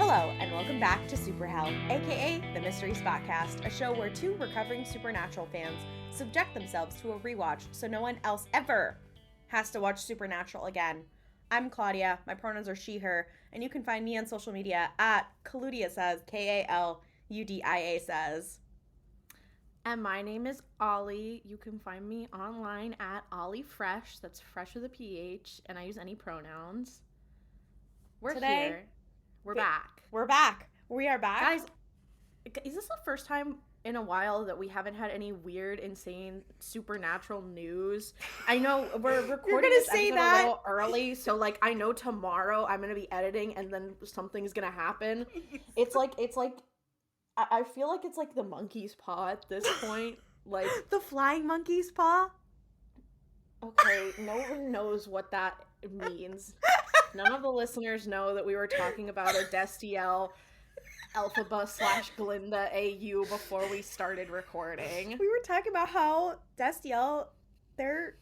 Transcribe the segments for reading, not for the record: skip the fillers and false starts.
Hello, and welcome back to Super Hell, aka the Mystery Spotcast, a show where two recovering Supernatural fans subject themselves to a rewatch so no one else ever has to watch Supernatural again. I'm Klaudia, my pronouns are she, her, and you can find me on social media at Klaudia says, K-A-L-U-D-I-A says. And my name is Ollie. You can find me online at Ollie Fresh. That's fresh with a PH, and I use any pronouns. We're here. We're back. We're back. We are back. Guys, is this the first time in a while that we haven't had any weird, insane, supernatural news? I know we're recording this episode a little early, so, like, I know tomorrow I'm going to be editing and then something's going to happen. It's like, I feel like it's like the monkey's paw at this point. Like the flying monkey's paw? Okay, no one knows what that means. None of the listeners know that we were talking about a Destiel Elphaba / Glinda AU before we started recording. We were talking about how Destiel, they're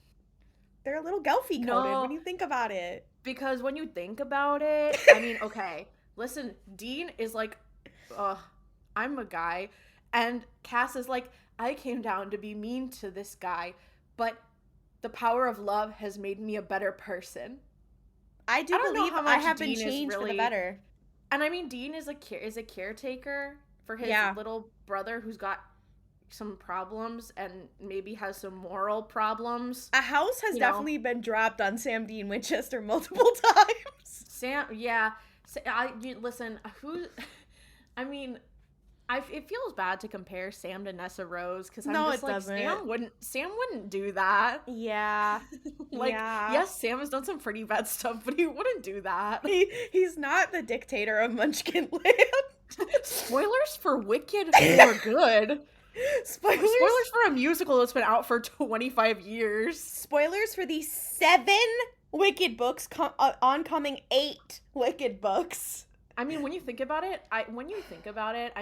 a little Gelfie coded when you think about it. Because when you think about it, I mean, okay, listen, Dean is like, I'm a guy, and Cass is like, I came down to be mean to this guy, but the power of love has made me a better person. I believe I have been changed for the better. And I mean, Dean is a caretaker for his little brother who's got some problems and maybe has some moral problems. A house has definitely been dropped on Sam Dean Winchester multiple times. It feels bad to compare Sam to Nessa Rose because doesn't. Sam wouldn't do that. Yeah. Yes, Sam has done some pretty bad stuff, but he wouldn't do that. He's not the dictator of Munchkin Land. Spoilers for Wicked or Good. Spoilers for a musical that's been out for 25 years. Spoilers for the 7 Wicked books, oncoming 8 Wicked books. I mean, when you think about it, I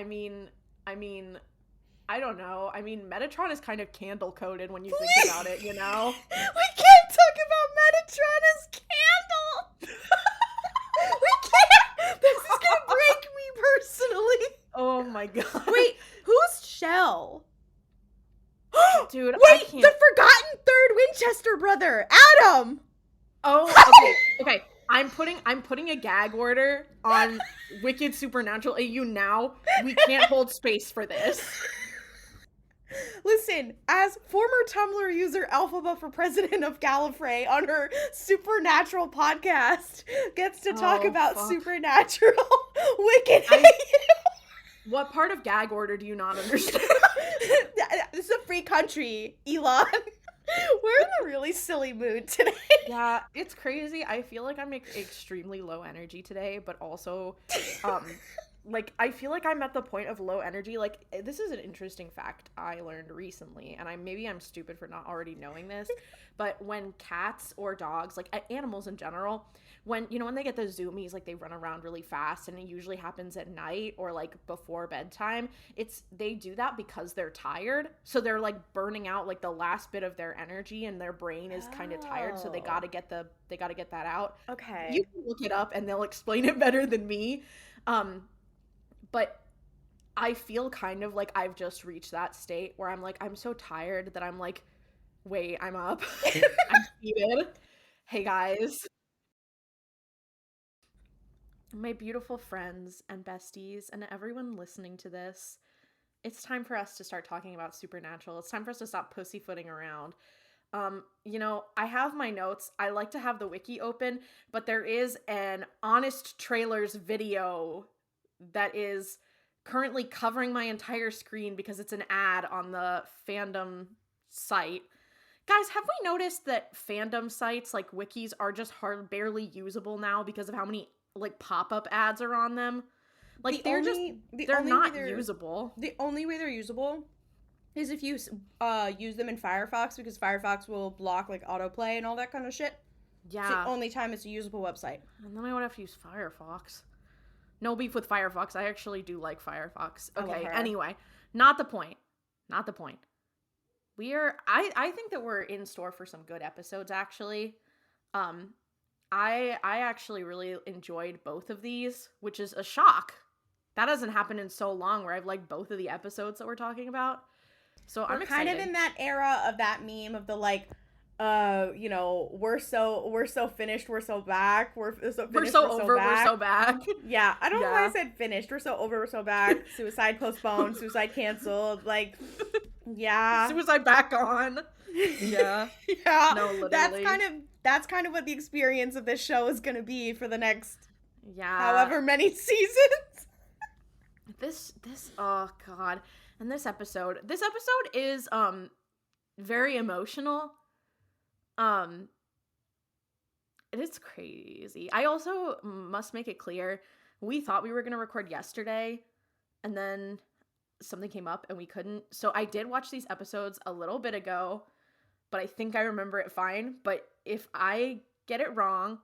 mean, I don't know. I mean, Metatron is kind of candle-coded when you think about it, you know? We can't talk about Metatron as candle! We can't! This is gonna break me personally! Oh my god. Wait, who's Shell? Dude, wait, the forgotten third Winchester brother, Adam! Oh, okay. I'm putting a gag order on Wicked Supernatural AU now. We can't hold space for this. Listen, as former Tumblr user Elphaba for president of Gallifrey on her Supernatural podcast gets to talk about Supernatural Wicked AU. What part of gag order do you not understand? This is a free country, Elon. We're in a really silly mood today. Yeah, it's crazy. I feel like I'm extremely low energy today, but also, I feel like I'm at the point of low energy. Like, this is an interesting fact I learned recently, and maybe I'm stupid for not already knowing this, but when cats or dogs, like animals in general, when they get the zoomies, like they run around really fast, and it usually happens at night or like before bedtime, they do that because they're tired, so they're like burning out like the last bit of their energy, and their brain is kind of tired, so they gotta get that out. Okay, you can look it up and they'll explain it better than me. But I feel kind of like I've just reached that state where I'm like, I'm so tired that I'm like, wait, I'm up. I'm seated. Hey guys. My beautiful friends and besties and everyone listening to this, it's time for us to start talking about Supernatural. It's time for us to stop pussyfooting around. I have my notes. I like to have the wiki open, but there is an Honest Trailers video that is currently covering my entire screen because it's an ad on the fandom site. Guys, have we noticed that fandom sites like wikis are just barely usable now because of how many like pop-up ads are on them? Like they're not usable. The only way they're usable is if you use them in Firefox, because Firefox will block like autoplay and all that kind of shit. Yeah. It's the only time it's a usable website. And then I would have to use Firefox. No beef with Firefox. I actually do like Firefox. Okay, anyway. Not the point. I think that we're in store for some good episodes, actually. I actually really enjoyed both of these, which is a shock. That hasn't happened in so long where I've liked both of the episodes that we're talking about. So We're I'm excited. kind of in that era of that meme of the like, you know, we're so finished, we're so back, we're so finished, We're so over, back. we're so back. Yeah, I don't know why I said finished. We're so over, we're so back. Suicide postponed, suicide canceled. Like, yeah, Suicide back on. Yeah. Yeah, No, literally. That's kind of what the experience of this show is gonna be for the next however many seasons. This oh god. And this episode is very emotional. It is crazy. I also must make it clear, we thought we were going to record yesterday and then something came up and we couldn't. So I did watch these episodes a little bit ago, but I think I remember it fine. But if I get it wrong,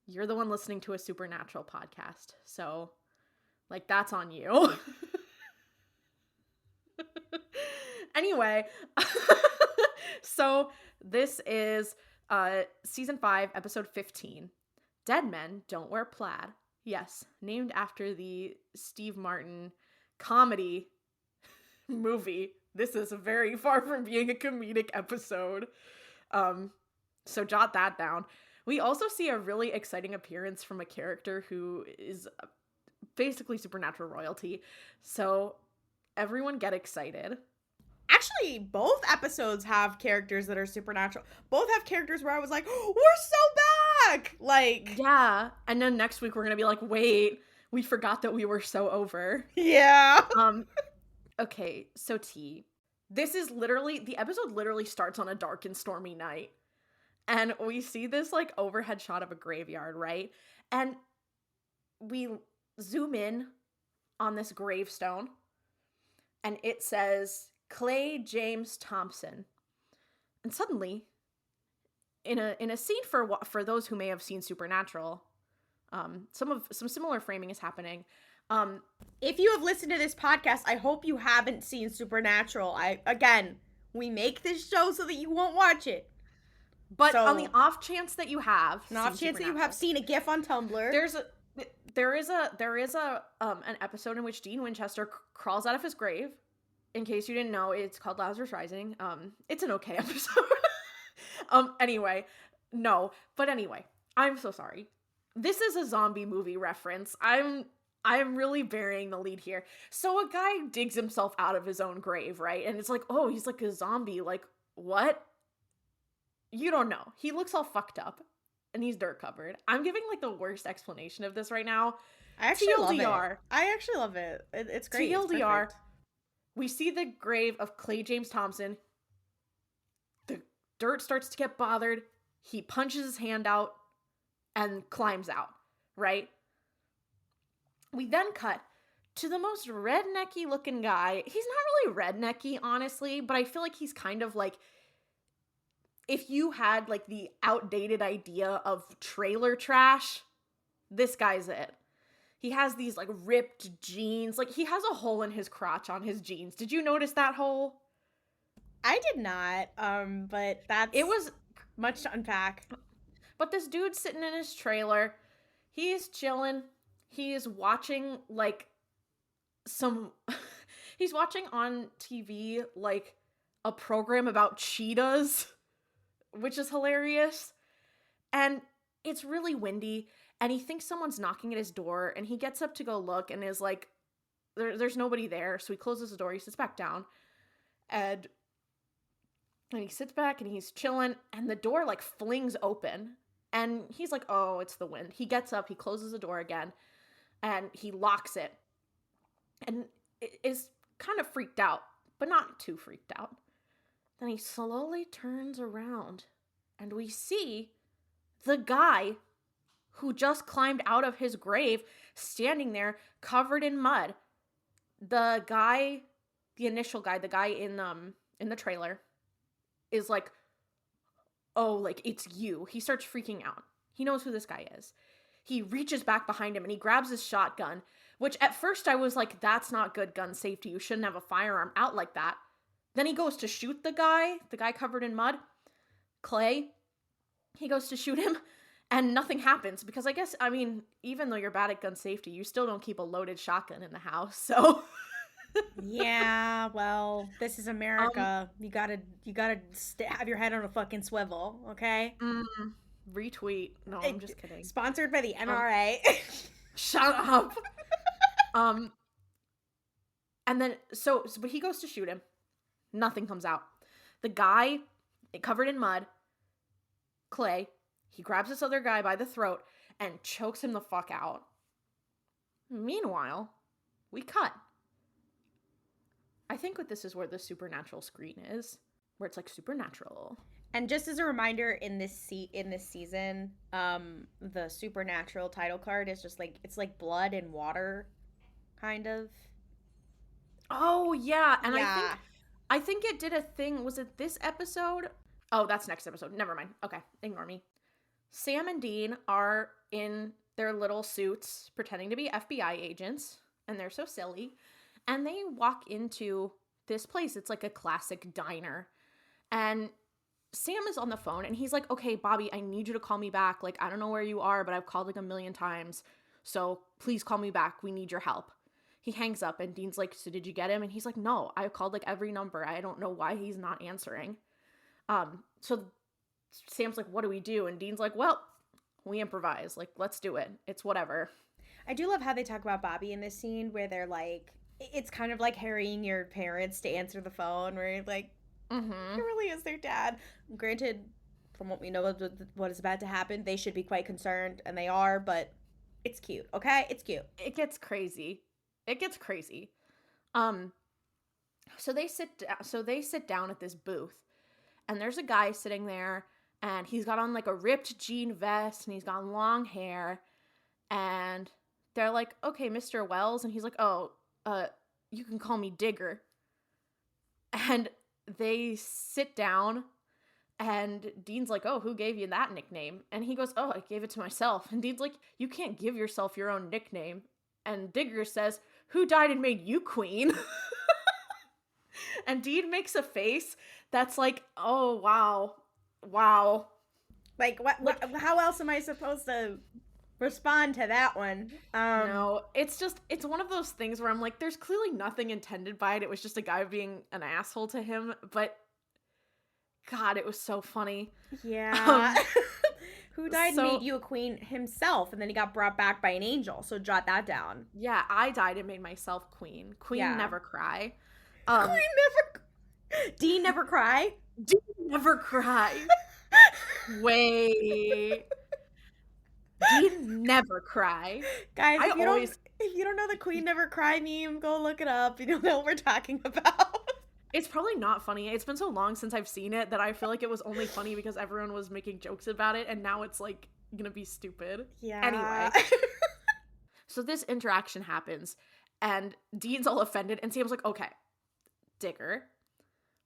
you're the one listening to a Supernatural podcast. So, like, that's on you. Anyway, so this is season 5, episode 15. Dead Men Don't Wear Plaid. Yes, named after the Steve Martin comedy movie. This is very far from being a comedic episode. So jot that down. We also see a really exciting appearance from a character who is basically Supernatural royalty. So everyone get excited. Actually, both episodes have characters that are Supernatural. Both have characters where I was like, oh, we're so back! Like, yeah. And then next week we're gonna be like, wait, we forgot that we were so over. Yeah. Okay, so T. This is the episode literally starts on a dark and stormy night. And we see this, like, overhead shot of a graveyard, right? And we zoom in on this gravestone. And it says, Clay James Thompson. And suddenly, in a scene for those who may have seen Supernatural, some similar framing is happening. If you have listened to this podcast, I hope you haven't seen Supernatural. We make this show so that you won't watch it. But on the off chance that you have, seen a GIF on Tumblr, there is an episode in which Dean Winchester crawls out of his grave. In case you didn't know, it's called Lazarus Rising. It's an okay episode. Anyway, I'm so sorry. This is a zombie movie reference. I'm really burying the lead here. So a guy digs himself out of his own grave, right? And it's like, oh, he's like a zombie. Like, what? You don't know. He looks all fucked up and he's dirt covered. I'm giving like the worst explanation of this right now. I actually love it. I actually love it. It's great. TLDR. We see the grave of Clay James Thompson. The dirt starts to get bothered. He punches his hand out and climbs out, right? We then cut to the most rednecky looking guy. He's not really rednecky, honestly, but I feel like he's kind of like, if you had like the outdated idea of trailer trash, this guy's it. He has these like ripped jeans. Like he has a hole in his crotch on his jeans. Did you notice that hole? I did not. But it was much to unpack. But this dude's sitting in his trailer. He's chilling. He is watching like he's watching on TV like a program about cheetahs, which is hilarious. And it's really windy. And he thinks someone's knocking at his door, and he gets up to go look and is like, there's nobody there. So he closes the door, he sits back down, and he sits back and he's chilling, and the door like flings open, and he's like, oh, it's the wind. He gets up, he closes the door again, and he locks it, and is kind of freaked out, but not too freaked out. Then he slowly turns around, and we see the guy who just climbed out of his grave, standing there, covered in mud. The initial guy, the guy in the trailer, is like, oh, like, it's you. He starts freaking out. He knows who this guy is. He reaches back behind him and he grabs his shotgun, which at first I was like, that's not good gun safety. You shouldn't have a firearm out like that. Then he goes to shoot the guy covered in mud, Clay. He goes to shoot him, And nothing happens because I guess, I mean, even though you're bad at gun safety, you still don't keep a loaded shotgun in the house. So Yeah, well, this is um America. You gotta have your head on a fucking swivel, okay? mm, retweet. No, I'm just kidding. Sponsored by the Um NRA. shut up. Um and then but he goes to shoot him. Nothing comes out. The guy, covered in mud, clay, he grabs this other guy by the throat and chokes him the fuck out. Meanwhile, we cut. I think this is where the supernatural screen is, where it's like supernatural. And just as a reminder, in this season, the supernatural title card is just like it's like blood and water, kind of. Oh yeah, and Yeah. I think it did a thing. Was it this episode? Oh, that's next episode. Never mind. Okay, ignore me. Sam and Dean are in their little suits pretending to be FBI agents, and they're so silly. And they walk into this place. It's like a classic diner. And Sam is on the phone and he's like, okay, Bobby, I need you to call me back. Like, I don't know where you are, but I've called like a million times. So please call me back. We need your help. He hangs up and Dean's like, so did you get him? And he's like, no, I called like every number. I don't know why he's not answering. So Sam's like, what do we do? And Dean's like, well, we improvise. Like, let's do it. It's whatever. I do love how they talk about Bobby in this scene where they're like, it's kind of like harrying your parents to answer the phone, where you're like, Mm-hmm. it really is their dad. Granted, from what we know of what is about to happen, they should be quite concerned, and they are, but it's cute, okay? It's cute. It gets crazy. It gets crazy. Um, so they sit down at this booth, and there's a guy sitting there, and he's got on like a ripped jean vest, and he's got long hair, and they're like, okay, Mr. Wells, and he's like, oh, you can call me Digger. And they sit down, and Dean's like, oh, who gave you that nickname? And he goes, oh, I gave it to myself. And Dean's like, you can't give yourself your own nickname. And Digger says, who died and made you queen? And Dean makes a face that's like, oh, wow. Like, how else am I supposed to respond to that one? No, it's one of those things where I'm like, there's clearly nothing intended by it. It was just a guy being an asshole to him, but God, it was so funny. Yeah. Who died and made you a queen himself, and then he got brought back by an angel, so jot that down. Yeah, I died and made myself queen. Queen never cry. Queen never... Dean never cry? Dean never cry. Wait. Dean never cry. Guys, if you don't know the Queen Never Cry meme, go look it up. You don't know what we're talking about. It's probably not funny. It's been so long since I've seen it that I feel like it was only funny because everyone was making jokes about it, and now it's like gonna be stupid. Yeah. Anyway. So this interaction happens, and Dean's all offended, and Sam's like, okay, Digger,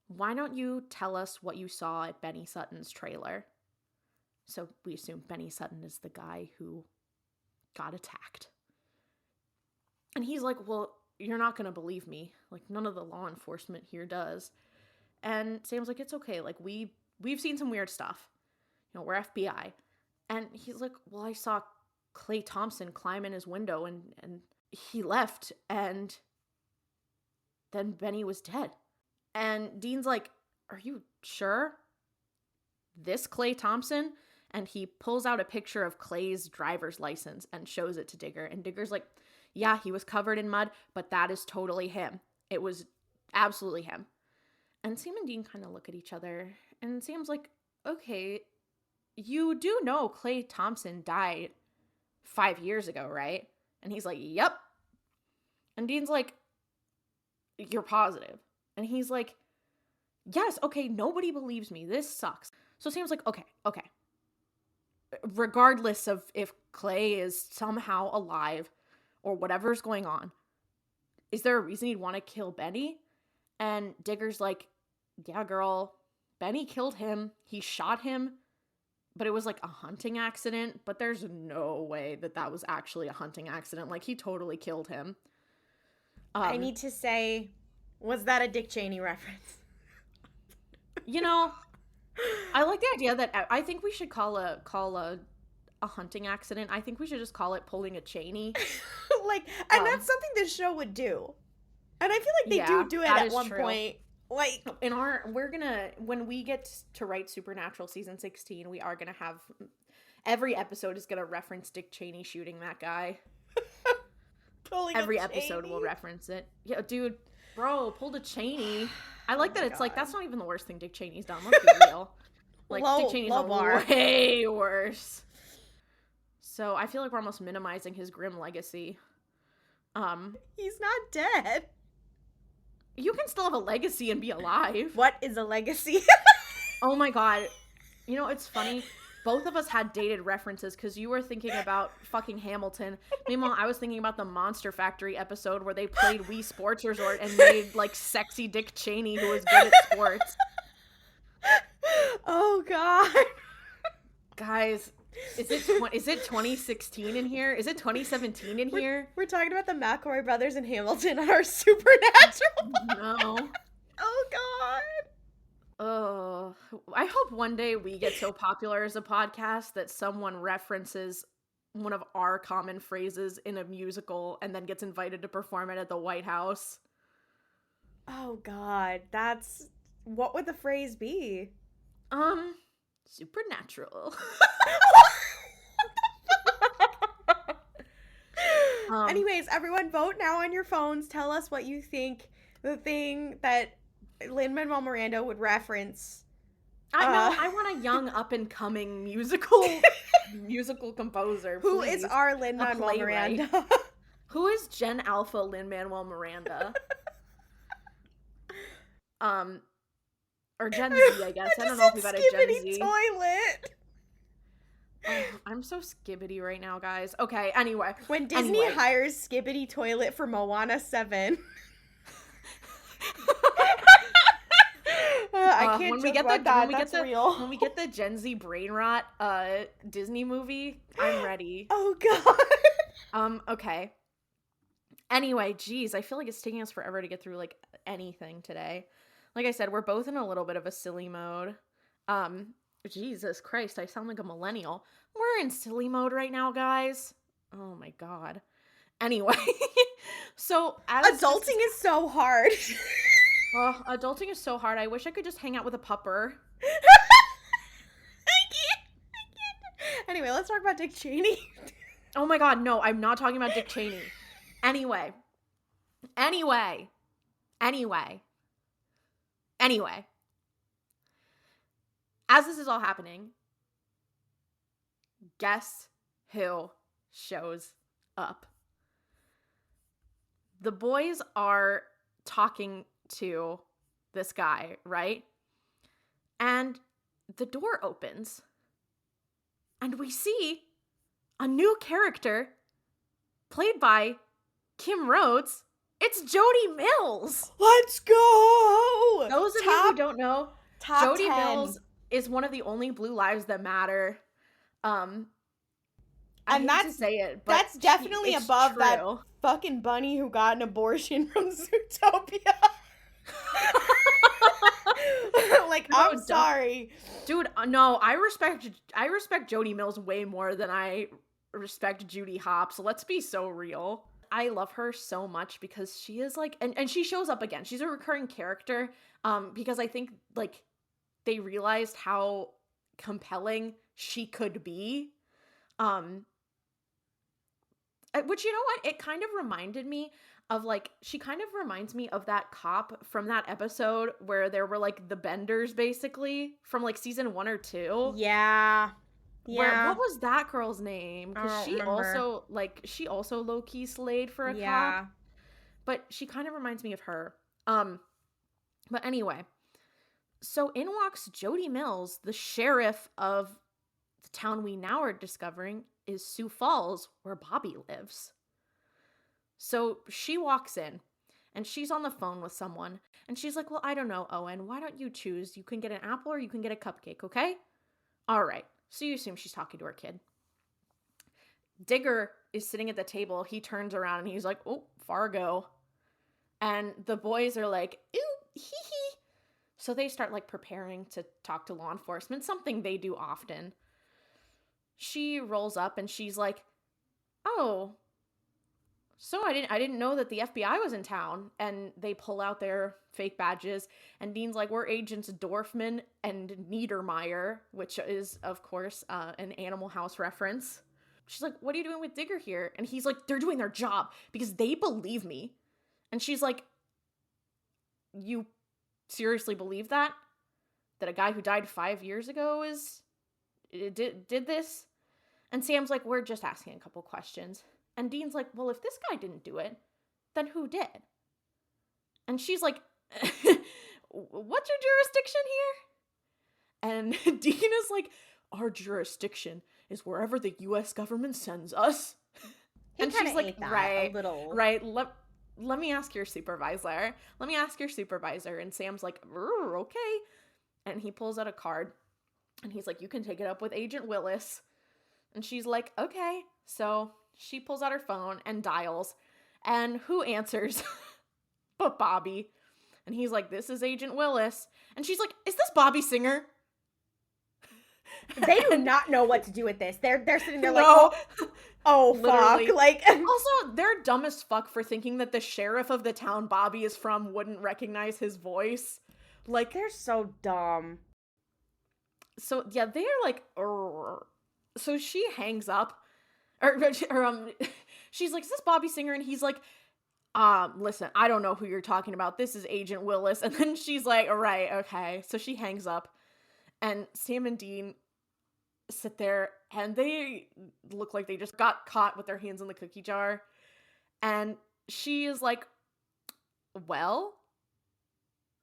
why don't you tell us what you saw at Benny Sutton's trailer? So we assume Benny Sutton is the guy who got attacked. And he's like, well, you're not going to believe me. Like, none of the law enforcement here does. And Sam's like, it's okay. Like, we've seen some weird stuff. You know, we're FBI. And he's like, well, I saw Clay Thompson climb in his window and he left. And then Benny was dead. And Dean's like, are you sure? This Clay Thompson? And he pulls out a picture of Clay's driver's license and shows it to Digger. And Digger's like, yeah, he was covered in mud, but that is totally him. It was absolutely him. And Sam and Dean kind of look at each other. And Sam's like, okay, you do know Clay Thompson died 5 years ago, right? And he's like, yep. And Dean's like, you're positive? And he's like, yes, okay, nobody believes me. This sucks. So Sam's like, okay. Regardless of if Clay is somehow alive or whatever's going on, is there a reason you'd want to kill Benny? And Digger's like, yeah, girl, Benny killed him. He shot him, but it was like a hunting accident. But there's no way that was actually a hunting accident. Like, he totally killed him. I need to say, was that a Dick Cheney reference? You know, I like the idea that I think we should call a a hunting accident. I think we should just call it pulling a Cheney. Like, and that's something this show would do. And I feel like they do it at one point. Like, when we get to write Supernatural season 16, we are gonna have, every episode is gonna reference Dick Cheney shooting that guy. Every episode will reference it. Yeah, dude, bro, pulled a Cheney. I like that it's like, that's not even the worst thing Dick Cheney's done. Let's be real. Like, Dick Cheney's done way worse. So I feel like we're almost minimizing his grim legacy. He's not dead. You can still have a legacy and be alive. What is a legacy? Oh my god. You know, it's funny. Both of us had dated references because you were thinking about fucking Hamilton. Meanwhile, I was thinking about the Monster Factory episode where they played Wii Sports Resort and made, like, sexy Dick Cheney who was good at sports. Oh, God. Guys, is it 2016 in here? Is it 2017 in here? We're talking about the McElroy brothers and Hamilton on our Supernatural. No. Oh, God. Oh, I hope one day we get so popular as a podcast that someone references one of our common phrases in a musical and then gets invited to perform it at the White House. Oh, God. What would the phrase be? Supernatural. Anyways, everyone vote now on your phones. Tell us what you think the thing that Lin-Manuel Miranda would reference. I want a young up-and-coming musical composer. Who is our Lin-Manuel Miranda? Who is Gen Alpha Lin-Manuel Miranda? Or Gen Z, I guess. I don't know if we've had a Gen Z. Toilet. Oh, I'm so skibbity right now, guys. Okay, anyway. When Disney hires Skibbity Toilet for Moana 7. I can't joke about that. That's real. When we get the Gen Z brain rot Disney movie, I'm ready. Oh, God. Okay. Anyway, geez, I feel like it's taking us forever to get through, like, anything today. Like I said, we're both in a little bit of a silly mode. Jesus Christ, I sound like a millennial. We're in silly mode right now, guys. Oh my God. Anyway, so adulting is so hard. Oh, adulting is so hard. I wish I could just hang out with a pupper. I can't. Anyway, let's talk about Dick Cheney. Oh my God, no, I'm not talking about Dick Cheney. Anyway. As this is all happening, guess who shows up? The boys are talking to this guy, right? And the door opens, and we see a new character played by Kim Rhodes. It's Jody Mills. Let's go. Those of you who don't know, Jody 10. Mills is one of the only Blue Lives that matter. And that's, to say it, but that's definitely above true. That fucking bunny who got an abortion from Zootopia. Like, no, I'm sorry, dude. No, I respect Jody Mills way more than I respect Judy Hopps. Let's be so real. I love her so much because she is like, and she shows up again. She's a recurring character. Because I think like they realized how compelling she could be. Which, you know what? It kind of reminded me of like, she kind of reminds me of that cop from that episode where there were like the Benders basically from like season 1 or 2. Yeah. What was that girl's name? Because she also low-key slayed for a cop. But she kind of reminds me of her. But anyway, so in walks Jody Mills, the sheriff of the town we now are discovering is Sioux Falls, where Bobby lives. So she walks in, and she's on the phone with someone, and she's like, well, I don't know, Owen, why don't you choose? You can get an apple or you can get a cupcake, okay? All right. So you assume she's talking to her kid. Digger is sitting at the table. He turns around, and he's like, oh, Fargo. And the boys are like, ooh, hee hee. So they start like preparing to talk to law enforcement, something they do often. she rolls up and she's like, oh, so I didn't know that the FBI was in town. And they pull out their fake badges, and Dean's like, we're agents Dorfman and Niedermeyer, which is, of course, an Animal House reference. She's like, what are you doing with Digger here? And he's like, they're doing their job because they believe me. And she's like, you seriously believe that? That a guy who died 5 years ago did this? And Sam's like, we're just asking a couple questions. And Dean's like, well, if this guy didn't do it, then who did? And she's like, what's your jurisdiction here? And Dean is like, our jurisdiction is wherever the U.S. government sends us. And she's like, right, a little. Right, let me ask your supervisor. And Sam's like, okay. And he pulls out a card, and he's like, you can take it up with Agent Willis. And she's like, okay. So she pulls out her phone and dials, and who answers but Bobby? And he's like, this is Agent Willis. And she's like, is this Bobby Singer? They do not know what to do with this. They're sitting there like, oh fuck. Like, also, they're dumb as fuck for thinking that the sheriff of the town Bobby is from wouldn't recognize his voice. Like, they're so dumb. So yeah, they're like, so she hangs up. She's like, is this Bobby Singer? And he's like, listen, I don't know who you're talking about. This is Agent Willis. And then she's like, all right, okay. So she hangs up, and Sam and Dean sit there, and they look like they just got caught with their hands in the cookie jar. And she is like, well,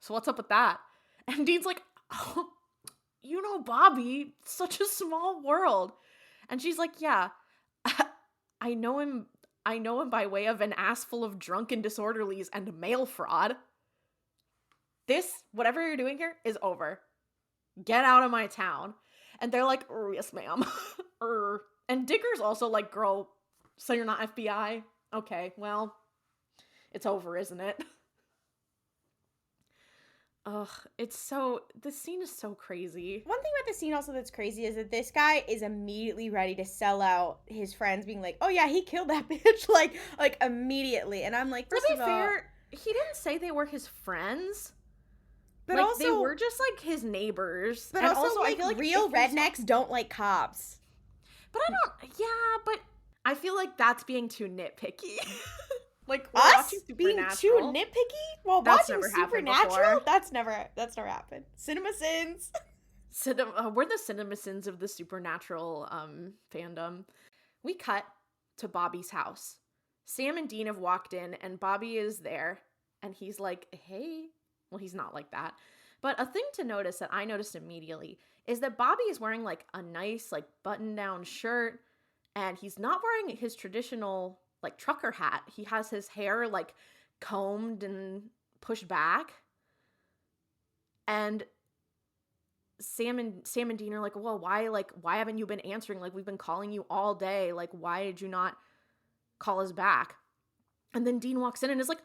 so what's up with that? And Dean's like, oh, you know Bobby, such a small world. And she's like, yeah, I know him by way of an ass full of drunken disorderlies and mail fraud. This, whatever you're doing here, is over. Get out of my town. And they're like, yes, ma'am. And Digger's also like, girl, so you're not FBI? Okay, well, it's over, isn't it? Ugh, this scene is so crazy. One thing about the scene also that's crazy is that this guy is immediately ready to sell out his friends, being like, oh yeah, he killed that bitch, like immediately. And I'm like, first of all, fair, he didn't say they were his friends. But like, also, they were just like his neighbors. But and also I feel like real rednecks don't like cops. But but I feel like that's being too nitpicky. Like, we're us being too nitpicky while watching Supernatural? That's never happened. Cinema sins. We're the cinema sins of the Supernatural fandom. We cut to Bobby's house. Sam and Dean have walked in, and Bobby is there, and he's like, hey. Well, he's not like that. But a thing to notice that I noticed immediately is that Bobby is wearing like a nice like button-down shirt, and he's not wearing his traditional like trucker hat. He has his hair like combed and pushed back. And Sam and Dean are like, well, why haven't you been answering? Like, we've been calling you all day. Like, why did you not call us back? And then Dean walks in and is like,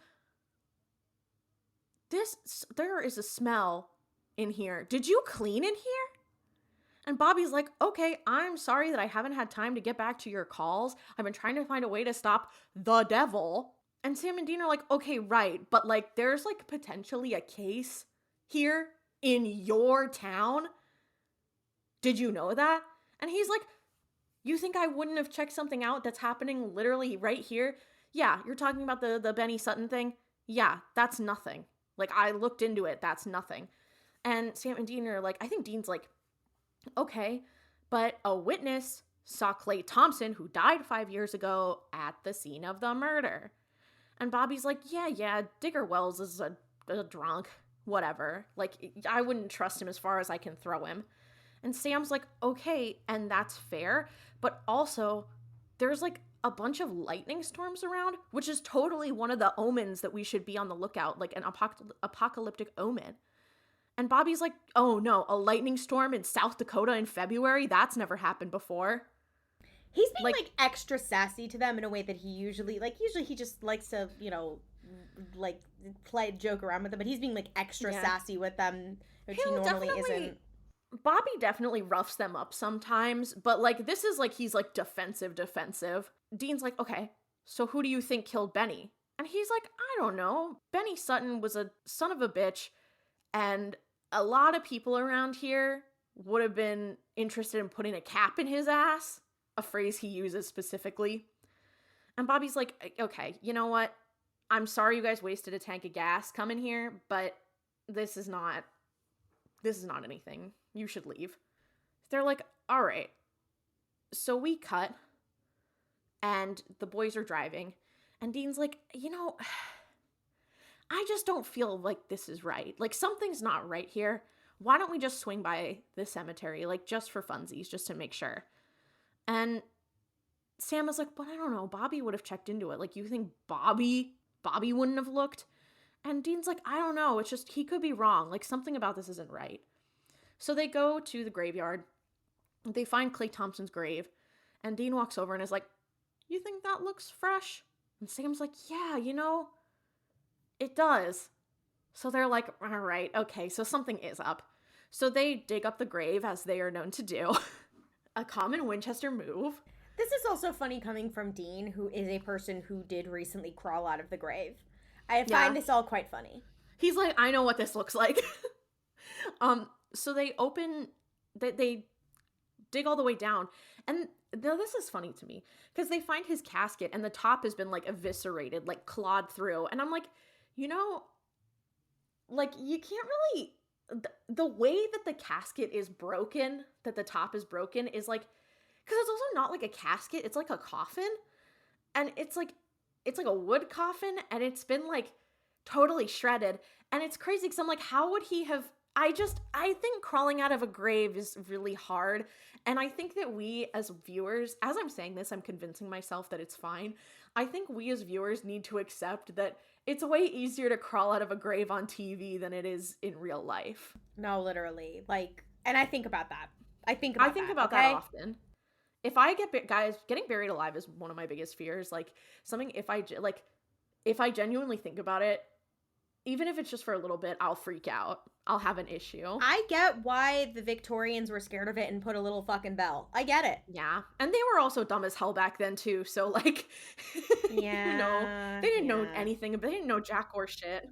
there is a smell in here. Did you clean in here? And Bobby's like, okay, I'm sorry that I haven't had time to get back to your calls. I've been trying to find a way to stop the devil. And Sam and Dean are like, okay, right. But like, there's like potentially a case here in your town. Did you know that? And he's like, you think I wouldn't have checked something out that's happening literally right here? Yeah, you're talking about the Benny Sutton thing? Yeah, that's nothing. Like, I looked into it. That's nothing. And Sam and Dean are like, I think Dean's like, okay, but a witness saw Clay Thompson, who died 5 years ago, at the scene of the murder. And Bobby's like, yeah, Digger Wells is a drunk. Whatever. Like, I wouldn't trust him as far as I can throw him. And Sam's like, okay, and that's fair. But also, there's like a bunch of lightning storms around, which is totally one of the omens that we should be on the lookout, like an apocalyptic omen. And Bobby's like, oh no, a lightning storm in South Dakota in February? That's never happened before. He's being like extra sassy to them in a way that usually he just likes to, like play joke around with them, but he's being like extra sassy with them, which he normally isn't. Bobby definitely roughs them up sometimes, but, like, this is, like, he's, like, defensive. Dean's like, okay, so who do you think killed Benny? And he's like, I don't know. Benny Sutton was a son of a bitch, and a lot of people around here would have been interested in putting a cap in his ass, a phrase he uses specifically. And Bobby's like, okay, you know what? I'm sorry you guys wasted a tank of gas coming here, but this is not anything. You should leave. They're like, all right. So we cut, and the boys are driving, and Dean's like, you know, I just don't feel like this is right. Like, something's not right here. Why don't we just swing by the cemetery, like, just for funsies, just to make sure? And Sam is like, but I don't know, Bobby would have checked into it. Like, you think Bobby wouldn't have looked? And Dean's like, I don't know, it's just, he could be wrong. Like, something about this isn't right. So they go to the graveyard. They find Klay Thompson's grave. And Dean walks over and is like, you think that looks fresh? And Sam's like, yeah, you know, it does. So they're like, all right, okay, so something is up. So they dig up the grave, as they are known to do. A common Winchester move. This is also funny coming from Dean, who is a person who did recently crawl out of the grave. I find this all quite funny. He's like, I know what this looks like. So they dig all the way down. And now this is funny to me, because they find his casket, and the top has been, like, eviscerated, like, clawed through. And I'm like, you know, like, you can't really, the way that the casket is broken, that the top is broken, is, like, because it's also not like a casket, it's like a coffin. And it's like a wood coffin, and it's been, like, totally shredded. And it's crazy, because I'm like, how would he have, I think crawling out of a grave is really hard. And I think that we as viewers, as I'm saying this, I'm convincing myself that it's fine. I think we as viewers need to accept that it's way easier to crawl out of a grave on TV than it is in real life. No, literally. Like, and I think about that. I think about that often. If I getting buried alive is one of my biggest fears. Like, if I genuinely think about it, even if it's just for a little bit, I'll freak out. I'll have an issue. I get why the Victorians were scared of it and put a little fucking bell. I get it. Yeah. And they were also dumb as hell back then, too. So, like, yeah, you know, they didn't know anything. They didn't know jack or shit.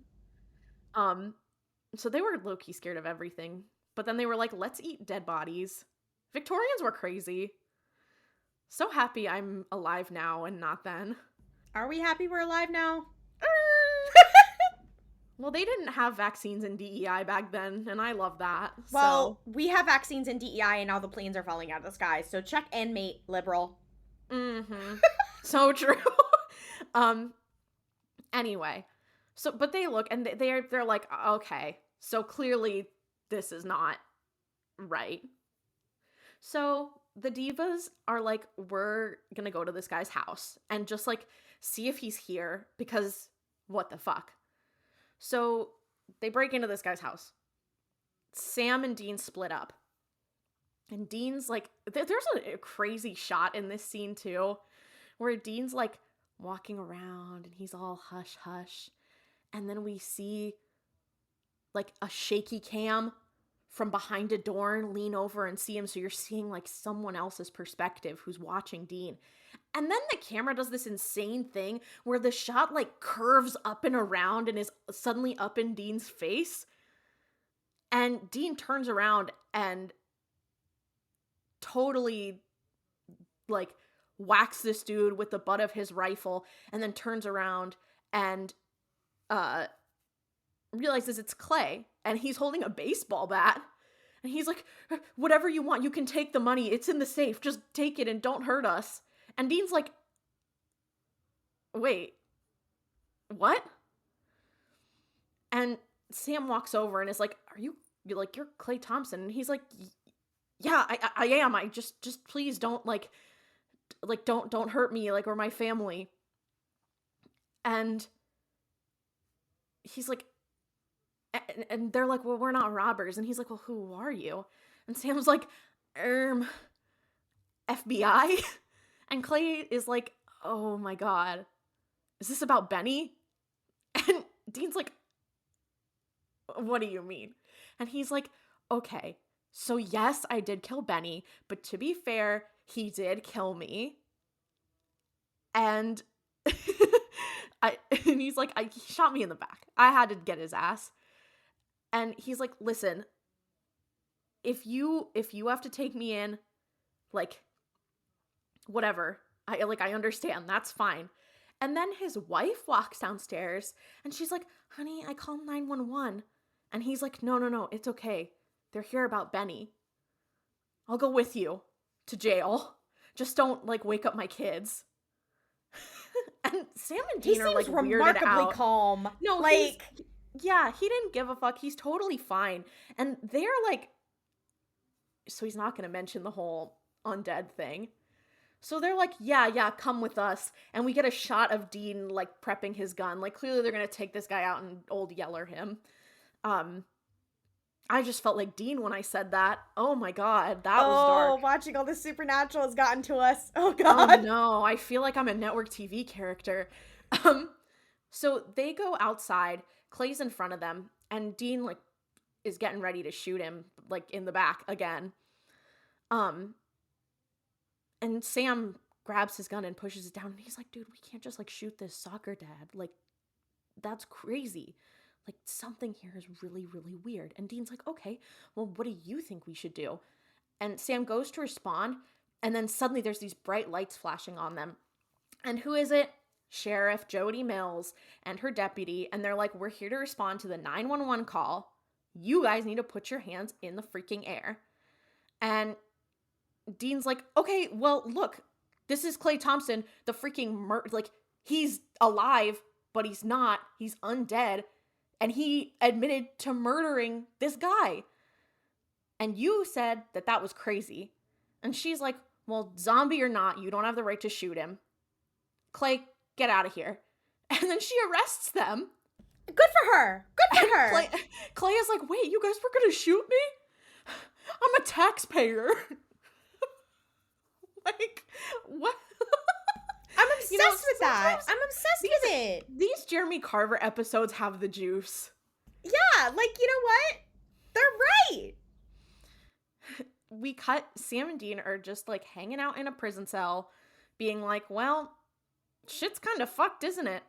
So they were low-key scared of everything. But then they were like, let's eat dead bodies. Victorians were crazy. So happy I'm alive now and not then. Are we happy we're alive now? Well, they didn't have vaccines and DEI back then, and I love that. Well, we have vaccines and DEI, and now the planes are falling out of the sky. So check and mate, liberal. Mm-hmm. So true. Anyway, so but they look and they're like, okay, so clearly this is not right. So the divas are like, we're gonna go to this guy's house and just, like, see if he's here, because what the fuck. So they break into this guy's house. Sam and Dean split up. And Dean's like, there's a crazy shot in this scene too, where Dean's, like, walking around and he's all hush hush. And then we see, like, a shaky cam from behind a door and lean over and see him. So you're seeing, like, someone else's perspective who's watching Dean. And then the camera does this insane thing where the shot, like, curves up and around and is suddenly up in Dean's face. And Dean turns around and totally, like, whacks this dude with the butt of his rifle, and then turns around and realizes it's Klay, and he's holding a baseball bat. And he's like, whatever you want, you can take the money. It's in the safe. Just take it and don't hurt us. And Dean's like, wait, what? And Sam walks over and is like, you're Klay Thompson? And he's like, yeah, I am. I just please don't, like don't hurt me, like, or my family. And he's like, and they're like, well, we're not robbers. And he's like, well, who are you? And Sam's like, FBI. And Klay is like, oh my God, is this about Benny? And Dean's like, what do you mean? And he's like, okay, So yes, I did kill Benny, but to be fair, he did kill me. And and he's like, he shot me in the back. I had to get his ass. And he's like, listen, if you have to take me in, like, whatever. I understand. That's fine. And then his wife walks downstairs and she's like, honey, I called 911. And he's like, no, it's okay. They're here about Benny. I'll go with you to jail. Just don't, like, wake up my kids. And Sam and Dean are, like, weirded out. Remarkably calm. No, like, yeah, he didn't give a fuck. He's totally fine. And they're like, so he's not going to mention the whole undead thing. So they're like, yeah, come with us. And we get a shot of Dean, like, prepping his gun. Like, clearly they're going to take this guy out and old yeller him. I just felt like Dean when I said that. Oh my god, that was dark. Oh, watching all this Supernatural has gotten to us. Oh god. Oh no, I feel like I'm a network TV character. So they go outside, Clay's in front of them, and Dean, like, is getting ready to shoot him, like, in the back again. And Sam grabs his gun and pushes it down, and he's like, dude, we can't just, like, shoot this soccer dad. Like, that's crazy. Like, something here is really, really weird. And Dean's like, okay, well, what do you think we should do? And Sam goes to respond, and then suddenly there's these bright lights flashing on them. And who is it? Sheriff Jody Mills and her deputy. And they're like, we're here to respond to the 911 call. You guys need to put your hands in the freaking air. And Dean's like, okay, well, look, this is Clay Thompson, the freaking like, he's alive, but he's not. He's undead. And he admitted to murdering this guy. And you said that that was crazy. And she's like, well, zombie or not, you don't have the right to shoot him. Clay, get out of here. And then she arrests them. Good for her. Good for her. Clay is like, wait, you guys were going to shoot me? I'm a taxpayer. Like, what? I'm obsessed with that. I'm obsessed with it. These Jeremy Carver episodes have the juice. Yeah, like, you know what? They're right. We cut, Sam and Dean are just, like, hanging out in a prison cell, being like, well, shit's kind of fucked, isn't it?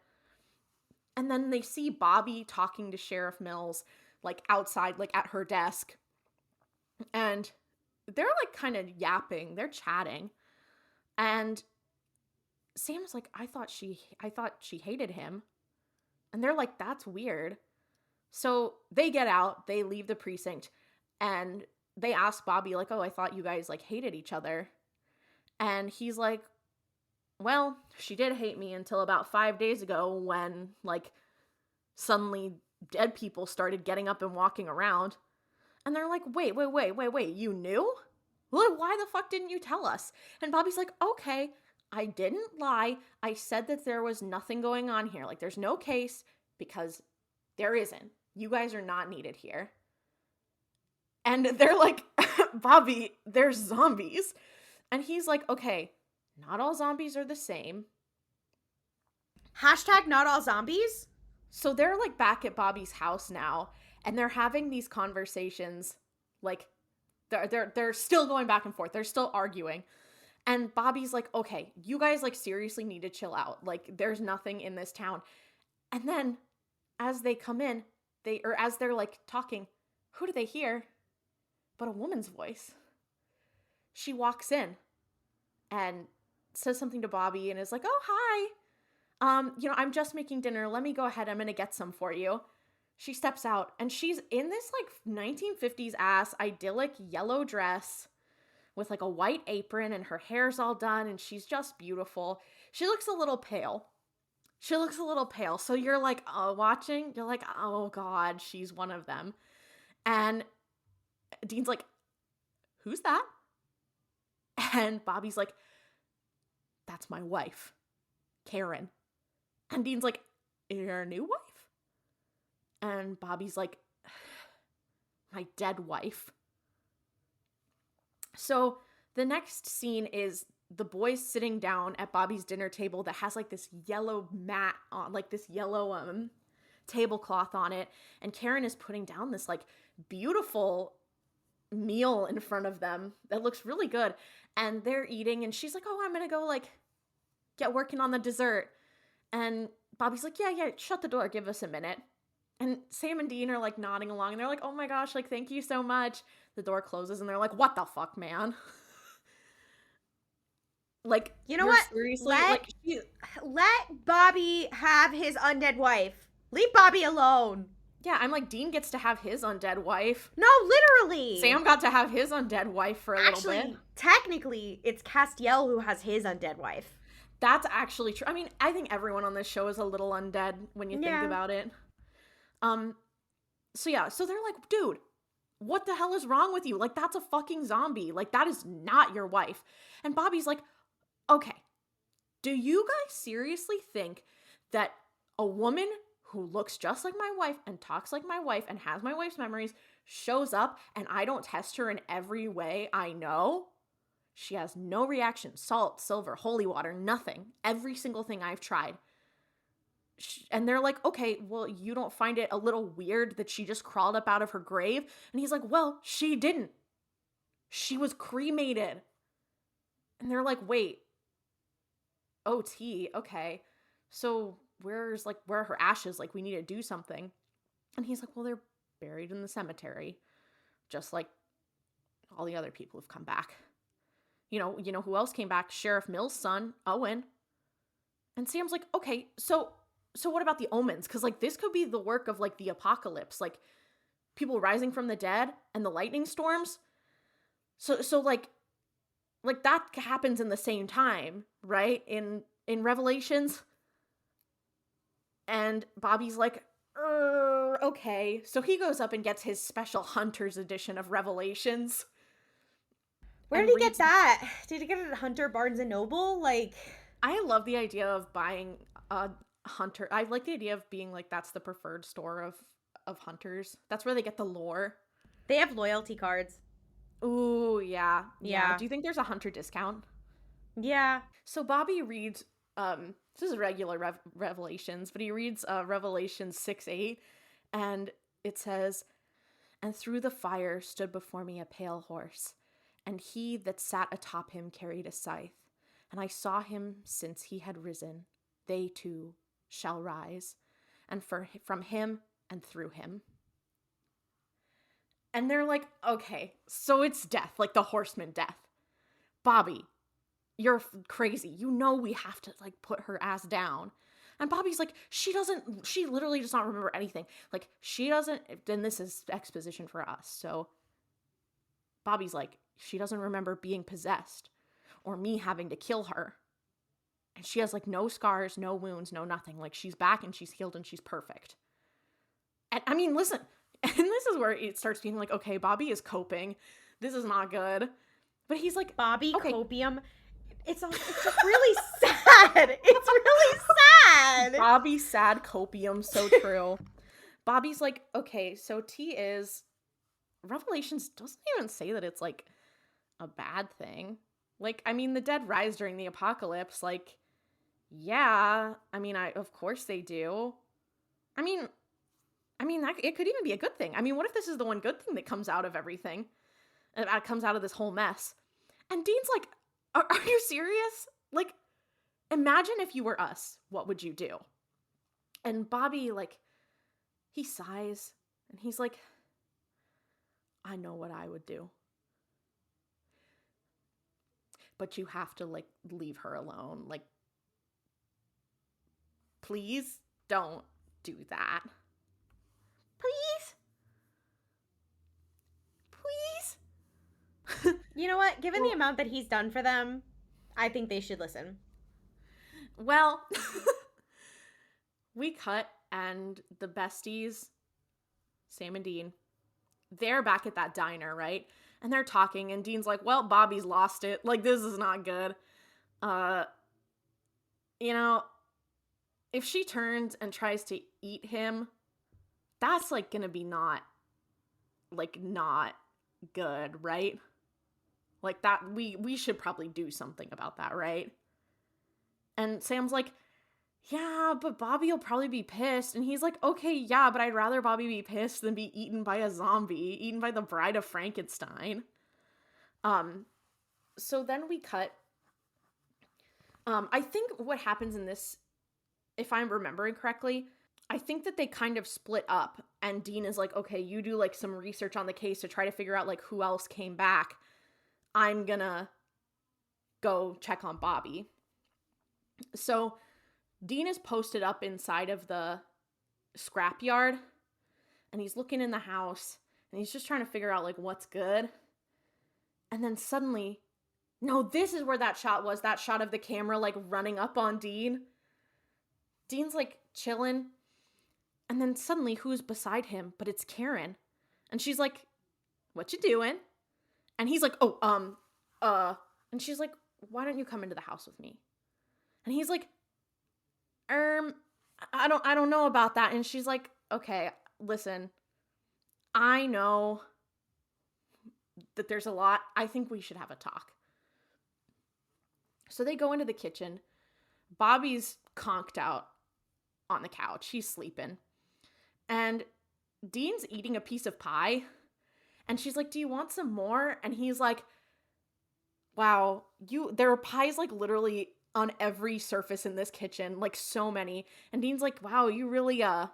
And then they see Bobby talking to Sheriff Mills, like, outside, like, at her desk. And they're, like, kind of yapping. They're chatting. And Sam's like, I thought she hated him. And they're like, that's weird. So they get out, they leave the precinct, and they ask Bobby, like, oh, I thought you guys, like, hated each other. And he's like, well, she did hate me until about 5 days ago when, like, suddenly dead people started getting up and walking around. And they're like, wait, you knew? Well, why the fuck didn't you tell us? And Bobby's like, okay, I didn't lie. I said that there was nothing going on here. Like, there's no case because there isn't. You guys are not needed here. And they're like, Bobby, there's zombies. And he's like, okay, not all zombies are the same. Hashtag not all zombies. So they're, like, back at Bobby's house now, and they're having these conversations, like, they're still going back and forth. They're still arguing. And Bobby's like, okay, you guys, like, seriously need to chill out. Like, there's nothing in this town. And then as they come in, as they're, like, talking, who do they hear but a woman's voice? She walks in and says something to Bobby and is like, oh, hi. I'm just making dinner. Let me go ahead. I'm going to get some for you. She steps out and she's in this, like, 1950s ass idyllic yellow dress with, like, a white apron, and her hair's all done, and she's just beautiful. She looks a little pale. So you're, like, watching, you're like, oh god, she's one of them. And Dean's like, who's that? And Bobby's like, that's my wife, Karen. And Dean's like, your new wife? And Bobby's like, my dead wife. So the next scene is the boys sitting down at Bobby's dinner table that has, like, this yellow mat on, like, this yellow tablecloth on it. And Karen is putting down this, like, beautiful meal in front of them that looks really good. And they're eating, and she's like, oh, I'm gonna go, like, get working on the dessert. And Bobby's like, yeah, shut the door, give us a minute. And Sam and Dean are, like, nodding along, and they're like, oh my gosh, like, thank you so much. The door closes, and they're like, what the fuck, man? Like, you know what? Seriously? Let Bobby have his undead wife. Leave Bobby alone. Yeah, I'm like, Dean gets to have his undead wife. No, literally. Sam got to have his undead wife for a little bit. Actually, technically, it's Castiel who has his undead wife. That's actually true. I mean, I think everyone on this show is a little undead when you think about it. So they're like, dude, what the hell is wrong with you? Like, that's a fucking zombie. Like, that is not your wife. And Bobby's like, okay, do you guys seriously think that a woman who looks just like my wife and talks like my wife and has my wife's memories shows up and I don't test her in every way I know? She has no reaction. Salt, silver, holy water, nothing. Every single thing I've tried. And they're like, okay, well, you don't find it a little weird that she just crawled up out of her grave? And he's like, well, she didn't. She was cremated. And they're like, wait. OT, okay. So where are her ashes? Like, we need to do something. And he's like, well, they're buried in the cemetery. Just like all the other people who've come back. You know who else came back? Sheriff Mill's son, Owen. And Sam's like, okay, so what about the omens? Because, like, this could be the work of, like, the apocalypse. Like, people rising from the dead and the lightning storms. So like that happens in the same time, right? In Revelations. And Bobby's like, okay. So he goes up and gets his special Hunter's edition of Revelations. Where did he get that? Did he get it at Hunter Barnes & Noble? Like, I love the idea of buying a Hunter. I like the idea of being like, that's the preferred store of Hunters. That's where they get the lore. They have loyalty cards. Ooh, yeah. Do you think there's a Hunter discount? Yeah. So Bobby reads, this is regular Revelations, but he reads Revelation 6:8, and it says, and through the fire stood before me a pale horse, and he that sat atop him carried a scythe. And I saw him since he had risen. They too shall rise, and from him and through him. And they're like, okay, so it's death, like the horseman death. Bobby, you're crazy. You know we have to, like, put her ass down. And Bobby's like, she literally does not remember anything. Like, she doesn't, then this is exposition for us. So Bobby's like, she doesn't remember being possessed or me having to kill her. And she has, like, no scars, no wounds, no nothing. Like, she's back and she's healed and she's perfect. And I mean, listen, and this is where it starts being like, okay, Bobby is coping. This is not good. But he's like, Bobby, okay. copium. It's just really sad. It's really sad. Bobby, sad copium. So true. Bobby's like, okay, so T is, Revelations doesn't even say that it's, like, a bad thing. Like, I mean, the dead rise during the apocalypse. Like, yeah. I mean, of course they do. I mean, it could even be a good thing. I mean, what if this is the one good thing that comes out of everything? That comes out of this whole mess. And Dean's like, are you serious? Like, imagine if you were us. What would you do? And Bobby, like, he sighs. And he's like, I know what I would do. But you have to, like, leave her alone. Like, please don't do that. Please? You know what? Given the amount that he's done for them, I think they should listen. Well, we cut, and the besties, Sam and Dean, they're back at that diner, right? And they're talking, and Dean's like, well, Bobby's lost it. Like, this is not good. You know, if she turns and tries to eat him, that's, like, gonna be not good, right? Like, that, we should probably do something about that, right? And Sam's like, yeah, but Bobby will probably be pissed. And he's like, okay, yeah, but I'd rather Bobby be pissed than be eaten by a zombie, eaten by the Bride of Frankenstein. So then we cut. I think what happens in this, if I'm remembering correctly, I think that they kind of split up, and Dean is like, okay, you do like some research on the case to try to figure out like who else came back. I'm gonna go check on Bobby. So Dean is posted up inside of the scrapyard, and he's looking in the house, and he's just trying to figure out like what's good. And then suddenly, no, this is where that shot was, that shot of the camera like running up on Dean. Dean's like chilling, and then suddenly who's beside him? But it's Karen. And she's like, what you doing? And he's like, and she's like, why don't you come into the house with me? And he's like, I don't know about that. And she's like, okay, listen, I know that there's a lot. I think we should have a talk. So they go into the kitchen. Bobby's conked out on the couch. He's sleeping. And Dean's eating a piece of pie. And she's like, do you want some more? And he's like, wow, there are pies like literally on every surface in this kitchen, like so many. And Dean's like, wow, you really, you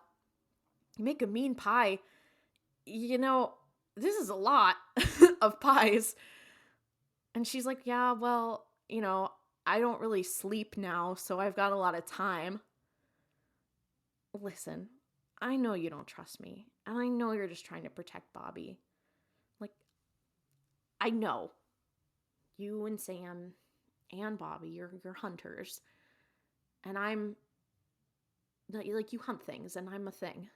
make a mean pie. You know, this is a lot of pies. And she's like, yeah, well, you know, I don't really sleep now, so I've got a lot of time. Listen, I know you don't trust me, and I know you're just trying to protect Bobby. Like, I know. You and Sam and Bobby, you're hunters. And I'm, like, you hunt things, and I'm a thing.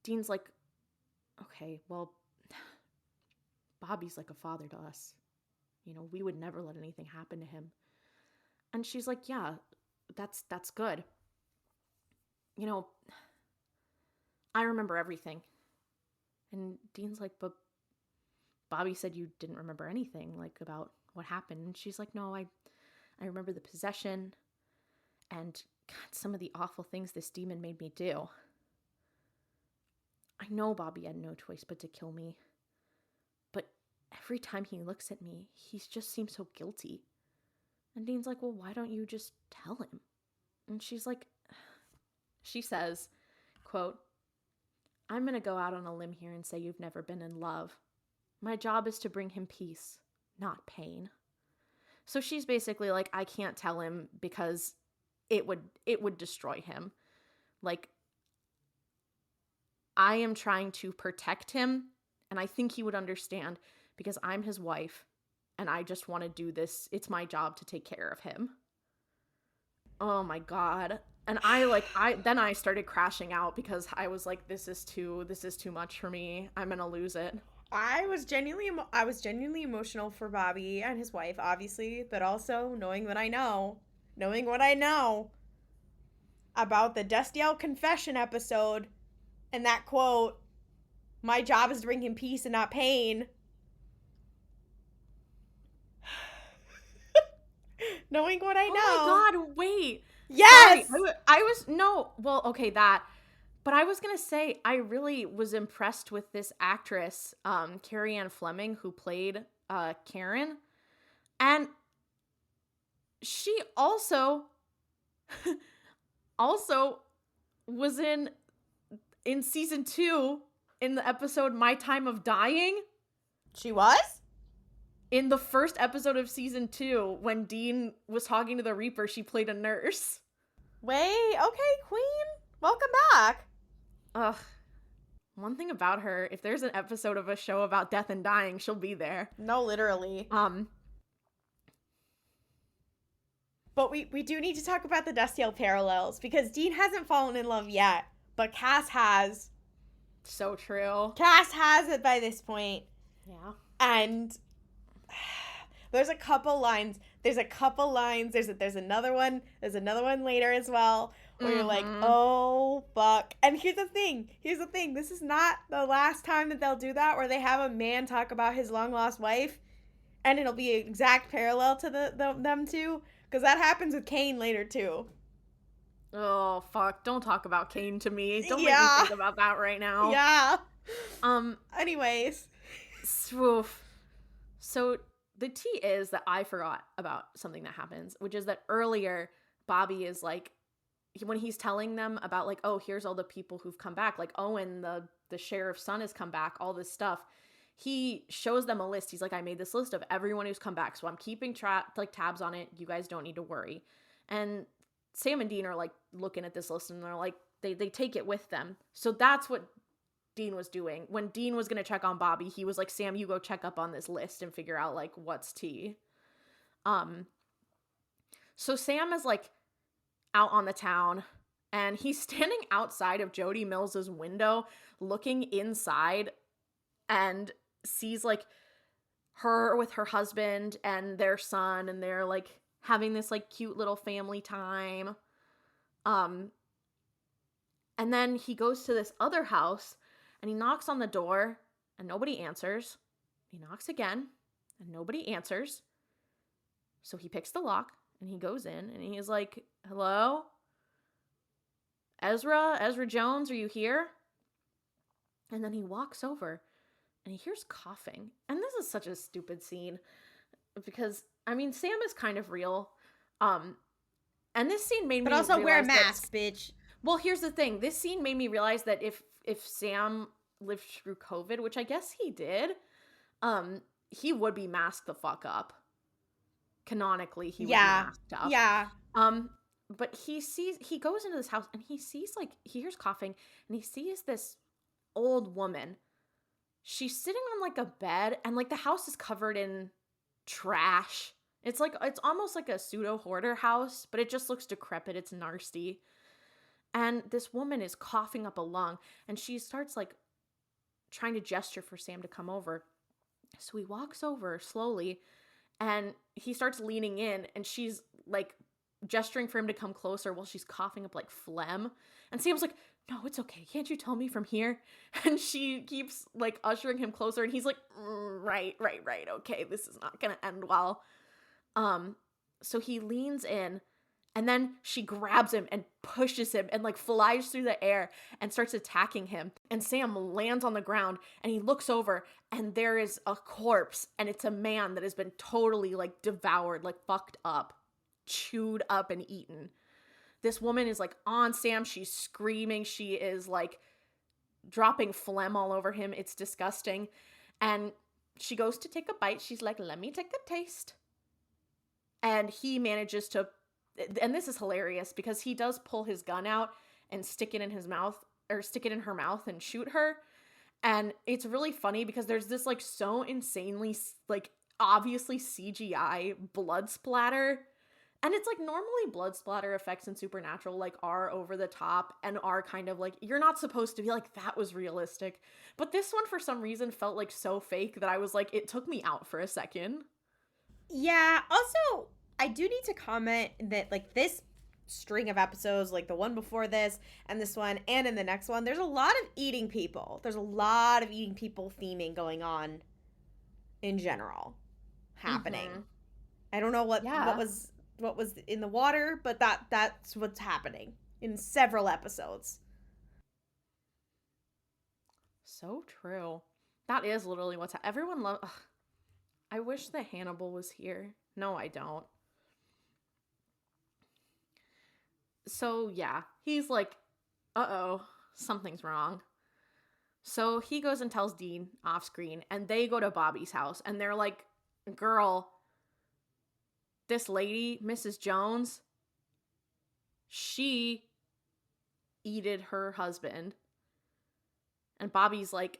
Dean's like, okay, well, Bobby's like a father to us. You know, we would never let anything happen to him. And she's like, yeah, that's good. You know, I remember everything. And Dean's like, but Bobby said you didn't remember anything, like, about what happened. And she's like, no, I remember the possession and, God, some of the awful things this demon made me do. I know Bobby had no choice but to kill me. But every time he looks at me, he just seems so guilty. And Dean's like, well, why don't you just tell him? And she says, quote, I'm going to go out on a limb here and say you've never been in love. My job is to bring him peace, not pain. So she's basically like, I can't tell him because it would destroy him. Like, I am trying to protect him, and I think he would understand because I'm his wife, and I just want to do this. It's my job to take care of him. Oh my God. And I started crashing out because I was like, this is too much for me. I'm going to lose it. I was genuinely emotional for Bobby and his wife, obviously, but also knowing what I know about the Destiel confession episode and that quote, my job is to bring him peace and not pain. Knowing what I know. Oh my God, wait. Yes! Sorry, but I was gonna say, I really was impressed with this actress, Carrie Ann Fleming, who played Karen. And she also was in season 2 in the episode My Time of Dying. She was? In the first episode of season 2, when Dean was talking to the Reaper, she played a nurse. Wait, okay, Queen. Welcome back. Ugh. One thing about her, if there's an episode of a show about death and dying, she'll be there. No, literally. But we do need to talk about the Destiel parallels, because Dean hasn't fallen in love yet, but Cass has. So true. Cass has it by this point. Yeah. And there's a couple lines. There's another one later as well, where you're like, oh, fuck. And here's the thing. This is not the last time that they'll do that, where they have a man talk about his long-lost wife, and it'll be an exact parallel to them two, because that happens with Cain later, too. Oh, fuck. Don't talk about Kane to me. Don't make me Yeah. think about that right now. Yeah. Um, Anyways. Swoof. So the tea is that I forgot about something that happens, which is that earlier Bobby is like, when he's telling them about like, oh, here's all the people who've come back, like Owen, the sheriff's son, has come back, all this stuff. He shows them a list. He's like, I made this list of everyone who's come back, so I'm keeping tabs on it. You guys don't need to worry. And Sam and Dean are like looking at this list, and they're like, they take it with them. So that's what Dean was doing. When Dean was going to check on Bobby, he was like, Sam, you go check up on this list and figure out like what's tea. So Sam is like out on the town, and he's standing outside of Jody Mills's window looking inside, and sees like her with her husband and their son, and they're like having this like cute little family time. And then he goes to this other house, and he knocks on the door, and nobody answers. He knocks again, and nobody answers. So he picks the lock, and he goes in, and he's like, hello? Ezra Jones, are you here? And then he walks over, and he hears coughing. And this is such a stupid scene, because, I mean, Sam is kind of real. And this scene made me realize, but also wear a mask, bitch. Well, here's the thing. This scene made me realize that if Sam lived through COVID, which I guess he did, he would be masked the fuck up. Canonically, he would be masked up. Yeah. But he goes into this house, and he sees like, he hears coughing, and he sees this old woman. She's sitting on like a bed, and like the house is covered in trash. It's almost like a pseudo hoarder house, but it just looks decrepit. It's nasty. And this woman is coughing up a lung, and she starts like trying to gesture for Sam to come over. So he walks over slowly, and he starts leaning in, and she's like gesturing for him to come closer while she's coughing up like phlegm. And Sam's like, no, it's okay. Can't you tell me from here? And she keeps like ushering him closer, and he's like, right. Okay, this is not gonna end well. So he leans in, and then she grabs him and pushes him and like flies through the air and starts attacking him. And Sam lands on the ground, and he looks over, and there is a corpse, and it's a man that has been totally like devoured, like fucked up, chewed up and eaten. This woman is like on Sam. She's screaming. She is like dropping phlegm all over him. It's disgusting. And she goes to take a bite. She's like, let me take a taste. And he manages to, and this is hilarious because he does pull his gun out and stick it in his mouth, or stick it in her mouth and shoot her. And it's really funny because there's this like so insanely like obviously CGI blood splatter. And it's like normally blood splatter effects in Supernatural like are over the top and are kind of like, you're not supposed to be like, that was realistic. But this one for some reason felt like so fake that I was like, it took me out for a second. Yeah, also, I do need to comment that like this string of episodes, like the one before this and this one and in the next one, there's a lot of eating people. There's a lot of eating people theming going on in general happening. Mm-hmm. I don't know what was in the water, but that's what's happening in several episodes. So true. That is literally what's everyone loves. I wish that Hannibal was here. No, I don't. So yeah, he's like, uh-oh, something's wrong. So he goes and tells Dean off screen, and they go to Bobby's house, and they're like, girl, this lady, Mrs. Jones, she eated her husband. And Bobby's like,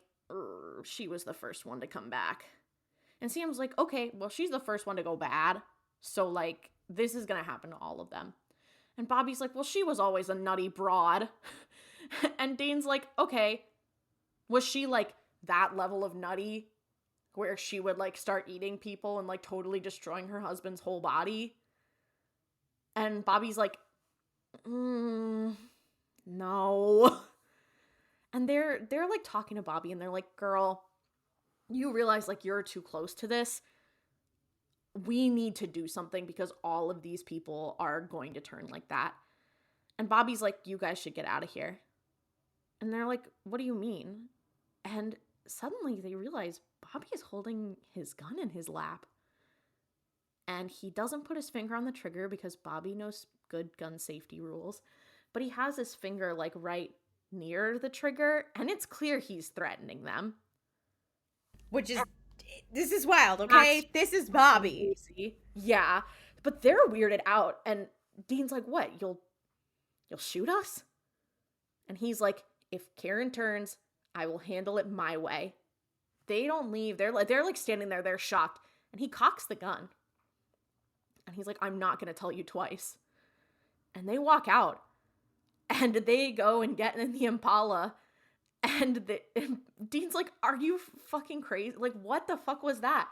she was the first one to come back. And Sam's like, okay, well, she's the first one to go bad. So, like, this is going to happen to all of them. And Bobby's like, well, she was always a nutty broad. And Dane's like, okay, was she, like, that level of nutty where she would, like, start eating people and, like, totally destroying her husband's whole body? And Bobby's like, no. And they're like, talking to Bobby, and they're like, girl, you realize, like, you're too close to this. We need to do something because all of these people are going to turn like that. And Bobby's like, you guys should get out of here. And they're like, what do you mean? And suddenly they realize Bobby is holding his gun in his lap. And he doesn't put his finger on the trigger because Bobby knows good gun safety rules. But he has his finger like right near the trigger. And it's clear he's threatening them. Which is, this is wild, okay? This is Bobby. Crazy. Yeah. But they're weirded out. And Dean's like, what? You'll shoot us? And he's like, if Karen turns, I will handle it my way. They don't leave. They're like standing there. They're shocked. And he cocks the gun. And he's like, I'm not going to tell you twice. And they walk out. And they go and get in the Impala. And Dean's like, are you fucking crazy? Like, what the fuck was that?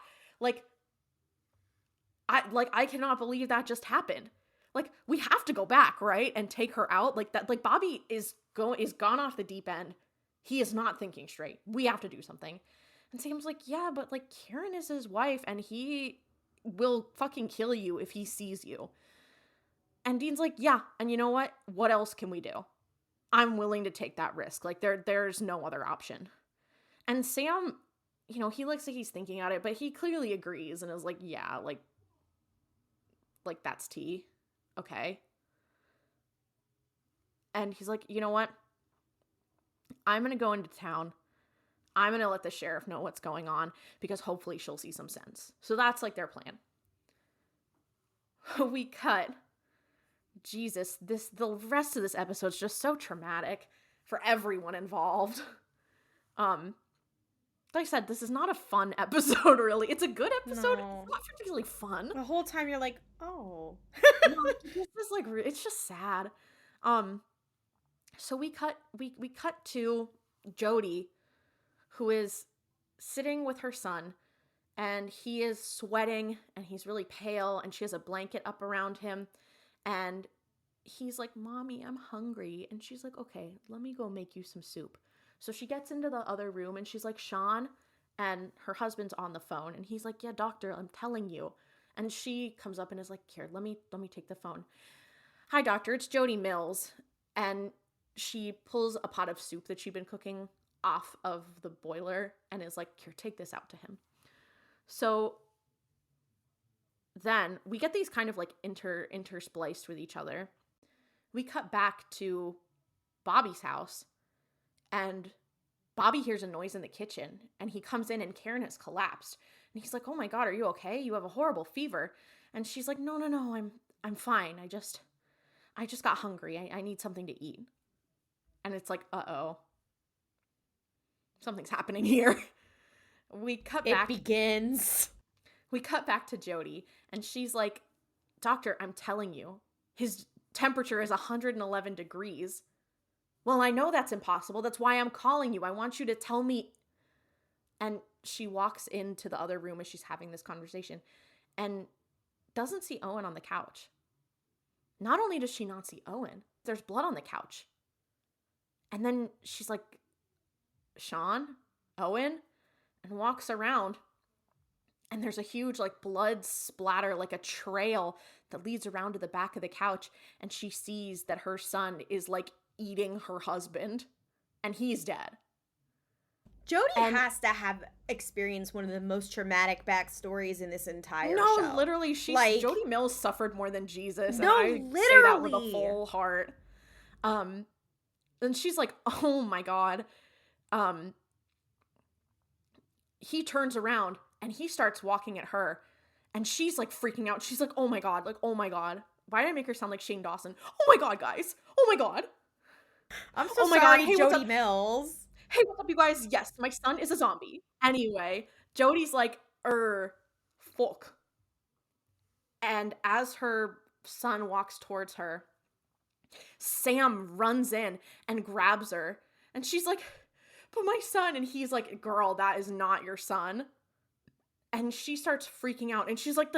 I cannot believe that just happened. Like, we have to go back, right? And take her out. Like, that, like, Bobby is gone off the deep end. He is not thinking straight. We have to do something. And Sam's like, yeah, but like, Karen is his wife and he will fucking kill you if he sees you. And Dean's like, yeah, and you know what? What else can we do? I'm willing to take that risk. Like, there's no other option. And Sam, you know, he looks like he's thinking about it, but he clearly agrees and is like, yeah, like that's tea. Okay. And he's like, you know what? I'm going to go into town. I'm going to let the sheriff know what's going on because hopefully she'll see some sense. So that's like their plan. We cut. Jesus, the rest of this episode is just so traumatic for everyone involved. Like I said, this is not a fun episode, really. It's a good episode. No. It's not particularly fun. The whole time you're like, oh. No, it's just sad. So we cut to Jody, who is sitting with her son, and he is sweating, and he's really pale, and she has a blanket up around him, and he's like, Mommy, I'm hungry. And she's like, okay, let me go make you some soup. So she gets into the other room, and she's like, Sean, and her husband's on the phone, and he's like, yeah, doctor, I'm telling you. And she comes up and is like, here, let me take the phone. Hi, doctor, it's Jody Mills. And she pulls a pot of soup that she'd been cooking off of the boiler and is like, here, take this out to him. So then we get these kind of like interspliced with each other. We cut back to Bobby's house, and Bobby hears a noise in the kitchen, and he comes in, and Karen has collapsed. And he's like, oh my God, are you okay? You have a horrible fever. And she's like, no, I'm fine. I just got hungry. I need something to eat. And it's like, uh-oh. Something's happening here. We cut back. It begins. We cut back to Jody, and she's like, doctor, I'm telling you, his temperature is 111 degrees. Well, I know that's impossible. That's why I'm calling you. I want you to tell me. And she walks into the other room as she's having this conversation and doesn't see Owen on the couch. Not only does she not see Owen, there's blood on the couch. And then she's like, Sean? Owen? And walks around. And there's a huge like blood splatter, like a trail that leads around to the back of the couch. And she sees that her son is like eating her husband. And he's dead. Jody has to have experienced one of the most traumatic backstories in this entire show. No, literally, Jody Mills suffered more than Jesus. No, and I say that with a full heart. And she's like, oh my God. He turns around and he starts walking at her, and she's like freaking out. She's like, oh my God, like, oh my God. Why did I make her sound like Shane Dawson? Oh my God, guys. Oh my God. I'm so sorry, Hey, Jody Mills. Hey, what's up, you guys? Yes, my son is a zombie. Anyway, Jody's like, fuck. And as her son walks towards her, Sam runs in and grabs her. And she's like, but my son. And he's like, girl, that is not your son. And she starts freaking out. And she's like,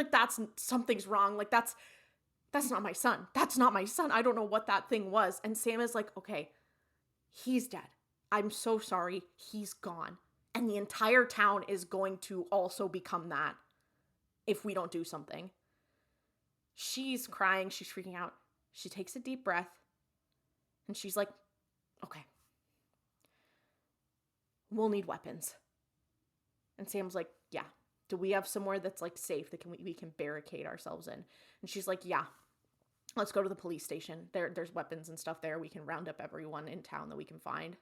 something's wrong. Like, that's not my son. That's not my son. I don't know what that thing was. And Sam is like, okay, he's dead. I'm so sorry. He's gone. And the entire town is going to also become that if we don't do something. She's crying. She's freaking out. She takes a deep breath. And she's like, okay, we'll need weapons. And Sam's like, yeah. Do we have somewhere that's like safe that we can barricade ourselves in? And she's like, yeah. Let's go to the police station. There's weapons and stuff there. We can round up everyone in town that we can find.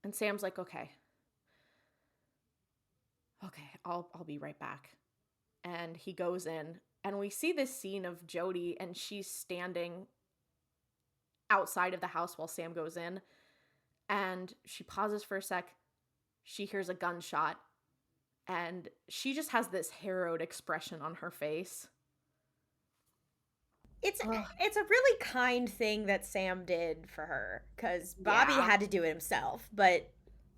And Sam's like, okay, I'll be right back. And he goes in, and we see this scene of Jody, and she's standing outside of the house while Sam goes in, and she pauses for a sec. She hears a gunshot, and she just has this harrowed expression on her face. It's a really kind thing that Sam did for her, because Bobby had to do it himself, but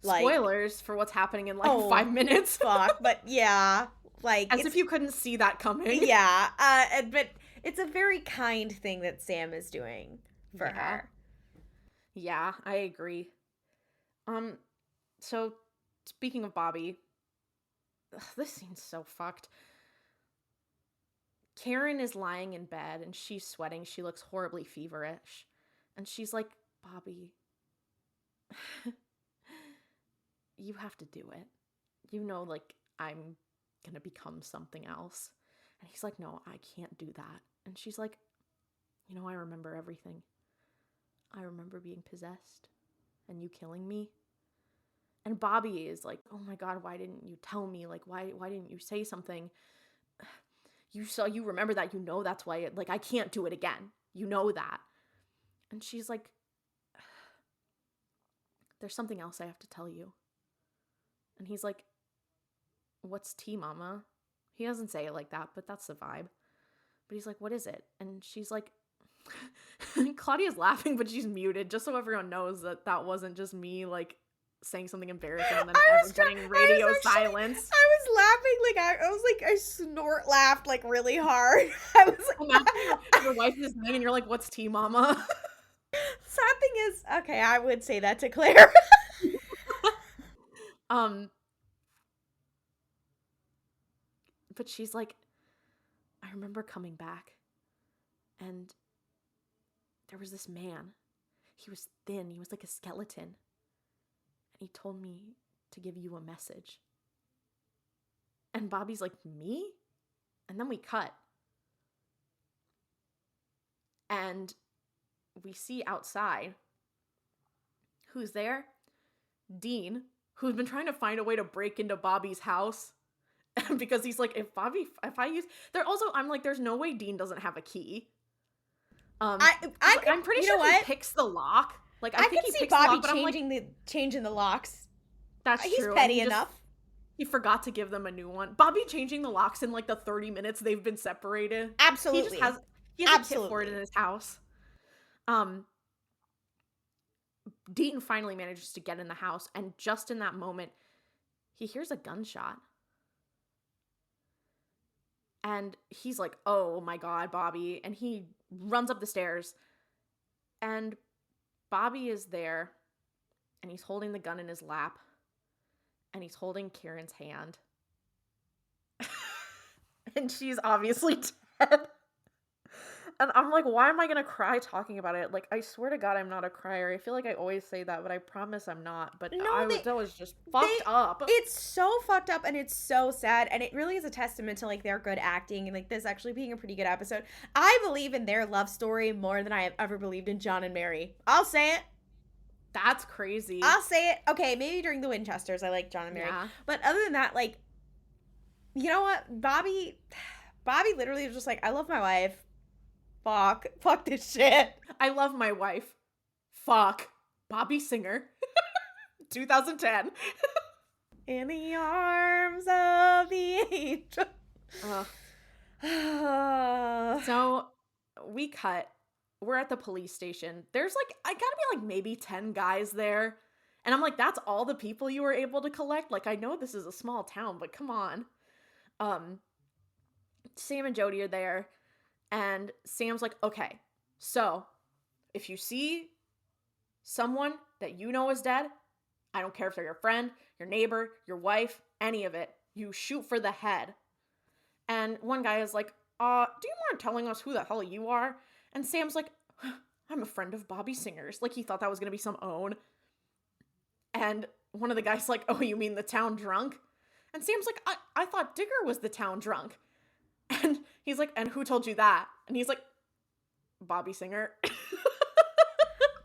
like, spoilers for what's happening in like 5 minutes. Fuck, but yeah, like, as if you couldn't see that coming. Yeah, but it's a very kind thing that Sam is doing for her. Yeah, I agree. So speaking of Bobby, this scene's so fucked. Karen is lying in bed and she's sweating. She looks horribly feverish. And she's like, Bobby, you have to do it. You know, like, I'm gonna become something else. And he's like, no, I can't do that. And she's like, you know, I remember everything. I remember being possessed and you killing me. And Bobby is like, oh my God, why didn't you tell me? Like, why didn't you say something? You remember that, you know, that's why like, I can't do it again. You know that. And she's like, there's something else I have to tell you. And he's like, what's tea, mama? He doesn't say it like that, but that's the vibe. But he's like, what is it? And she's like, Klaudia's laughing, but she's muted, just so everyone knows that that wasn't just me, like, saying something embarrassing and then getting radio silence. I was laughing, like, I was like, I snort laughed, like, really hard. I was like, imagine your wife is saying and you're like, what's tea, mama? Sad thing is, okay, I would say that to Claire. But she's like, I remember coming back and there was this man. He was thin. He was like a skeleton. And he told me to give you a message. And Bobby's like, me? And then we cut. And we see outside, who's there? Dean, who's been trying to find a way to break into Bobby's house. Because he's like, I'm like, there's no way Dean doesn't have a key. I'm pretty sure he picks the lock. Like, I think can he see picks Bobby the lock, changing the locks. That's He's true. petty enough. He forgot to give them a new one. Bobby changing the locks in like the 30 minutes they've been separated. Absolutely. He has a kit for it in his house. Dean finally manages to get in the house, and just in that moment, he hears a gunshot. And he's like, oh my God, Bobby. And he runs up the stairs. And Bobby is there. And he's holding the gun in his lap. And he's holding Karen's hand. And she's obviously dead. And I'm like, why am I going to cry talking about it? Like, I swear to God, I'm not a crier. I feel like I always say that, but I promise I'm not. But that was just fucked up. It's so fucked up, and it's so sad, and it really is a testament to, like, their good acting and, like, this actually being a pretty good episode. I believe in their love story more than I have ever believed in John and Mary. I'll say it. That's crazy. I'll say it. Okay, maybe during the Winchesters, I like John and Mary. Yeah. But other than that, like, you know what? Bobby literally was just like, I love my wife. Fuck this shit. I love my wife. Fuck. Bobby Singer. 2010. In the arms of the angel. So we cut. We're at the police station. There's like, I gotta be like maybe 10 guys there. And I'm like, that's all the people you were able to collect? Like, I know this is a small town, but come on. Sam and Jody are there. And Sam's like, okay, so if you see someone that you know is dead, I don't care if they're your friend, your neighbor, your wife, any of it, you shoot for the head. And one guy is like, do you mind telling us who the hell you are? And Sam's like, I'm a friend of Bobby Singer's. Like, he thought that was going to be some own. And one of the guys like, oh, you mean the town drunk? And Sam's like, I thought Digger was the town drunk. And he's like, and who told you that? And he's like, Bobby Singer. But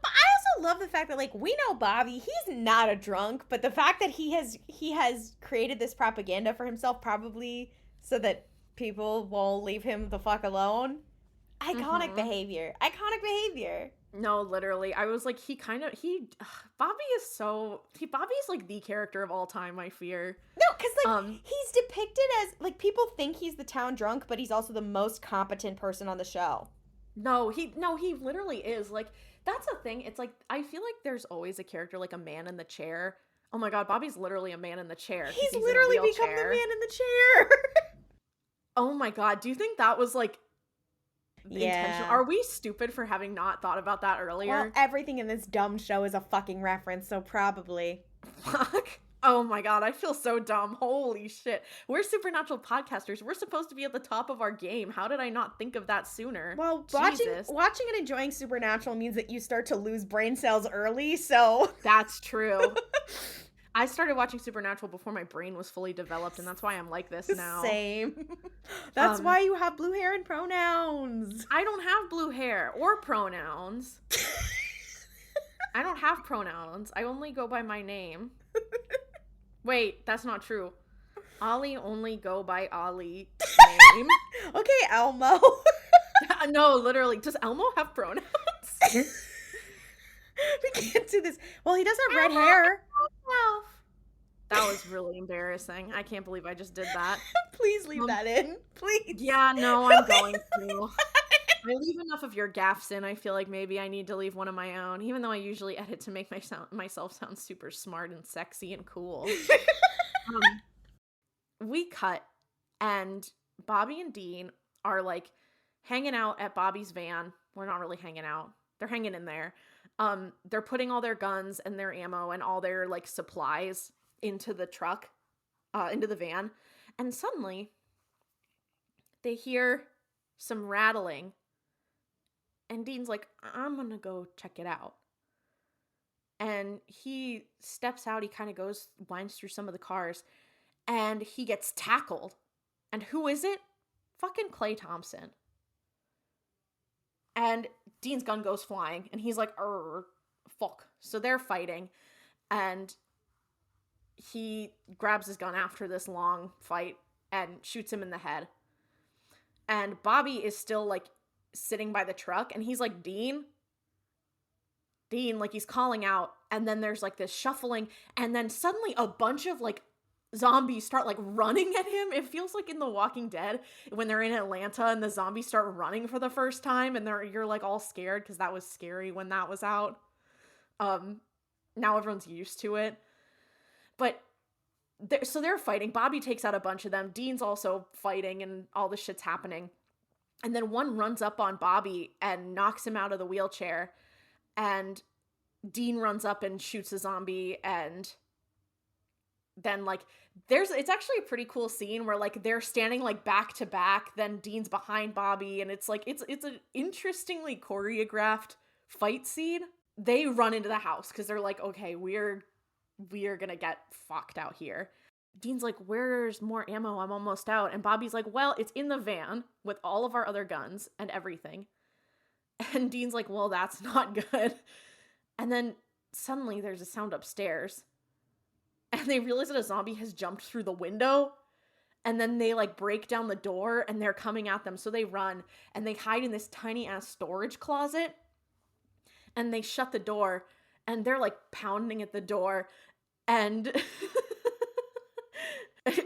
I also love the fact that, like, we know Bobby, he's not a drunk, but the fact that he has created this propaganda for himself, probably so that people will leave him the fuck alone. Iconic behavior. No, literally. I was like, Bobby's like the character of all time, I fear. No, because like he's depicted as, like, people think he's the town drunk, but he's also the most competent person on the show. No, he literally is. Like, that's the thing. It's like, I feel like there's always a character like a man in the chair. Oh my god, Bobby's literally a man in the chair. He's literally become the man in the chair. Oh my god, do you think that was like intentional? Are we stupid for having not thought about that earlier? Well, everything in this dumb show is a fucking reference, so probably. Fuck. Oh my god, I feel so dumb. Holy shit. We're Supernatural podcasters. We're supposed to be at the top of our game. How did I not think of that sooner? Well, watching and enjoying Supernatural means that you start to lose brain cells early, so... That's true. I started watching Supernatural before my brain was fully developed, and that's why I'm like this now. Same. That's why you have blue hair and pronouns. I don't have blue hair or pronouns. I don't have pronouns. I only go by my name. Wait, that's not true. Ollie only go by Ollie name. Okay, Elmo. No, literally. Does Elmo have pronouns? We can't do this. Well, he does have red hair. That was really embarrassing. I can't believe I just did that. Please leave that in. Please. Yeah, no, I'm going to. I leave enough of your gaffes in. I feel like maybe I need to leave one of my own, even though I usually edit to make myself sound super smart and sexy and cool. We cut, and Bobby and Dean are like hanging out at Bobby's van. We're not really hanging out. They're hanging in there. They're putting all their guns and their ammo and all their like supplies into the truck, into the van. And suddenly they hear some rattling. And Dean's like, I'm gonna go check it out. And he steps out, he kind of winds through some of the cars, and he gets tackled. And who is it? Fucking Clay Thompson. And Dean's gun goes flying, and he's like, fuck. So they're fighting, and he grabs his gun after this long fight and shoots him in the head. And Bobby is still, like, sitting by the truck, and he's like, Dean, like, he's calling out, and then there's, like, this shuffling, and then suddenly a bunch of, like, zombies start, like, running at him. It feels like in The Walking Dead when they're in Atlanta and the zombies start running for the first time, and you're, like, all scared, because that was scary when that was out. Now everyone's used to it. But, so they're fighting. Bobby takes out a bunch of them. Dean's also fighting, and all this shit's happening. And then one runs up on Bobby and knocks him out of the wheelchair. And Dean runs up and shoots a zombie. And then, like, it's actually a pretty cool scene where, like, they're standing, like, back to back. Then Dean's behind Bobby. And it's, like, it's an interestingly choreographed fight scene. They run into the house because they're like, okay, we're gonna get fucked out here. Dean's like, where's more ammo? I'm almost out. And Bobby's like, well, it's in the van with all of our other guns and everything. And Dean's like, well, that's not good. And then suddenly there's a sound upstairs. And they realize that a zombie has jumped through the window. And then they, like, break down the door and they're coming at them. So they run and they hide in this tiny ass storage closet. And they shut the door and they're, like, pounding at the door. And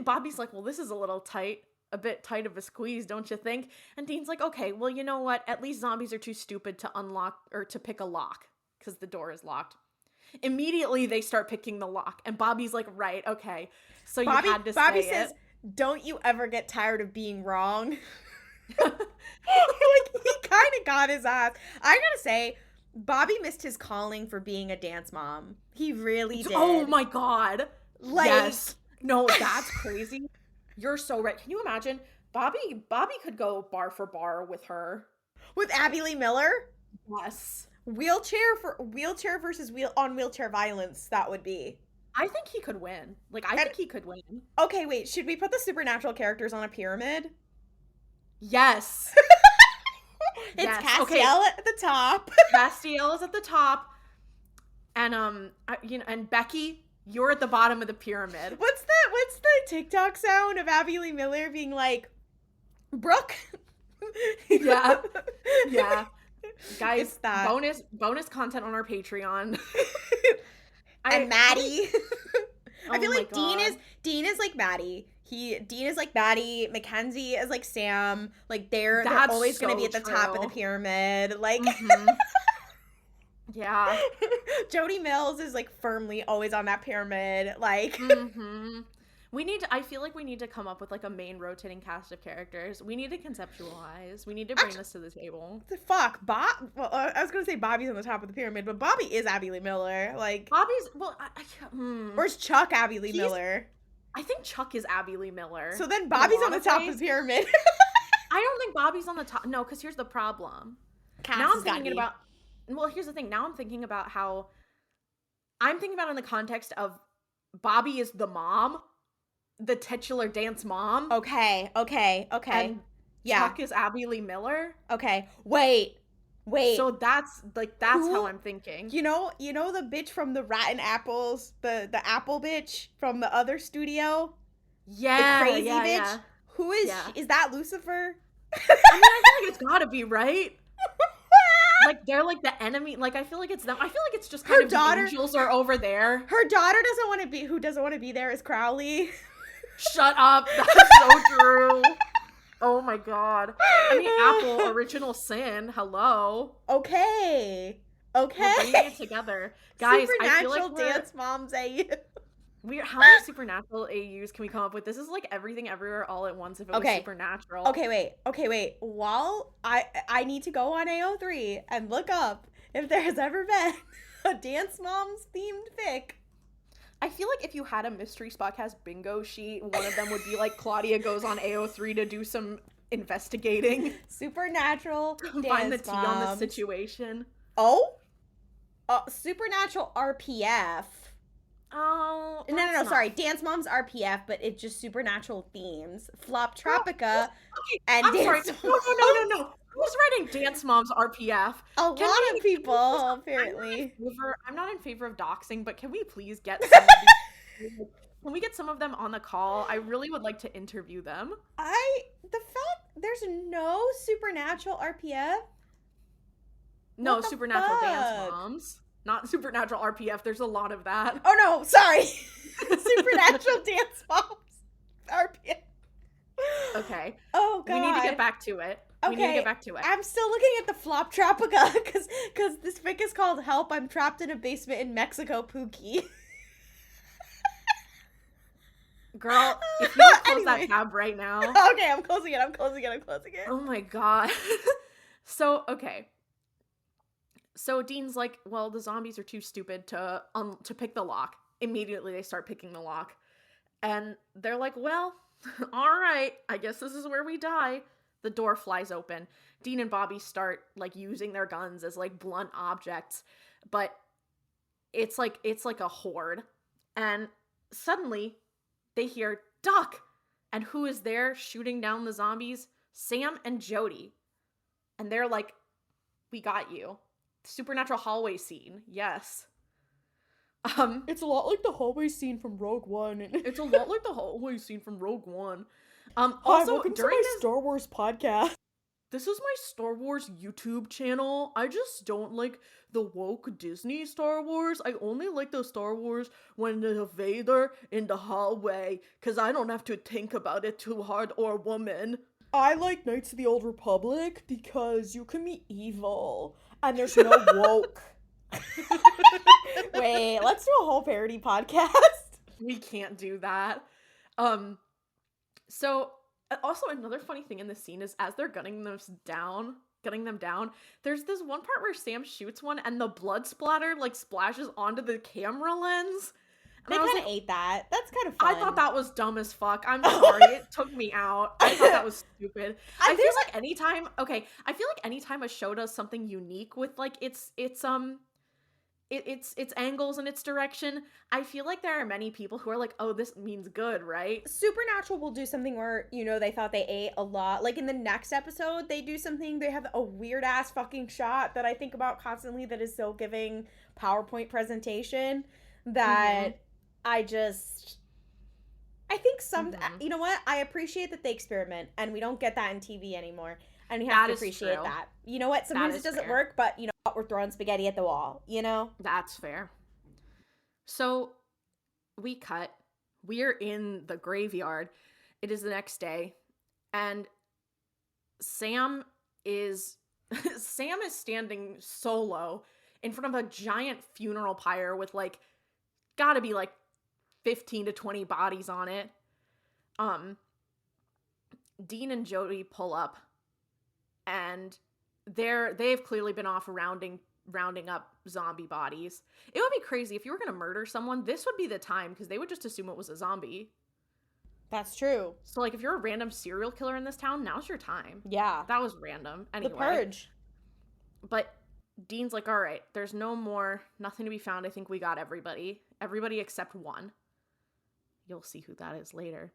Bobby's like, well, this is a bit tight of a squeeze, don't you think? And Dean's like, okay, well, you know what? At least zombies are too stupid to unlock or to pick a lock because the door is locked. Immediately, they start picking the lock. And Bobby's like, right, okay. So Bobby says, don't you ever get tired of being wrong? Like, he kind of got his ass. I gotta say, Bobby missed his calling for being a dance mom. He really did. Oh my god. Like, yes. No, that's crazy. You're so right. Can you imagine? Bobby could go bar for bar with her. With Abby Lee Miller? Yes. Wheelchair versus wheelchair violence, that would be. I think he could win. Like, I And think he could win. okay, wait, should we put the supernatural characters on a pyramid? Yes. It's Yes. Okay. Castiel at the top. Castiel is at the top. And, and Becky, you're at the bottom of the pyramid. What's the TikTok sound of Abby Lee Miller being like, Brooke? Yeah. Yeah. Guys, It's that. bonus content on our Patreon. And Maddie. I feel Oh my like God. Dean is like Maddie. Dean is like Maddie. Mackenzie is like Sam. Like they're That's always gonna so be at the top of the true. pyramid. Like Mhm. Yeah. Jody Mills is like firmly always on that pyramid. Like Mhm. I feel like we need to come up with like a main rotating cast of characters. We need to conceptualize. We need to bring this to the table. the fuck, Bob. Well, I was gonna say Bobby's on the top of the pyramid, but Bobby is Abby Lee Miller. Like, Bobby's or is Chuck Abby Lee Miller? I think Chuck is Abby Lee Miller. So then Bobby's on the top of the pyramid. I don't think Bobby's on the top. No, because here's the problem. Now I'm thinking about. Well, here's the thing. Now I'm thinking about how. I'm thinking about it in the context of Bobby is the mom, the titular dance mom. Okay. And Yeah. Chuck is Abby Lee Miller. Okay. Wait. So that's how I'm thinking. You know the bitch from the Rotten Apples, the apple bitch from the other studio? Yeah. The crazy yeah, bitch? yeah. Who is Yeah. is that Lucifer? I mean, I feel like it's gotta be, right? Like, they're like the enemy. Like, I feel like it's them. I feel like it's just kind of the angels are over there. Her daughter who doesn't want to be there is Crowley. Shut up. That's so true. Oh my God. I mean, Apple, original sin. Hello. Okay. We're bringing it together. Guys, I feel Supernatural like dance moms AU. how many supernatural AUs can we come up with? This is like everything everywhere all at once if it was supernatural. Okay, wait. While I need to go on AO3 and look up if there has ever been a dance moms themed fic. I feel like if you had a mystery spotcast bingo sheet, one of them would be like Klaudia goes on AO3 to do some investigating. Supernatural dance Find the tea moms. on the situation. Oh? Supernatural RPF. Oh. No, sorry. Dance Moms RPF, but it's just supernatural themes. Flop Tropica and I'm sorry. Dance No. Who's writing Dance Moms RPF? A lot of people, apparently. I'm not in favor of doxing, but can we please get some of these? Can we get some of them on the call? I really would like to interview them. The fact there's no supernatural RPF. No, supernatural dance moms. Not supernatural RPF. There's a lot of that. Oh no, sorry. Supernatural dance moms RPF. Okay. Oh god. We need to get back to it. Okay. I'm still looking at the Flop Tropica because this fic is called Help, I'm Trapped in a Basement in Mexico, Pookie. Girl, if you don't close that tab right now. Okay, I'm closing it. Oh my god. So, okay. So Dean's like, well, the zombies are too stupid to pick the lock. Immediately they start picking the lock. And they're like, well, all right, I guess this is where we die. The door flies open. Dean and Bobby start like using their guns as like blunt objects, but it's like a horde. And suddenly they hear Duck. And who is there shooting down the zombies? Sam and Jody. And they're like, we got you. Supernatural hallway scene. Yes. It's a lot like the hallway scene from Rogue One. It's a lot like the hallway scene from Rogue One. Also, hi, welcome to my Star Wars podcast. This is my Star Wars YouTube channel. I just don't like the woke Disney Star Wars. I only like the Star Wars when there's a Vader in the hallway, because I don't have to think about it too hard, or woman. I like Knights of the Old Republic because you can be evil and there's no woke. Wait, let's do a whole parody podcast. We can't do that. So also another funny thing in this scene is as they're gunning them down, there's this one part where Sam shoots one and the blood splatter like splashes onto the camera lens. And They I was kind of like, ate that. That's kind of fun. I thought that was dumb as fuck. I'm sorry. It took me out. I thought that was stupid. I feel like anytime a show does something unique with like its angles and its direction, I feel like there are many people who are like, oh, this means good, right? Supernatural will do something where, they thought they ate a lot. Like in the next episode, they do something, they have a weird ass fucking shot that I think about constantly that is so giving PowerPoint presentation that I think you know what? I appreciate that they experiment and we don't get that in TV anymore. And we have to appreciate that. You know what? Sometimes it doesn't work, but you know what? We're throwing spaghetti at the wall, That's fair. So we cut. We're in the graveyard. It is the next day. And Sam is standing solo in front of a giant funeral pyre with like gotta be like 15 to 20 bodies on it. Dean and Jody pull up and they've clearly been off rounding up zombie bodies. It would be crazy if you were going to murder someone, this would be the time because they would just assume it was a zombie. That's true. So like if you're a random serial killer in this town, now's your time. Yeah. That was random. Anyway. The Purge. But Dean's like, all right, there's nothing to be found. I think we got everybody. Everybody except one. You'll see who that is later.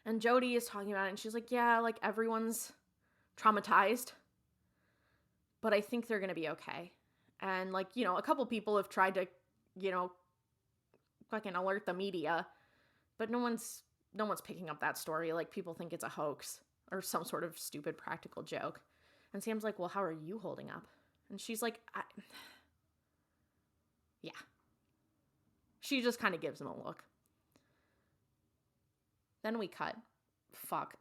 And Jody is talking about it and she's like, yeah, like everyone's traumatized, but I think they're gonna be okay. And like, a couple people have tried to, fucking alert the media, but no one's picking up that story. Like people think it's a hoax or some sort of stupid practical joke. And Sam's like, well, how are you holding up? And she's like, yeah. She just kind of gives him a look. Then we cut. Fuck.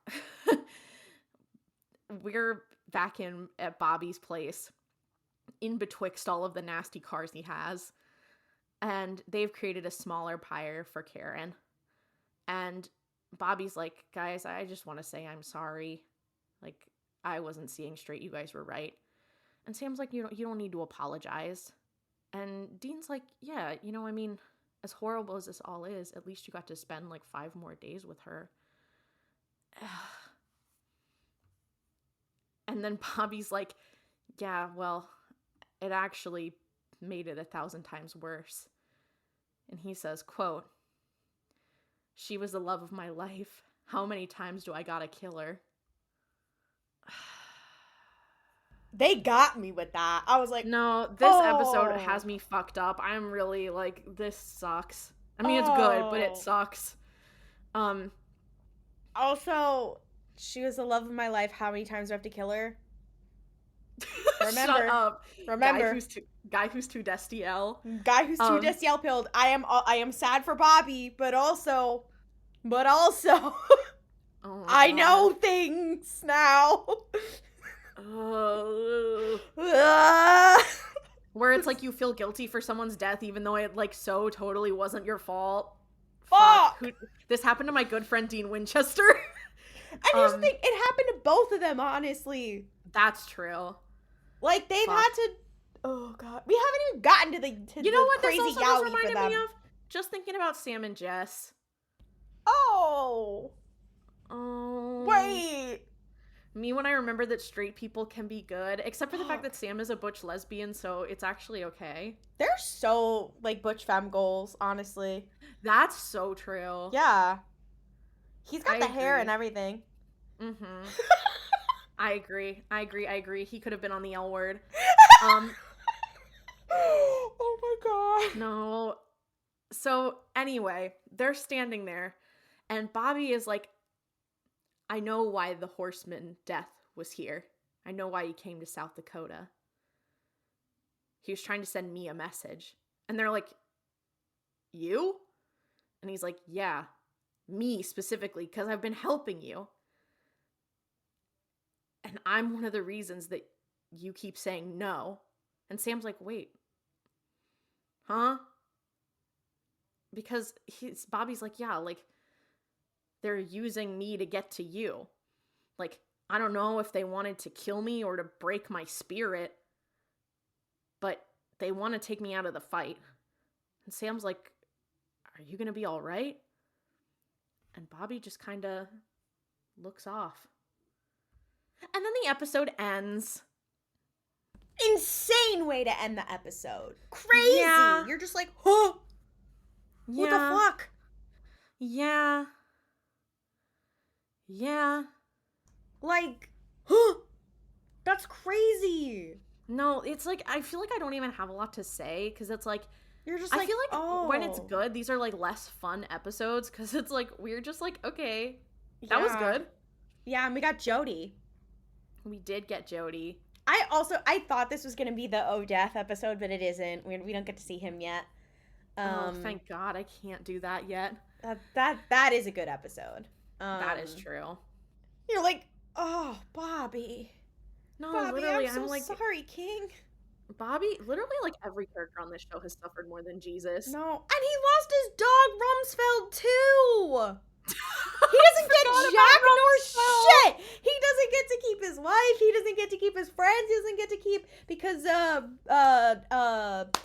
We're back at Bobby's place, in betwixt all of the nasty cars he has. And they've created a smaller pyre for Karen. And Bobby's like, guys, I just want to say I'm sorry. Like, I wasn't seeing straight. You guys were right. And Sam's like, you don't need to apologize. And Dean's like, yeah, as horrible as this all is, at least you got to spend like 5 more days with her. And then Bobby's like, yeah, well, it actually made it 1,000 times worse. And he says, quote, she was the love of my life. How many times do I gotta kill her? They got me with that. I was like, no, this episode has me fucked up. I'm really like, this sucks. I mean, it's good, but it sucks. Also, she was the love of my life. How many times do I have to kill her? Remember. Shut up. Remember. Guy who's too Destiel. Guy who's too Destiel pilled. I am sad for Bobby, but also oh I know things now. Where it's like you feel guilty for someone's death even though it like so totally wasn't your fault. Fuck. This happened to my good friend Dean Winchester. And here's the thing, it happened to both of them, honestly. That's true. Like they've had to. Oh god, we haven't even gotten to the you know what crazy this also Yowie reminded for them. me of? Just thinking about Sam and Jess. Oh. Wait. Me when I remember that straight people can be good, except for the fact that Sam is a butch lesbian, so it's actually okay. They're so like butch femme goals, honestly. That's so true. Yeah. He's got the hair and everything. Mm-hmm. I agree. He could have been on the L Word. Oh my god. No. So anyway, they're standing there and Bobby is like, I know why the horseman death was here. I know why he came to South Dakota. He was trying to send me a message. And they're like, you? And he's like, yeah, me specifically, because I've been helping you. And I'm one of the reasons that you keep saying no. And Sam's like, wait. Huh? Because Bobby's like, yeah, like, they're using me to get to you. Like, I don't know if they wanted to kill me or to break my spirit, but they want to take me out of the fight. And Sam's like, are you gonna be all right? And Bobby just kind of looks off. And then the episode ends. Insane way to end the episode. Crazy. Yeah. You're just like, huh? What the fuck? Yeah. Like, huh? That's crazy. No, it's like, I feel like I don't even have a lot to say, because it's like, you're just I like, feel like when it's good, these are like less fun episodes, because it's like, we're just like, okay, that was good. Yeah, and we got Jody. We did get Jody. I thought this was going to be the Oh Death episode, but it isn't. We don't get to see him yet. Oh, thank God, I can't do that yet. That is a good episode. That is true. You're like, oh, Bobby. No, Bobby, literally, I'm so like, sorry, King. Bobby, literally, like, every character on this show has suffered more than Jesus. No, and he lost his dog, Rumsfeld, too. He doesn't get jack nor shit. He doesn't get to keep his wife. He doesn't get to keep his friends. He doesn't get to keep, because,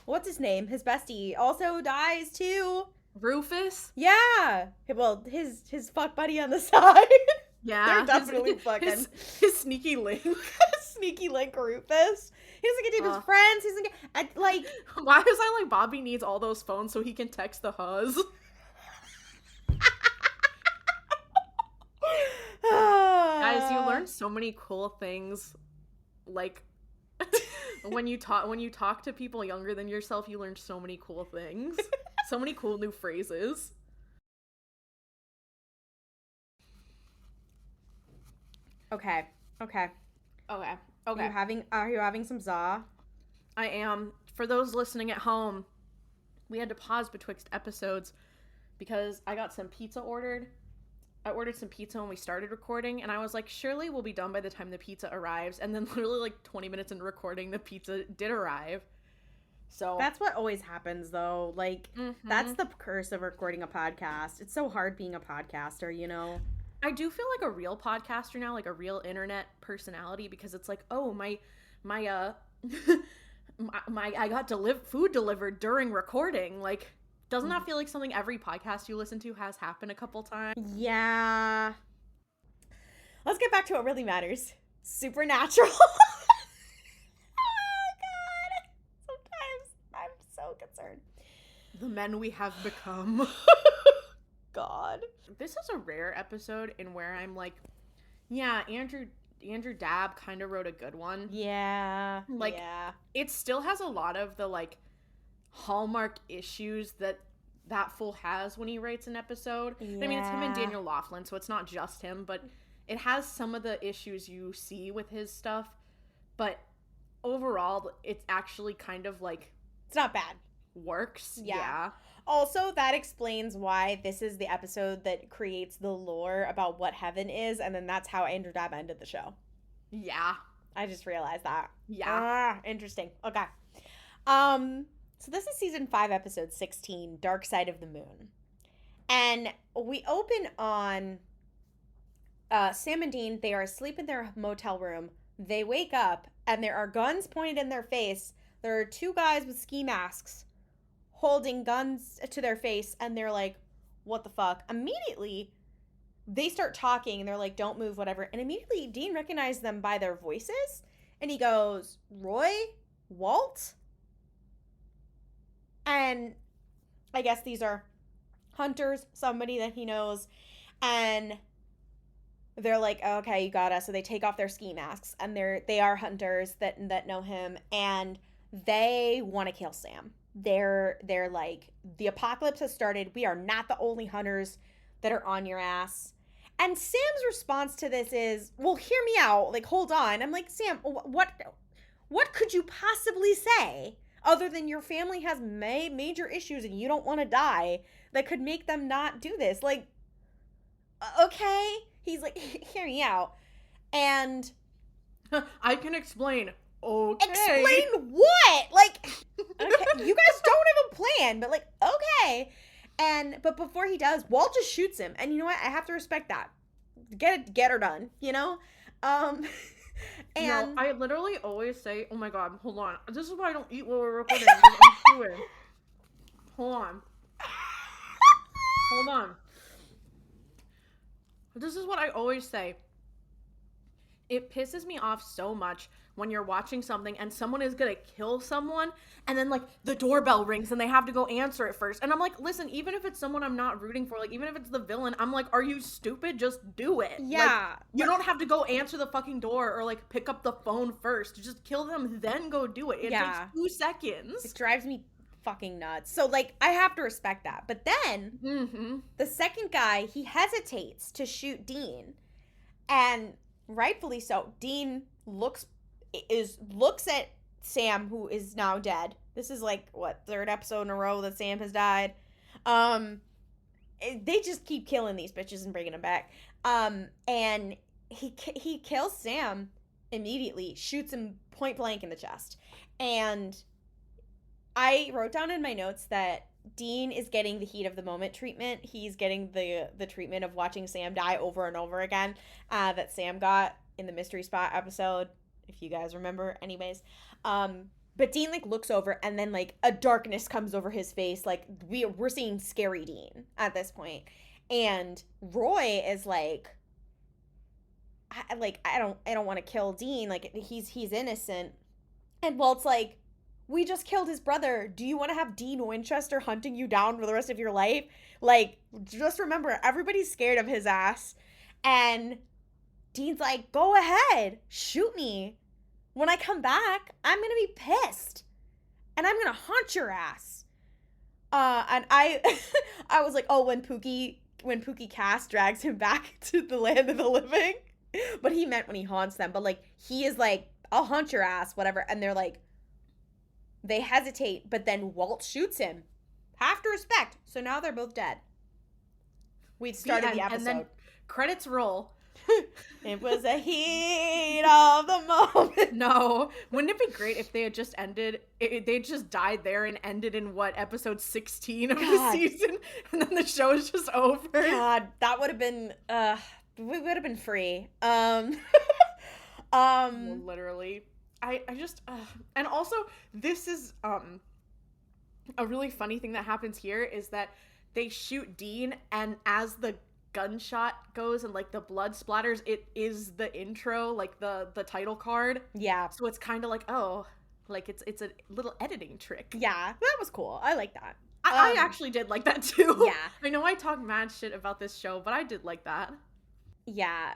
what's his name? His bestie also dies, too. Rufus? Yeah. Well, his fuck buddy on the side. Yeah. They're definitely fucking. His sneaky link. Sneaky link Rufus. He doesn't get to keep his friends. He doesn't get, like. Why is I like Bobby needs all those phones so he can text the huzz? Guys, you learn so many cool things. Like, when you talk to people younger than yourself, you learn so many cool things. So many cool new phrases. Okay. Are you having some za? I am. For those listening at home, we had to pause betwixt episodes because I got some pizza ordered. I ordered some pizza when we started recording, and I was like, surely we'll be done by the time the pizza arrives. And then literally like 20 minutes into recording, the pizza did arrive. So that's what always happens, though. Like, that's the curse of recording a podcast. It's so hard being a podcaster, you know? I do feel like a real podcaster now, like a real internet personality, because it's like, oh, my I got food delivered during recording. Like, doesn't that feel like something every podcast you listen to has happened a couple times? Yeah. Let's get back to what really matters. Supernatural. Concerned. The men we have become. God. This is a rare episode in where I'm like, yeah, Andrew Dabb kind of wrote a good one. Yeah. Like, yeah. It still has a lot of the, like, hallmark issues that fool has when he writes an episode. Yeah. I mean, it's him and Daniel Laughlin, so it's not just him, but it has some of the issues you see with his stuff. But overall, it's actually kind of, like... It's not bad. Works. Yeah. Also, that explains why this is the episode that creates the lore about what heaven is, and then that's how Andrew Dabb ended the show. Yeah. I just realized that. Yeah. Interesting. Okay. So this is season 5, episode 16, Dark Side of the Moon. And we open on Sam and Dean. They are asleep in their motel room. They wake up, and there are guns pointed in their face. There are 2 guys with ski masks holding guns to their face, and they're like, what the fuck? Immediately, they start talking, and they're like, don't move, whatever. And immediately, Dean recognized them by their voices, and he goes, Roy? Walt? And I guess these are hunters, somebody that he knows, and they're like, oh, okay, you got us. So they take off their ski masks, and they are hunters that know him, and they want to kill Sam. They're like, the apocalypse has started. We are not the only hunters that are on your ass. And Sam's response to this is, well, hear me out. Like, hold on. I'm like, Sam, what could you possibly say other than your family has major issues and you don't want to die that could make them not do this? Like, okay. He's like, hear me out. And I can explain. Okay. Explain what? Like, okay, you guys don't have a plan, but like, okay. But before he does, Walt just shoots him. And you know what? I have to respect that. Get her done, you know? And no, I literally always say, oh my God, hold on. This is why I don't eat while we're recording. I'm chewing. Hold on. Hold on. This is what I always say. It pisses me off so much when you're watching something and someone is gonna kill someone and then like the doorbell rings and they have to go answer it first. And I'm like, listen, even if it's someone I'm not rooting for, like even if it's the villain, I'm like, are you stupid? Just do it. Yeah. Like, you don't have to go answer the fucking door or like pick up the phone first. Just kill them, then go do it. It takes 2 seconds. It drives me fucking nuts. So like I have to respect that. But then the second guy, he hesitates to shoot Dean. And rightfully so. Dean looks at Sam, who is now dead. This is like what, 3rd episode in a row that Sam has died. They just keep killing these bitches and bringing them back. And he kills Sam immediately, shoots him point blank in the chest. And I wrote down in my notes that Dean is getting the heat of the moment treatment. He's getting the treatment of watching Sam die over and over again that Sam got in the Mystery Spot episode, if you guys remember. Anyways, but Dean like looks over and then like a darkness comes over his face. Like we're seeing scary Dean at this point. And Roy is like I don't want to kill Dean. Like he's innocent. And Walt's like, we just killed his brother. Do you want to have Dean Winchester hunting you down for the rest of your life? Like, just remember, everybody's scared of his ass. And Dean's like, go ahead. Shoot me. When I come back, I'm going to be pissed. And I'm going to haunt your ass. And I was like, oh, when Pookie Cass drags him back to the land of the living. But he meant when he haunts them. But, like, he is like, I'll haunt your ass, whatever. And they're like, they hesitate, but then Walt shoots him. Have to respect. So now they're both dead. We started the episode. And then credits roll. It was a heat of the moment. No. Wouldn't it be great if they had just ended, they just died there and ended in what, episode 16 of the season? And then the show is just over. God, that would have been, we would have been free. Literally. I just, and also this is, a really funny thing that happens here is that they shoot Dean, and as the gunshot goes and like the blood splatters, it is the intro, like the title card. Yeah. So it's kind of like, oh, like it's a little editing trick. Yeah, that was cool. I like that. I actually did like that too. Yeah. I know I talk mad shit about this show, but I did like that. Yeah.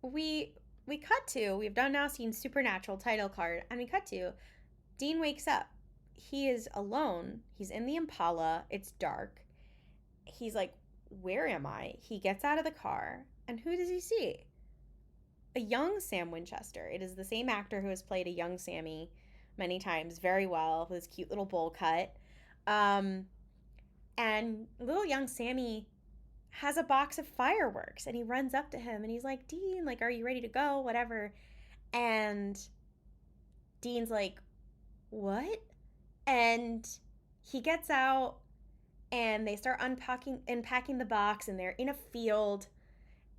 We cut to, we've done now seen Supernatural title card, and we cut to Dean wakes up. He is alone. He's in the Impala. It's dark. He's like, where am I? He gets out of the car, and who does he see? A young Sam Winchester. It is the same actor who has played a young Sammy many times very well, with his cute little bowl cut. And little young Sammy has a box of fireworks, and he runs up to him and he's like, Dean, like, are you ready to go? Whatever. And Dean's like, what? And he gets out and they start unpacking the box, and they're in a field,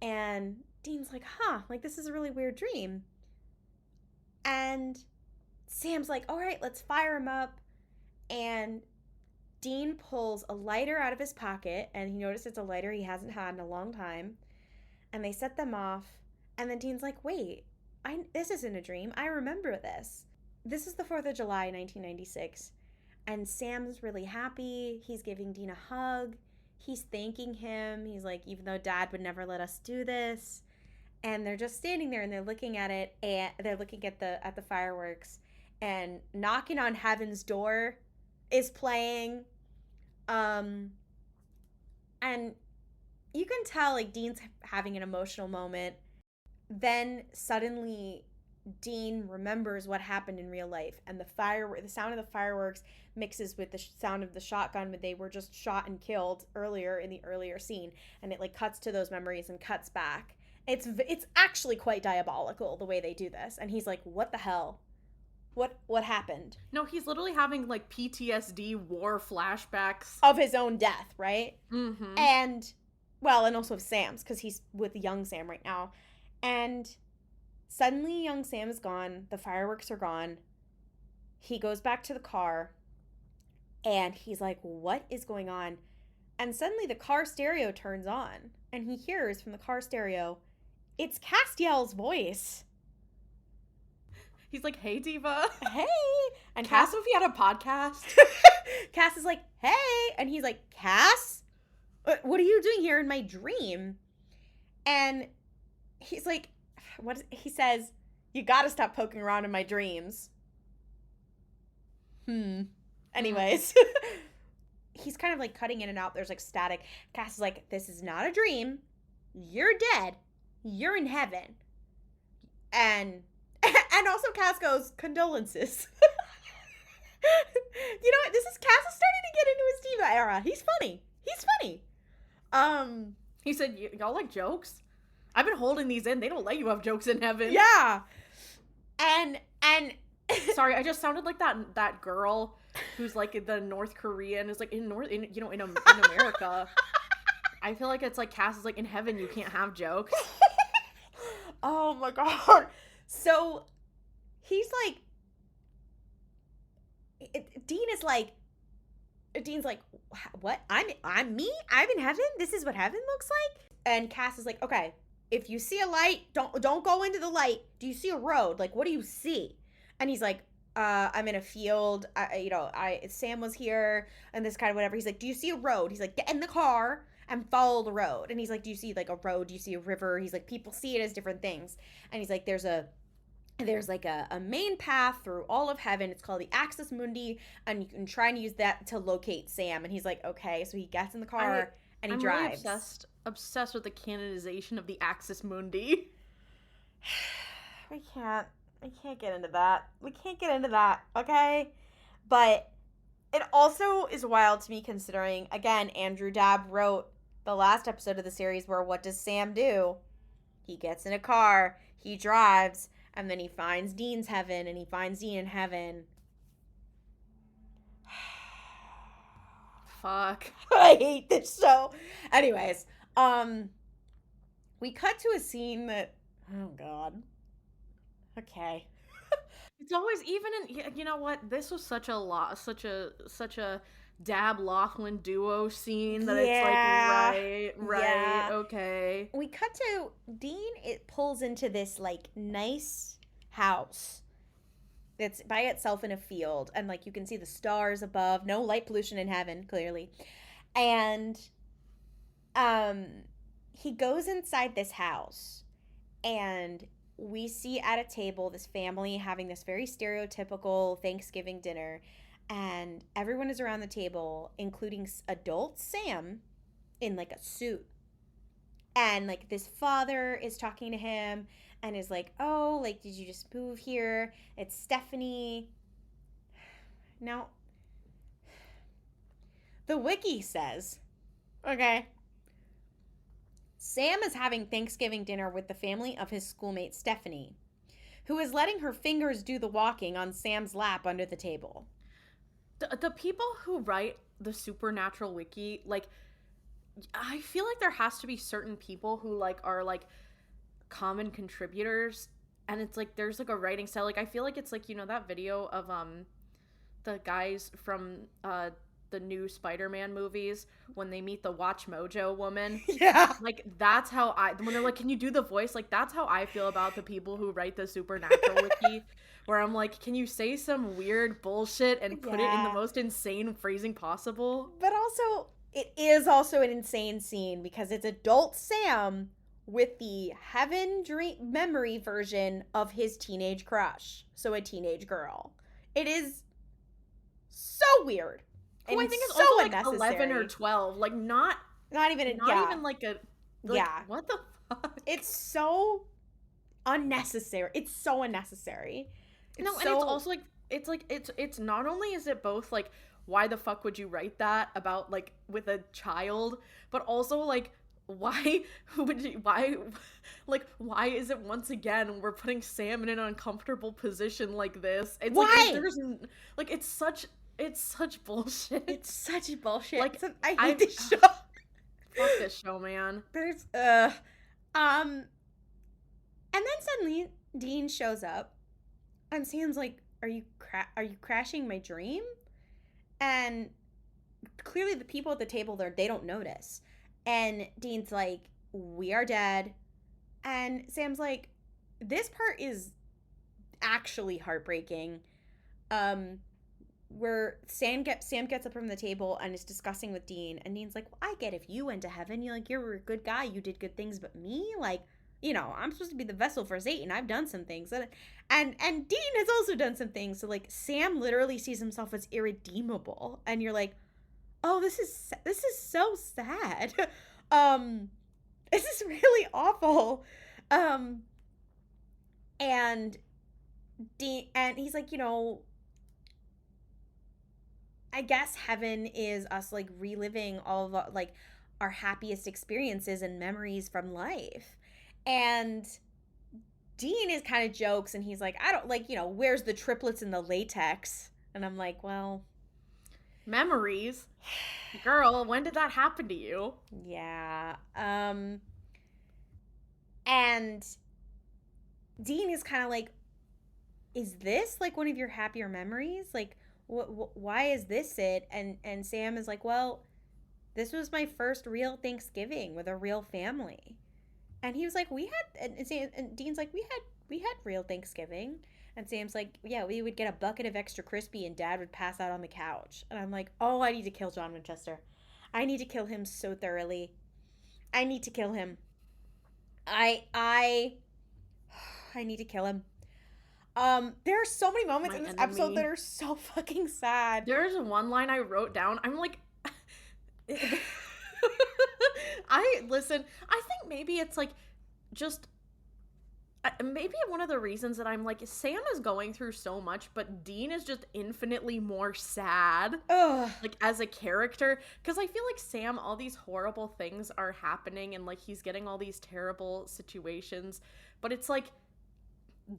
and Dean's like, like, this is a really weird dream. And Sam's like, all right, let's fire him up. And Dean pulls a lighter out of his pocket, and he notices it's a lighter he hasn't had in a long time. And they set them off. And then Dean's like, wait, this isn't a dream. I remember this. This is the 4th of July, 1996. And Sam's really happy. He's giving Dean a hug. He's thanking him. He's like, even though Dad would never let us do this. And they're just standing there, and they're looking at it, and they're looking at the fireworks. And Knocking on Heaven's Door is playing. And you can tell, like, Dean's having an emotional moment. Then suddenly Dean remembers what happened in real life, and the sound of the fireworks mixes with the sound of the shotgun when they were just shot and killed earlier in the earlier scene, and it like cuts to those memories and cuts back. It's actually quite diabolical the way they do this. And he's like, what the hell? What happened? No, he's literally having like PTSD war flashbacks of his own death, right? Mm-hmm. And, well, and also of Sam's, because he's with young Sam right now. And suddenly young Sam is gone. The fireworks are gone. He goes back to the car, and he's like, what is going on? And suddenly the car stereo turns on, and he hears from the car stereo, it's Castiel's voice. He's like, hey, Diva. Hey. And Cass, if he had a podcast. Cass is like, hey. And he's like, Cass? What are you doing here in my dream? And he's like, he says, you gotta stop poking around in my dreams. Anyways. He's kind of like cutting in and out. There's like static. Cass is like, this is not a dream. You're dead. You're in heaven. And also Cass goes, condolences. You know what? Cass is starting to get into his diva era. He's funny. He said, y'all like jokes? I've been holding these in. They don't let you have jokes in heaven. Yeah. And sorry, I just sounded like that girl who's like the North Korean is like in America. I feel like it's like Cass is like, in heaven you can't have jokes. Oh my god. So he's like, Dean's like, what? I'm me? I'm in heaven? This is what heaven looks like? And Cass is like, okay, if you see a light, don't go into the light. Do you see a road? Like, what do you see? And he's like, I'm in a field. Sam was here and this kind of whatever. He's like, do you see a road? He's like, get in the car and follow the road. And he's like, do you see like a road? Do you see a river? He's like, people see it as different things. And he's like, there's like a main path through all of heaven. It's called the Axis Mundi, and you can try and use that to locate Sam. And he's like, okay. So he gets in the car and he drives. Really obsessed with the canonization of the Axis Mundi. We can't get into that. We can't get into that, okay? But it also is wild to me considering, again, Andrew Dabb wrote the last episode of the series where what does Sam do? He gets in a car, he drives, and then he finds Dean's heaven, and he finds Dean in heaven. Fuck. I hate this show. Anyways, we cut to a scene that, oh god. Okay. It's always, even in, you know what? This was such a Dab Laughlin duo scene that it's like, right, okay. We cut to Dean, it pulls into this like nice house that's by itself in a field, and like you can see the stars above, no light pollution in heaven, clearly. And he goes inside this house, and we see at a table this family having this very stereotypical Thanksgiving dinner, and everyone is around the table, including adult Sam in like a suit. And like this father is talking to him and is like, oh, like, did you just move here? It's Stephanie. Now, the wiki says, okay, Sam is having Thanksgiving dinner with the family of his schoolmate Stephanie, who is letting her fingers do the walking on Sam's lap under the table. The people who write the Supernatural wiki, like, I feel like there has to be certain people who like are like common contributors, and it's like there's like a writing style. Like I feel like it's like, you know, that video of the guys from the new Spider-Man movies when they meet the Watch Mojo woman. Yeah. Like that's how when they're like, can you do the voice? Like that's how I feel about the people who write the Supernatural wiki, where I'm like, can you say some weird bullshit and put it in the most insane phrasing possible? But also, it is also an insane scene because it's adult Sam with the heaven dream memory version of his teenage crush. So a teenage girl. It is so weird. And I think it's so also like 11 or 12. Like not even like a like, what the fuck? It's so unnecessary. It's so unnecessary. And it's also like it's not only is it both like, why the fuck would you write that about like with a child, but also like why is it once again we're putting Sam in an uncomfortable position like this? It's why? Like there's like it's such bullshit. It's such bullshit. Like I hate this show. Fuck this show, man. There's and then suddenly Dean shows up and Sam's like, are you crashing my dream? And clearly the people at the table there, they don't notice. And Dean's like, we are dead. And Sam's like, this part is actually heartbreaking. Where Sam gets up from the table and is discussing with Dean, and Dean's like, well, I get if you went to heaven, you're a good guy, you did good things, but me, like, I'm supposed to be the vessel for Satan. I've done some things. And Dean has also done some things. So, like, Sam literally sees himself as irredeemable. And you're like, oh, this is so sad. This is really awful. And Dean, and he's like, I guess heaven is us, like, reliving all of, like, our happiest experiences and memories from life. And Dean is kind of jokes, and he's like, I don't, like, where's the triplets in the latex? And I'm like, well, memories? Girl, when did that happen to you? Yeah. And Dean is kind of like, is this, like, one of your happier memories? Like, why is this it? And Sam is like, well, this was my first real Thanksgiving with a real family. And he was like, and Dean's like, we had real Thanksgiving. And Sam's like, yeah, we would get a bucket of extra crispy and Dad would pass out on the couch. And I'm like, oh, I need to kill John Winchester. I need to kill him so thoroughly. I need to kill him. I need to kill him. There are so many moments in this episode that are so fucking sad. There's one line I wrote down. I'm like, I think maybe it's like just maybe one of the reasons that I'm like, Sam is going through so much, but Dean is just infinitely more sad. Ugh. Like, as a character, because I feel like Sam, all these horrible things are happening and like he's getting all these terrible situations, but it's like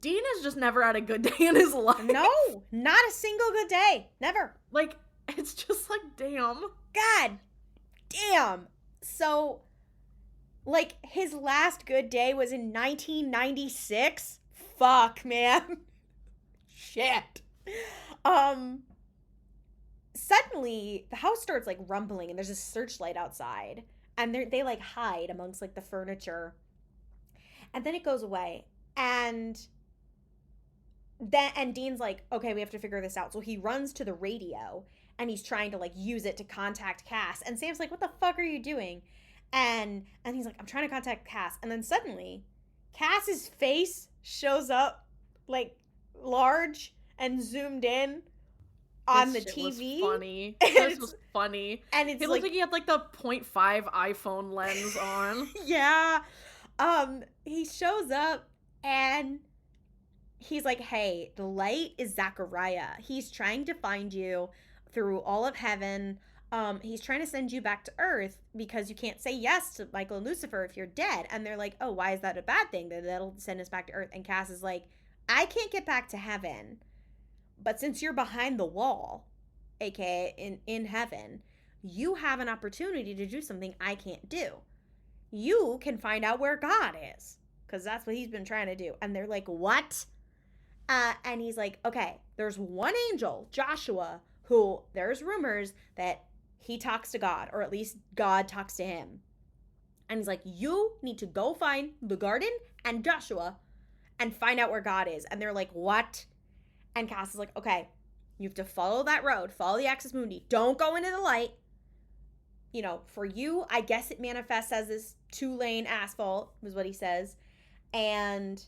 Dean has just never had a good day in his life. No, not a single good day. Never. Like, it's just like, damn. God damn. So, like, his last good day was in 1996? Fuck, man. Shit. Suddenly, the house starts, like, rumbling, and there's a searchlight outside. And they like, hide amongst, like, the furniture. And then it goes away. And Dean's like, okay, we have to figure this out. So he runs to the radio, and he's trying to, like, use it to contact Cass. And Sam's like, what the fuck are you doing? And he's like, I'm trying to contact Cass. And then suddenly, Cass's face shows up, like, large and zoomed in on the TV. Was funny. This was funny. And it's he looked like he had, like, the 0.5 iPhone lens on. Yeah. He shows up, and he's like, hey, the light is Zachariah. He's trying to find you through all of heaven. He's trying to send you back to Earth because you can't say yes to Michael and Lucifer if you're dead. And they're like, oh, why is that a bad thing? That'll send us back to Earth. And Cass is like, I can't get back to heaven. But since you're behind the wall, aka in heaven, you have an opportunity to do something I can't do. You can find out where God is, because that's what he's been trying to do. And they're like, what? And he's like, okay, there's one angel, Joshua, who there's rumors that he talks to God, or at least God talks to him. And he's like, you need to go find the garden and Joshua and find out where God is. And they're like, what? And Cass is like, okay, you have to follow that road, follow the Axis Mundi. Don't go into the light. For you, I guess it manifests as this 2-lane asphalt, was what he says. And,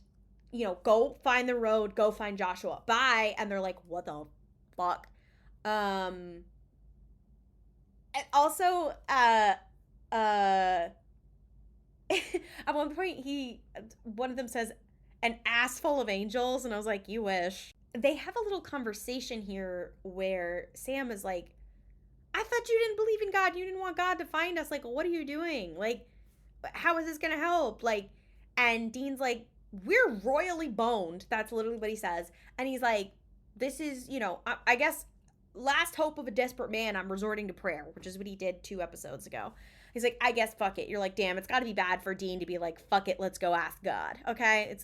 go find the road, go find Joshua. Bye. And they're like, what the fuck? And also, at one point, one of them says, an ass full of angels. And I was like, you wish. They have a little conversation here where Sam is like, I thought you didn't believe in God. You didn't want God to find us. Like, what are you doing? Like, how is this going to help? Like, and Dean's like, we're royally boned. That's literally what he says. And he's like, this is, I guess, last hope of a desperate man. I'm resorting to prayer, which is what he did 2 episodes ago. He's like, I guess, fuck it. You're like, damn, it's got to be bad for Dean to be like, fuck it, let's go ask God. Okay?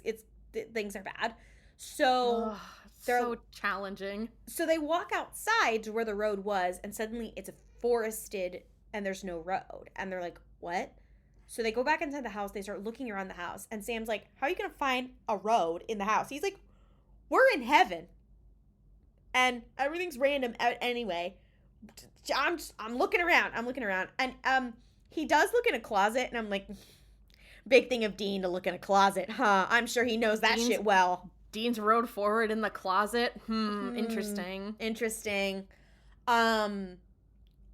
Things are bad. So... so challenging. So they walk outside to where the road was, and suddenly it's forested and there's no road. And they're like, what? So they go back inside the house. They start looking around the house. And Sam's like, how are you going to find a road in the house? He's like, we're in heaven. And everything's random anyway. I'm looking around. And he does look in a closet. And I'm like, big thing of Dean to look in a closet, huh? I'm sure he knows that shit well. Dean's rode forward in the closet. Interesting.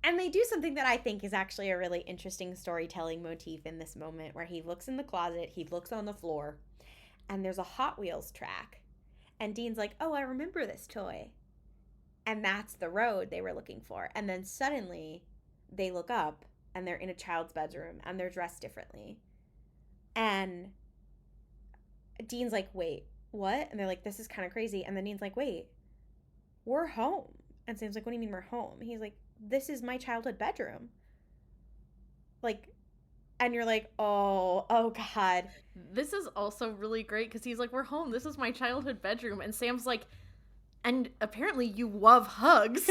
And they do something that I think is actually a really interesting storytelling motif in this moment, where he looks in the closet, he looks on the floor, and there's a Hot Wheels track. And Dean's like, oh, I remember this toy. And that's the road they were looking for. And then suddenly they look up and they're in a child's bedroom and they're dressed differently. And Dean's like, wait, what? And they're like, this is kind of crazy. And then Dean's like, wait, we're home. And Sam's like, what do you mean we're home? He's like, this is my childhood bedroom. Like, and you're like, oh God. This is also really great because he's like, we're home. This is my childhood bedroom. And Sam's like, and apparently you love hugs.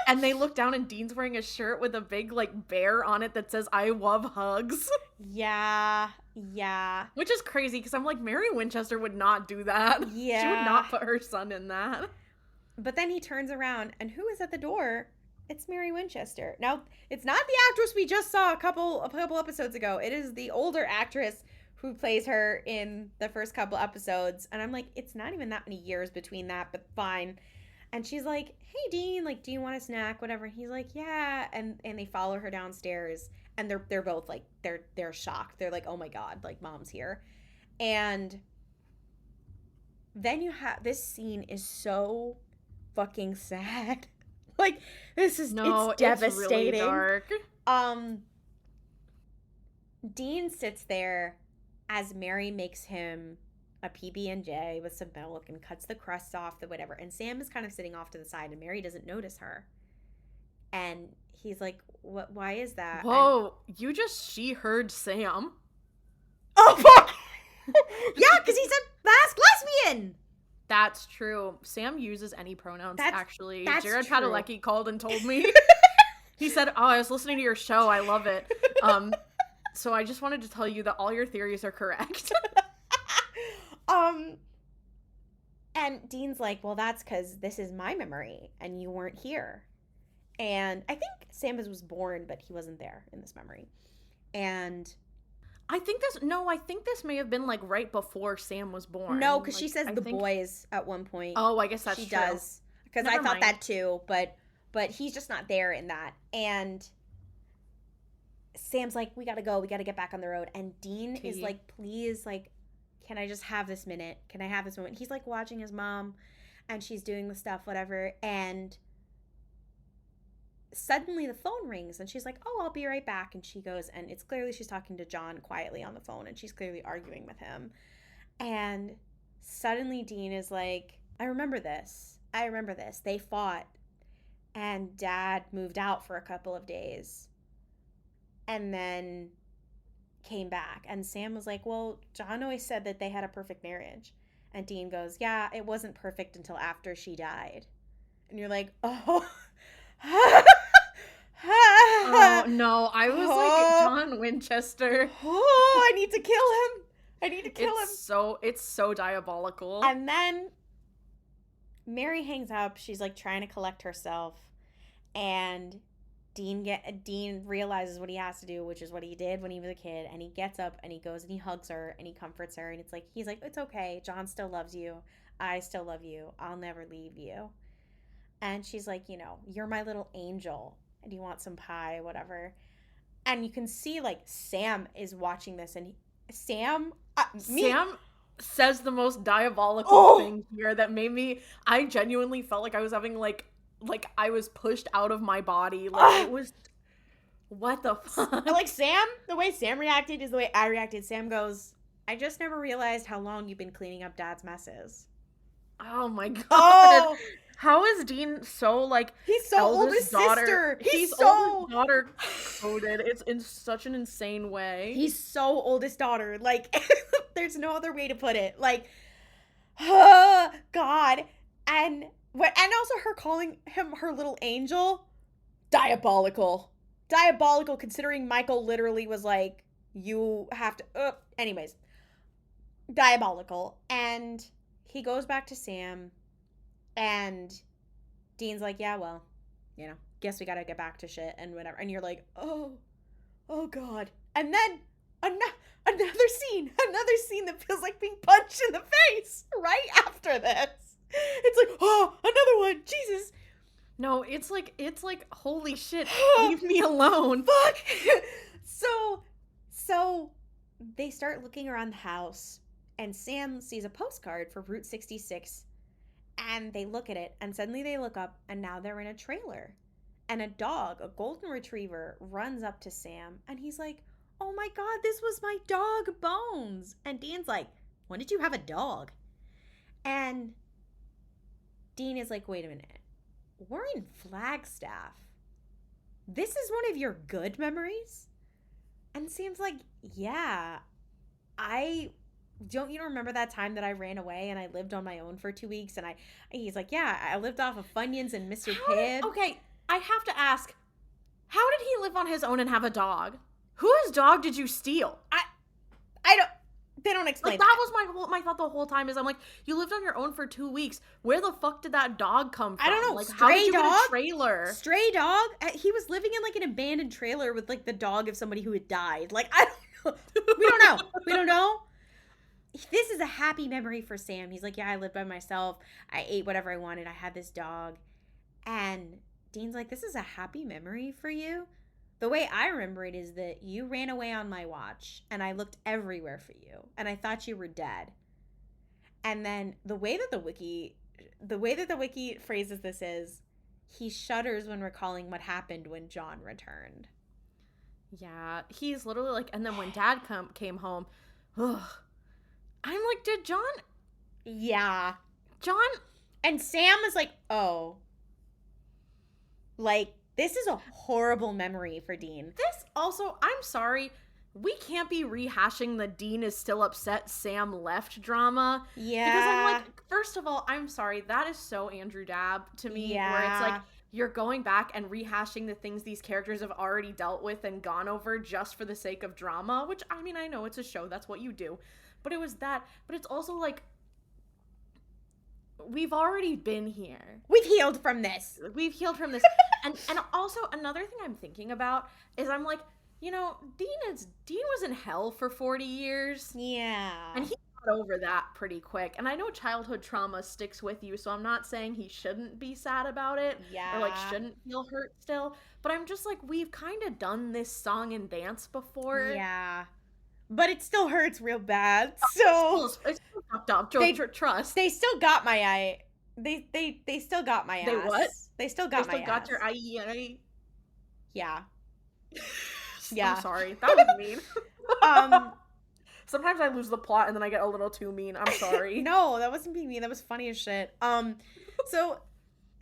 And they look down and Dean's wearing a shirt with a big, like, bear on it that says, I love hugs. Yeah. Which is crazy because I'm like, Mary Winchester would not do that. Yeah. She would not put her son in that. But then he turns around and who is at the door? It's Mary Winchester. Now, it's not the actress we just saw a couple episodes ago. It is the older actress who plays her in the first couple episodes. And I'm like, it's not even that many years between that, but fine. And she's like, hey, Dean, like, do you want a snack? Whatever. And he's like, yeah. And they follow her downstairs. And they're both like, they're shocked. They're like, oh my God, like, mom's here. And then you have, this scene is so fucking sad. Like, it's devastating. It's really dark. Dean sits there as Mary makes him a PB&J with some milk and cuts the crusts off, the whatever. And Sam is kind of sitting off to the side, and Mary doesn't notice her. And he's like, "What? Why is that?" Whoa! You just she-heard Sam. Oh fuck! Yeah, because he's a masked lesbian. That's true. Sam uses any pronouns, actually. That's Jared true. Padalecki called and told me. He said, oh, I was listening to your show. I love it. So I just wanted to tell you that all your theories are correct. And Dean's like, well, that's because this is my memory and you weren't here. And I think Sam was born, but he wasn't there in this memory. And I think this may have been like right before Sam was born. No, because she says boys at one point. Oh, I guess that's true. She does. Because I thought that too, but he's just not there in that. And Sam's like, we gotta go. We gotta get back on the road. And Dean is like, please, like, can I just have this minute? Can I have this moment? He's like watching his mom and she's doing the stuff, whatever. And suddenly the phone rings and she's like, oh, I'll be right back. And she goes, and it's clearly she's talking to John quietly on the phone and she's clearly arguing with him. And suddenly Dean is like, I remember this. They fought and Dad moved out for a couple of days and then came back. And Sam was like, well, John always said that they had a perfect marriage. And Dean goes, yeah, it wasn't perfect until after she died. And you're like, oh. Oh no, I was like, John Winchester. Oh, I need to kill him. It's so diabolical. And then Mary hangs up. She's like trying to collect herself, and Dean realizes what he has to do, which is what he did when he was a kid. And he gets up and he goes and he hugs her and he comforts her. And he's like, it's okay. John still loves you. I still love you. I'll never leave you. And she's like, you're my little angel. And do you want some pie, whatever? And you can see, like, Sam is watching this. And Sam says the most diabolical thing here that made me, I genuinely felt like I was having, like I was pushed out of my body. Like, it was, what the fuck? Like, Sam, the way Sam reacted is the way I reacted. Sam goes, I just never realized how long you've been cleaning up Dad's messes. Oh, my God. How is Dean so, like, he's so oldest sister. He's so oldest daughter coded. It's in such an insane way. He's so oldest daughter. Like, there's no other way to put it. Like, oh, God. And also her calling him her little angel. Diabolical. Diabolical, considering Michael literally was like, you have to... anyways. Diabolical. And he goes back to Sam, and Dean's like, yeah, well, guess we gotta get back to shit and whatever. And you're like, oh God. And then another scene that feels like being punched in the face right after this. It's like, oh, another one. Jesus. No, it's like, holy shit, leave me alone. Fuck. So they start looking around the house, and Sam sees a postcard for Route 66, and they look at it, and suddenly they look up, and now they're in a trailer. And a dog, a golden retriever, runs up to Sam, and he's like, oh my God, this was my dog, Bones. And Dean's like, when did you have a dog? And Dean is like, wait a minute. We're in Flagstaff. This is one of your good memories? And Sam's like, yeah. Don't you remember that time that I ran away and I lived on my own for 2 weeks? And he's like, yeah, I lived off of Funyuns and Mr. Pibb. Okay, I have to ask, how did he live on his own and have a dog? Whose dog did you steal? They don't explain. Like, that was my thought the whole time. Is I'm like, you lived on your own for 2 weeks. Where the fuck did that dog come from? I don't know. Like, Stray how did you dog? get a trailer? Stray dog? He was living in like an abandoned trailer with like the dog of somebody who had died. Like, I don't know. We don't know. This is a happy memory for Sam. He's like, yeah, I lived by myself. I ate whatever I wanted. I had this dog. And Dean's like, this is a happy memory for you? The way I remember it is that you ran away on my watch, and I looked everywhere for you, and I thought you were dead. And then the way that the wiki phrases this is, he shudders when recalling what happened when John returned. Yeah, he's literally like, and then when Dad came home, ugh. I'm like, did John? Yeah. John? And Sam is like, oh. Like, this is a horrible memory for Dean. This also, I'm sorry, we can't be rehashing the Dean is still upset Sam left drama. Yeah. Because I'm like, first of all, I'm sorry, that is so Andrew Dabb to me. Yeah. Where it's like, you're going back and rehashing the things these characters have already dealt with and gone over just for the sake of drama, which, I mean, I know it's a show, that's what you do. But it was that, but it's also like, we've already been here. We've healed from this. And also another thing I'm thinking about is I'm like, Dean was in hell for 40 years. Yeah. And he got over that pretty quick. And I know childhood trauma sticks with you, so I'm not saying he shouldn't be sad about it. Yeah. Or like shouldn't feel hurt still. But I'm just like, we've kind of done this song and dance before. Yeah. But it still hurts real bad. So it's still fucked up. Trust. They still got my eye. They still got my ass. They what? They still got my ass. They still got your IEA. Yeah. Yeah. I'm sorry. That was mean. Sometimes I lose the plot and then I get a little too mean. I'm sorry. No, that wasn't being mean. That was funny as shit. So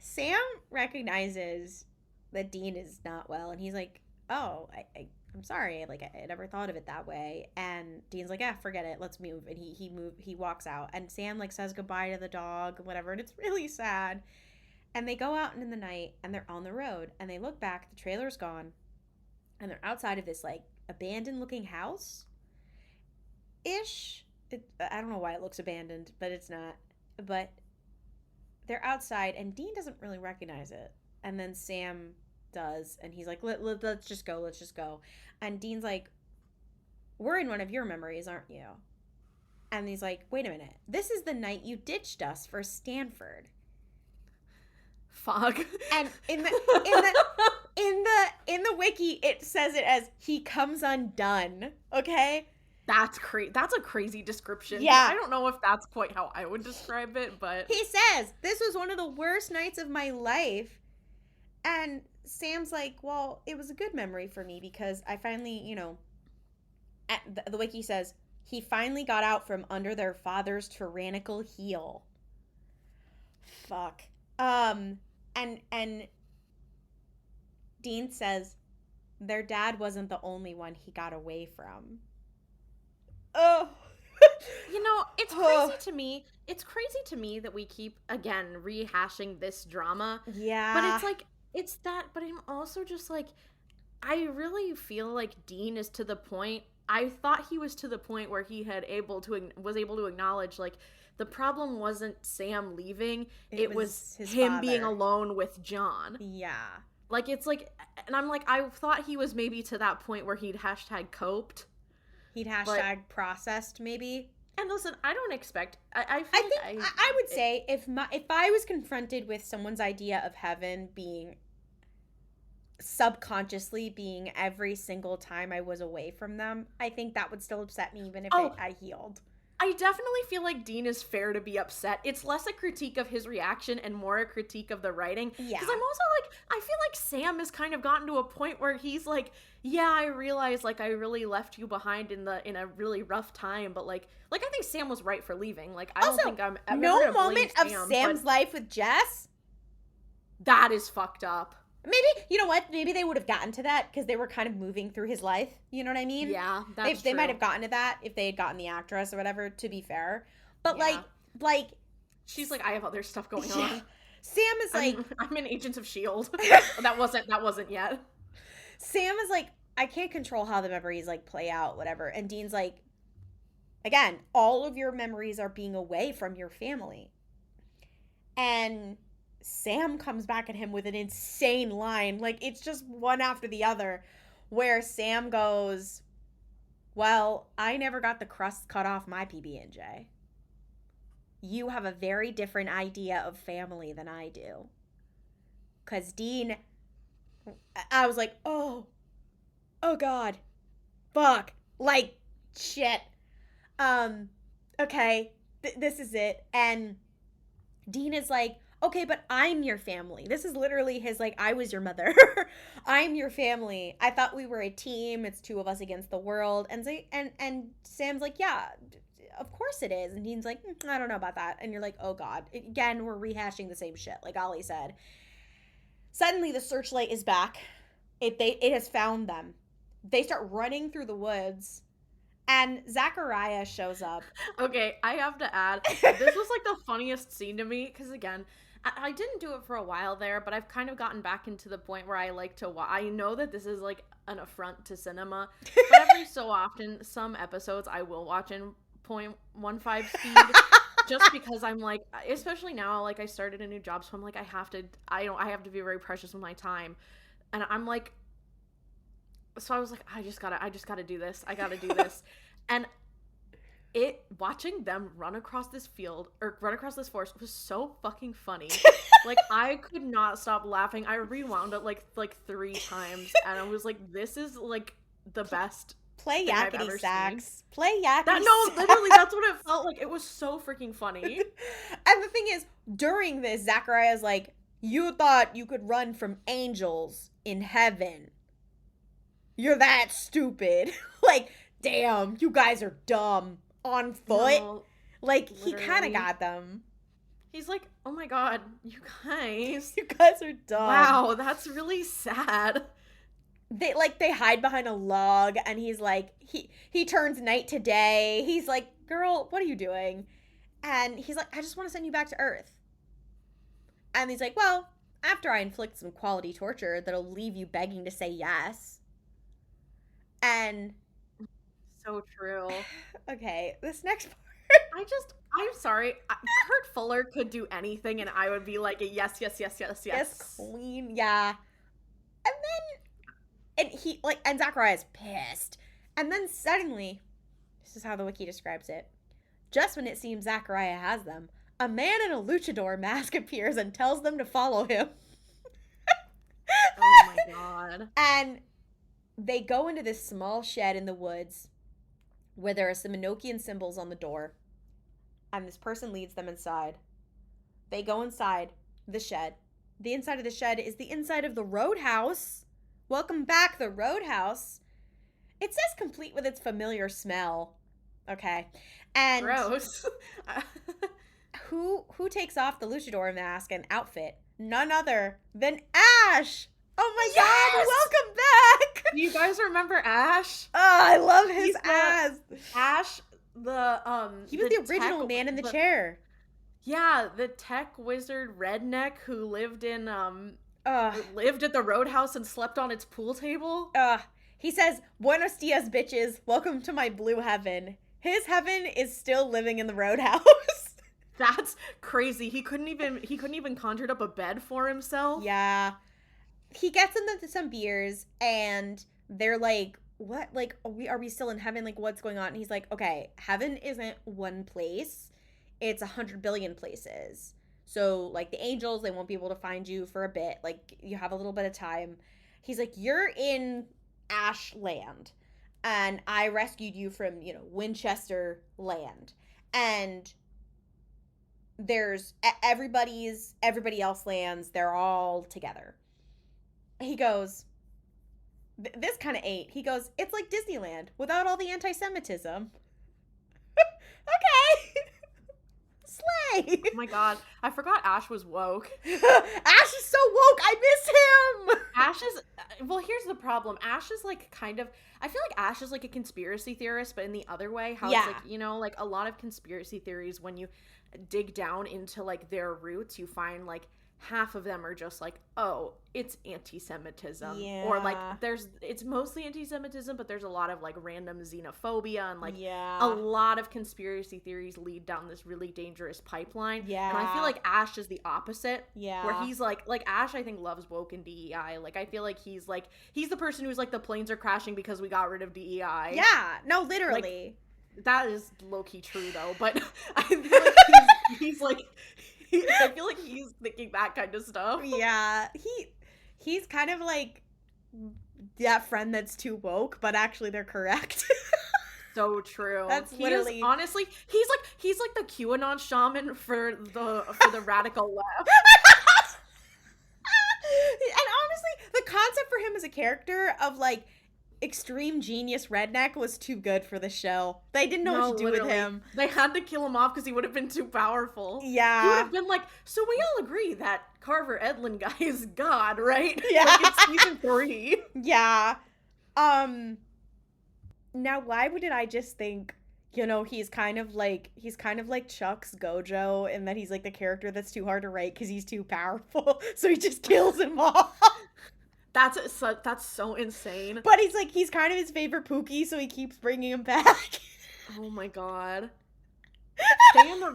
Sam recognizes that Dean is not well, and he's like, oh, I'm sorry, like I never thought of it that way. And Dean's like, yeah, forget it, let's move. And he walks out, and Sam like says goodbye to the dog, whatever, and it's really sad. And they go out in the night, and they're on the road, and they look back, the trailer's gone, and they're outside of this like abandoned looking house ish. I don't know why it looks abandoned, but it's not. But they're outside, and Dean doesn't really recognize it, and then Sam does, and he's like, let's just go. And Dean's like, we're in one of your memories, aren't you? And he's like, wait a minute, this is the night you ditched us for Stanford. Fuck. And in the wiki it says it as he comes undone. Okay, that's a crazy description. Yeah, I don't know if that's quite how I would describe it, but he says this was one of the worst nights of my life. And Sam's like, well, it was a good memory for me because I finally, the wiki says, he finally got out from under their father's tyrannical heel. Fuck. And Dean says, their dad wasn't the only one he got away from. Oh. It's crazy to me. It's crazy to me that we keep, again, rehashing this drama. Yeah. But it's like, It's that, but I'm also just like, I really feel like Dean is to the point. I thought he was to the point where he was able to acknowledge, like, the problem wasn't Sam leaving, It it was was his him being father. alone with John. Yeah. Like, it's like, and I'm like, I thought he was maybe to that point where he'd hashtag coped. He'd hashtag processed, maybe. And listen, I don't expect. I would say if I was confronted with someone's idea of heaven being subconsciously being every single time I was away from them, I think that would still upset me even if I healed. I definitely feel like Dean is fair to be upset. It's less a critique of his reaction and more a critique of the writing. Yeah. Because I'm also like, I feel like Sam has kind of gotten to a point where he's like, yeah, I realize, like, I really left you behind in a really rough time, but like I think Sam was right for leaving. Like, I don't think I'm ever no moment of Sam's life with Jess. That is fucked up. Maybe, you know what? Maybe they would have gotten to that because they were kind of moving through his life. You know what I mean? Yeah, that's true. They might have gotten to that if they had gotten the actress or whatever, to be fair. But, like... She's like, I have other stuff going on. Sam is like... I'm in Agents of S.H.I.E.L.D. That wasn't yet. Sam is like, I can't control how the memories, like, play out, whatever. And Dean's like, again, all of your memories are being away from your family. And... Sam comes back at him with an insane line. Like, it's just one after the other. Where Sam goes, well, I never got the crust cut off my PB&J. You have a very different idea of family than I do. Because Dean, I was like, oh God, fuck, like, shit. Okay, this is it. And Dean is like, okay, but I'm your family. This is literally his, like, I was your mother. I'm your family. I thought we were a team. It's two of us against the world. And Sam's like, yeah, of course it is. And Dean's like, I don't know about that. And you're like, oh God. Again, we're rehashing the same shit, like Ollie said. Suddenly, the searchlight is back. It has found them. They start running through the woods. And Zachariah shows up. Okay, I have to add, this was, like, the funniest scene to me. Because, again... I didn't do it for a while there, but I've kind of gotten back into the point where I like to watch. I know that this is like an affront to cinema, but every so often, some episodes I will watch in 0.15 speed, just because I'm like, especially now, like I started a new job, so I'm like, I have to be very precious with my time, and I'm like, so I was like, I just gotta do this. I gotta do this, and. Watching them run across this field or run across this forest was so fucking funny. Like, I could not stop laughing. I rewound it like 3 times, and I was like, "This is like the best." Play yakety sax. Play yakety sax. No, literally, that's what it felt like. It was so freaking funny. And the thing is, during this, Zachariah's like, "You thought you could run from angels in heaven? You're that stupid." Like, damn, you guys are dumb. On foot, no, like literally. He kind of got them. He's like, oh my God, you guys are dumb. Wow, that's really sad. They hide behind a log, and he's like, he turns night to day. He's like, girl, what are you doing? And he's like, I just want to send you back to Earth. And he's like, well, after I inflict some quality torture that'll leave you begging to say yes. And so true. Okay, this next part. I'm sorry. Kurt Fuller could do anything, and I would be like, yes. Yes, queen, yeah. And Zachariah's pissed. And then suddenly, this is how the wiki describes it. Just when it seems Zachariah has them, a man in a luchador mask appears and tells them to follow him. Oh my God. And they go into this small shed in the woods where there are some Enochian symbols on the door, and this person leads them inside. They go inside the shed. The inside of the shed is the inside of the roadhouse. Welcome back, the roadhouse. It says complete with its familiar smell. Okay. And gross. who takes off the luchador mask and outfit? None other than Ash. Oh my God, welcome back! You guys remember Ash? Oh, I love his ass. Ash, he was the original man in the chair. Yeah, the tech wizard redneck who lived in lived at the roadhouse and slept on its pool table. He says, "Buenos dias, bitches. Welcome to my blue heaven." His heaven is still living in the roadhouse. That's crazy. He couldn't even conjured up a bed for himself. Yeah. He gets them some beers, and they're like, what? Like, are we still in heaven? Like, what's going on? And he's like, okay, heaven isn't one place. It's 100 billion places. So, like, the angels, they won't be able to find you for a bit. Like, you have a little bit of time. He's like, you're in Ash Land, and I rescued you from, Winchester Land. And there's everybody else lands. They're all together. He goes, this kind of ate. He goes, it's like Disneyland without all the anti-Semitism. Okay. Slay. Oh my god. I forgot Ash was woke. Ash is so woke. I miss him. Ash is, well, here's the problem. Ash is like I feel like Ash is like a conspiracy theorist, but in the other way, how it's like, like a lot of conspiracy theories, when you dig down into like their roots, you find like half of them are just like, oh, it's anti-Semitism. Yeah. Or like it's mostly anti-Semitism, but there's a lot of like random xenophobia, and like a lot of conspiracy theories lead down this really dangerous pipeline. Yeah. And I feel like Ash is the opposite. Yeah. Where he's like Ash, I think, loves woke and DEI. Like, I feel like he's the person who's like, the planes are crashing because we got rid of DEI. Yeah. No, literally. Like, that is low-key true though, but I feel like he's like, I feel like he's thinking that kind of stuff. Yeah. He's kind of like that friend that's too woke, but actually they're correct. So true. That's literally, honestly, he's like the QAnon shaman for the radical left. And honestly, the concept for him as a character of like extreme genius redneck was too good for the show. They didn't know what to do with him. They had to kill him off because he would have been too powerful. Yeah. He would have been like, so we all agree that Carver Edlund guy is God, right? Yeah. Like, it's season 3. Yeah. Now, why did I just think, he's kind of like Chuck's Gojo, in that he's like the character that's too hard to write because he's too powerful, so he just kills them all. That's so insane. But he's kind of his favorite Pookie, so he keeps bringing him back. Oh my god. Stay on the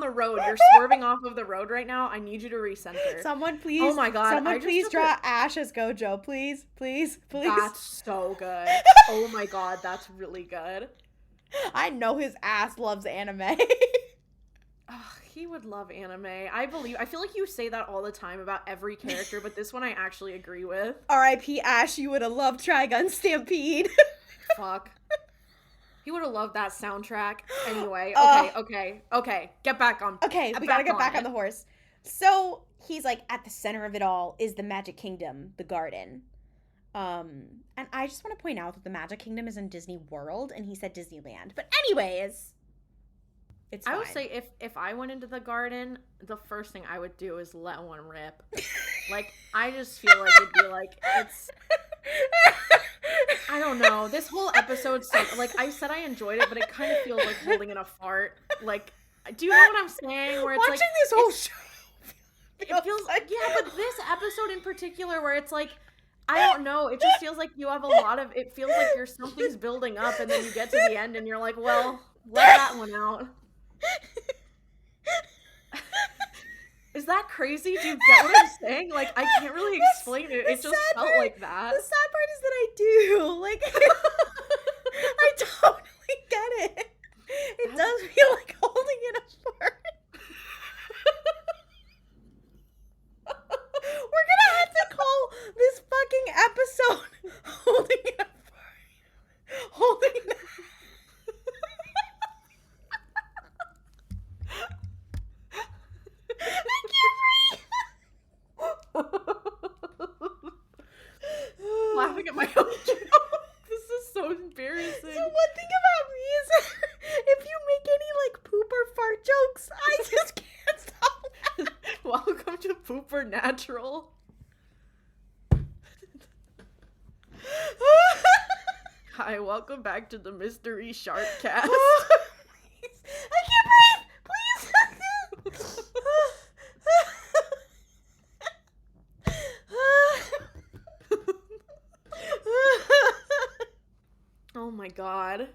road. You're swerving off of the road right now. I need you to recenter. Someone please. Oh my god. Someone please draw Ash as Gojo. Please. That's so good. Oh my god, that's really good. I know his ass loves anime. Oh, he would love anime. I feel like you say that all the time about every character, but this one I actually agree with. R.I.P. Ash, you would have loved Trigun Stampede. Fuck. He would have loved that soundtrack. Anyway, okay. Get back on. Okay, we gotta get back on the horse. So, he's like, at the center of it all is the Magic Kingdom, the garden. And I just want to point out that the Magic Kingdom is in Disney World, and he said Disneyland. But anyways, it's fine. I would say if I went into the garden, the first thing I would do is let one rip. Like, I just feel like it'd be like, it's... I don't know. This whole episode, like, I said I enjoyed it, but it kind of feels like holding in a fart. Like, do you know what I'm saying? Where it's watching like, this whole show, it feels like, yeah, but this episode in particular, where it's like, I don't know. It just feels like you have a lot of, it feels like something's building up, and then you get to the end and you're like, well, let that one out. Is that crazy? Do you get what I'm saying? Like, I can't really explain it. It just felt like that. The sad part is that I do. Like, I totally get it. It does feel like holding in a fart. We're gonna have to call this fucking episode Holding in a Fart. Holding in a Laughing at my own joke. This is so embarrassing. So one thing about me is if you make any like poop or fart jokes, I just can't stop laughing. Welcome to Poopernatural. Hi, welcome back to the Mystery Shark Cast. Please. I can't breathe. Please. my god.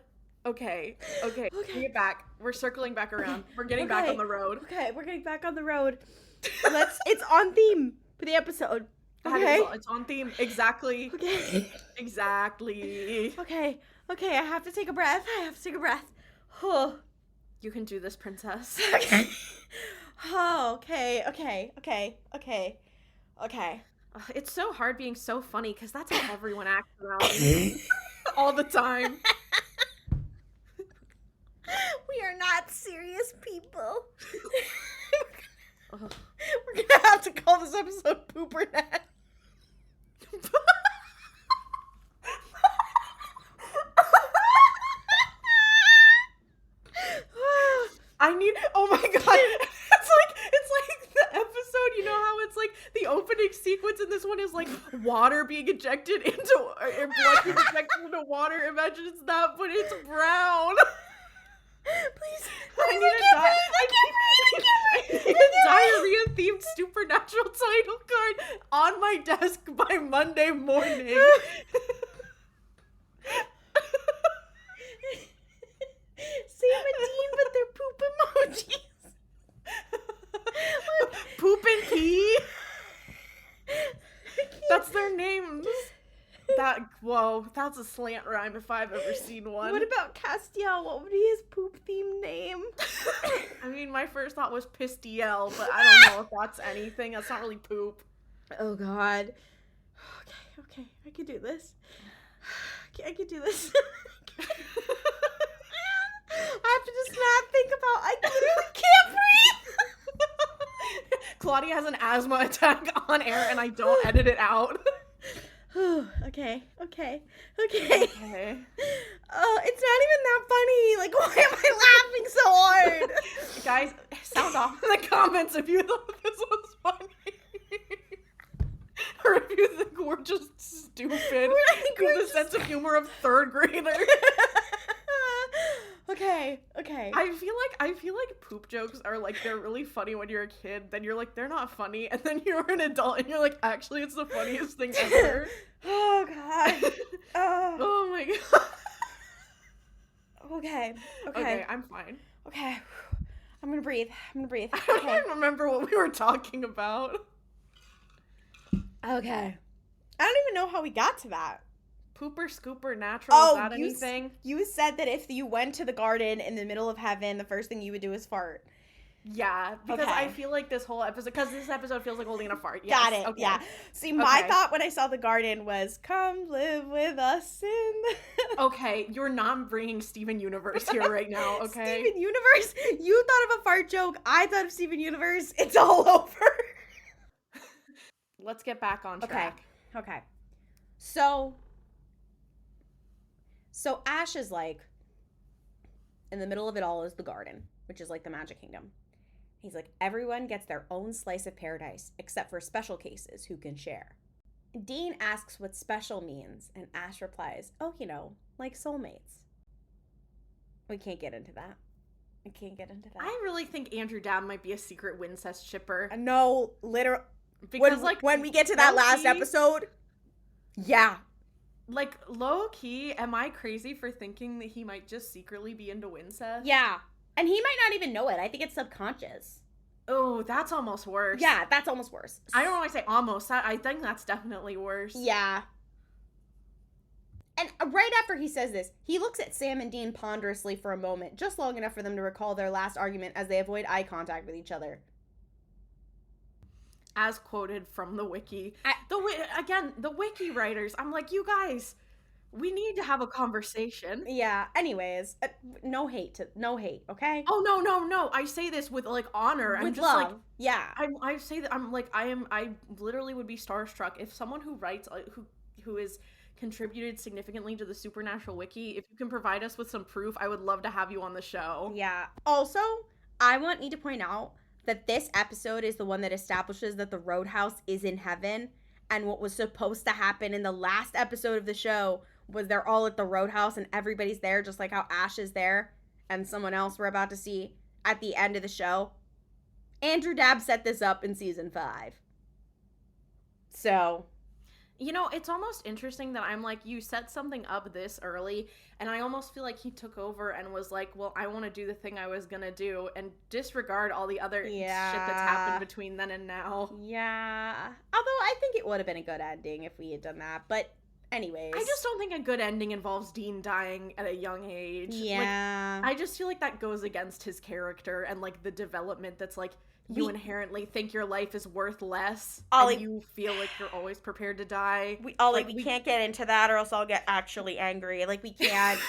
Okay. Bring it back. We're circling back around. We're getting back on the road. Okay, we're getting back on the road. It's on theme for the episode. Okay. It's on theme. Exactly. Okay. Exactly. Okay, I have to take a breath. Oh. You can do this, princess. Okay. Oh, okay. It's so hard being so funny because that's how everyone acts around all the time. We are not serious people. We're gonna have to call this episode Poopernatural. Oh my god. It's like the episode, you know how it's like the opening sequence and this one is like water being injected into, or blood being injected into water. Imagine it's that, but it's brown. Please, I need a diarrhea-themed supernatural title card on my desk by Monday morning. Sam and Dean, but they're poop emojis. Poop and pee. That's their names. That's a slant rhyme if I've ever seen one. What about Castiel? What would be his poop theme name? I mean, my first thought was Pistiel, but I don't know if that's anything. That's not really poop. Oh god. Okay, I can do this. I can do this. I have to just not think about. I literally can't breathe. Claudia has an asthma attack on air, and I don't edit it out. Okay. Oh, it's not even that funny. Like, why am I laughing so hard? Guys, sound off in the comments if you thought this was funny. Or if you think we're just stupid with a sense of humor of third graders. Okay. I feel like poop jokes are like, they're really funny when you're a kid, then you're like, they're not funny, and then you're an adult and you're like, actually it's the funniest thing ever. Oh god. Oh my god. Okay, I'm fine. Okay. I'm gonna breathe. Okay. I don't even remember what we were talking about. Okay. I don't even know how we got to that. Pooper scooper natural, is that anything? You said that if you went to the garden in the middle of heaven, the first thing you would do is fart. Yeah, because I feel like this whole episode, because this episode feels like holding in a fart. Yes. Got it, okay. Yeah. See, my thought when I saw the garden was, come live with us in the... Okay, you're not bringing Steven Universe here right now, okay? Steven Universe? You thought of a fart joke, I thought of Steven Universe, it's all over. Let's get back on track. Okay. So Ash is like, in the middle of it all is the garden, which is like the Magic Kingdom. He's like, everyone gets their own slice of paradise, except for special cases who can share. Dean asks what special means, and Ash replies, oh, like soulmates. We can't get into that. I really think Andrew Dab might be a secret Wincest shipper. No, literally. Because, when we get to that last episode, yeah. Like, low-key, am I crazy for thinking that he might just secretly be into Wincest? Yeah. And he might not even know it. I think it's subconscious. Oh, that's almost worse. Yeah, that's almost worse. I don't want to say almost. I think that's definitely worse. Yeah. And right after he says this, he looks at Sam and Dean ponderously for a moment, just long enough for them to recall their last argument as they avoid eye contact with each other. As quoted from the wiki. The wiki writers, I'm like, you guys, we need to have a conversation. Yeah, anyways, no hate, okay? Oh, no, I say this with, like, honor. With I'm just love. Like, yeah. I say that, I literally would be starstruck if someone who writes, who is contributed significantly to the Supernatural wiki, if you can provide us with some proof, I would love to have you on the show. Yeah. Also, I need to point out that this episode is the one that establishes that the Roadhouse is in heaven, and what was supposed to happen in the last episode of the show was they're all at the Roadhouse and everybody's there, just like how Ash is there and someone else we're about to see at the end of the show. Andrew Dabb set this up in season 5. So... You know, it's almost interesting that I'm like, you set something up this early, and I almost feel like he took over and was like, well, I want to do the thing I was gonna do and disregard all the other shit that's happened between then and now. Yeah. Although I think it would have been a good ending if we had done that. But anyways. I just don't think a good ending involves Dean dying at a young age. Yeah. Like, I just feel like that goes against his character and, like, the development that's, like, you inherently think your life is worth less, Ollie, and you feel like you're always prepared to die. We can't get into that or else I'll get actually angry. Like, we can't,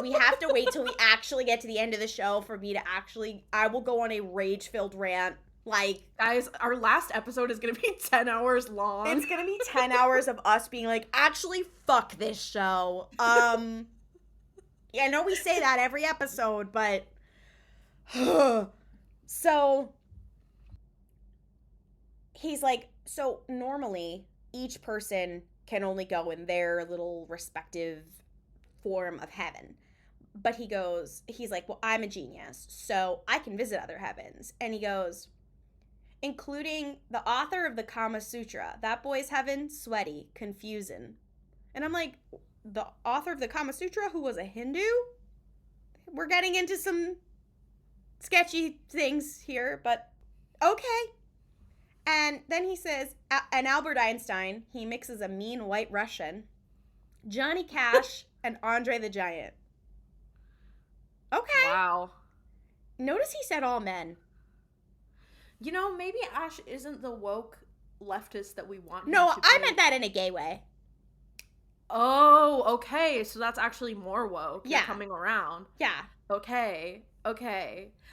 we have to wait till we actually get to the end of the show for me to actually, I will go on a rage-filled rant. Like, guys, our last episode is going to be 10 hours long. It's going to be 10 hours of us being like, actually, fuck this show. Yeah, I know we say that every episode, but so he's like, so normally each person can only go in their little respective form of heaven. But he's like, well, I'm a genius, so I can visit other heavens. And he goes, including the author of the Kama Sutra. That boy's heaven, sweaty, confusing. And I'm like, the author of the Kama Sutra who was a Hindu? We're getting into some sketchy things here, but okay. And then he says, and Albert Einstein, he mixes a mean white Russian, Johnny Cash, and Andre the Giant. Okay. Wow. Notice he said all men. You know, maybe Ash isn't the woke leftist that we want. No, I meant that in a gay way. Oh, okay. So that's actually more woke. Yeah. You're coming around. Yeah. Okay.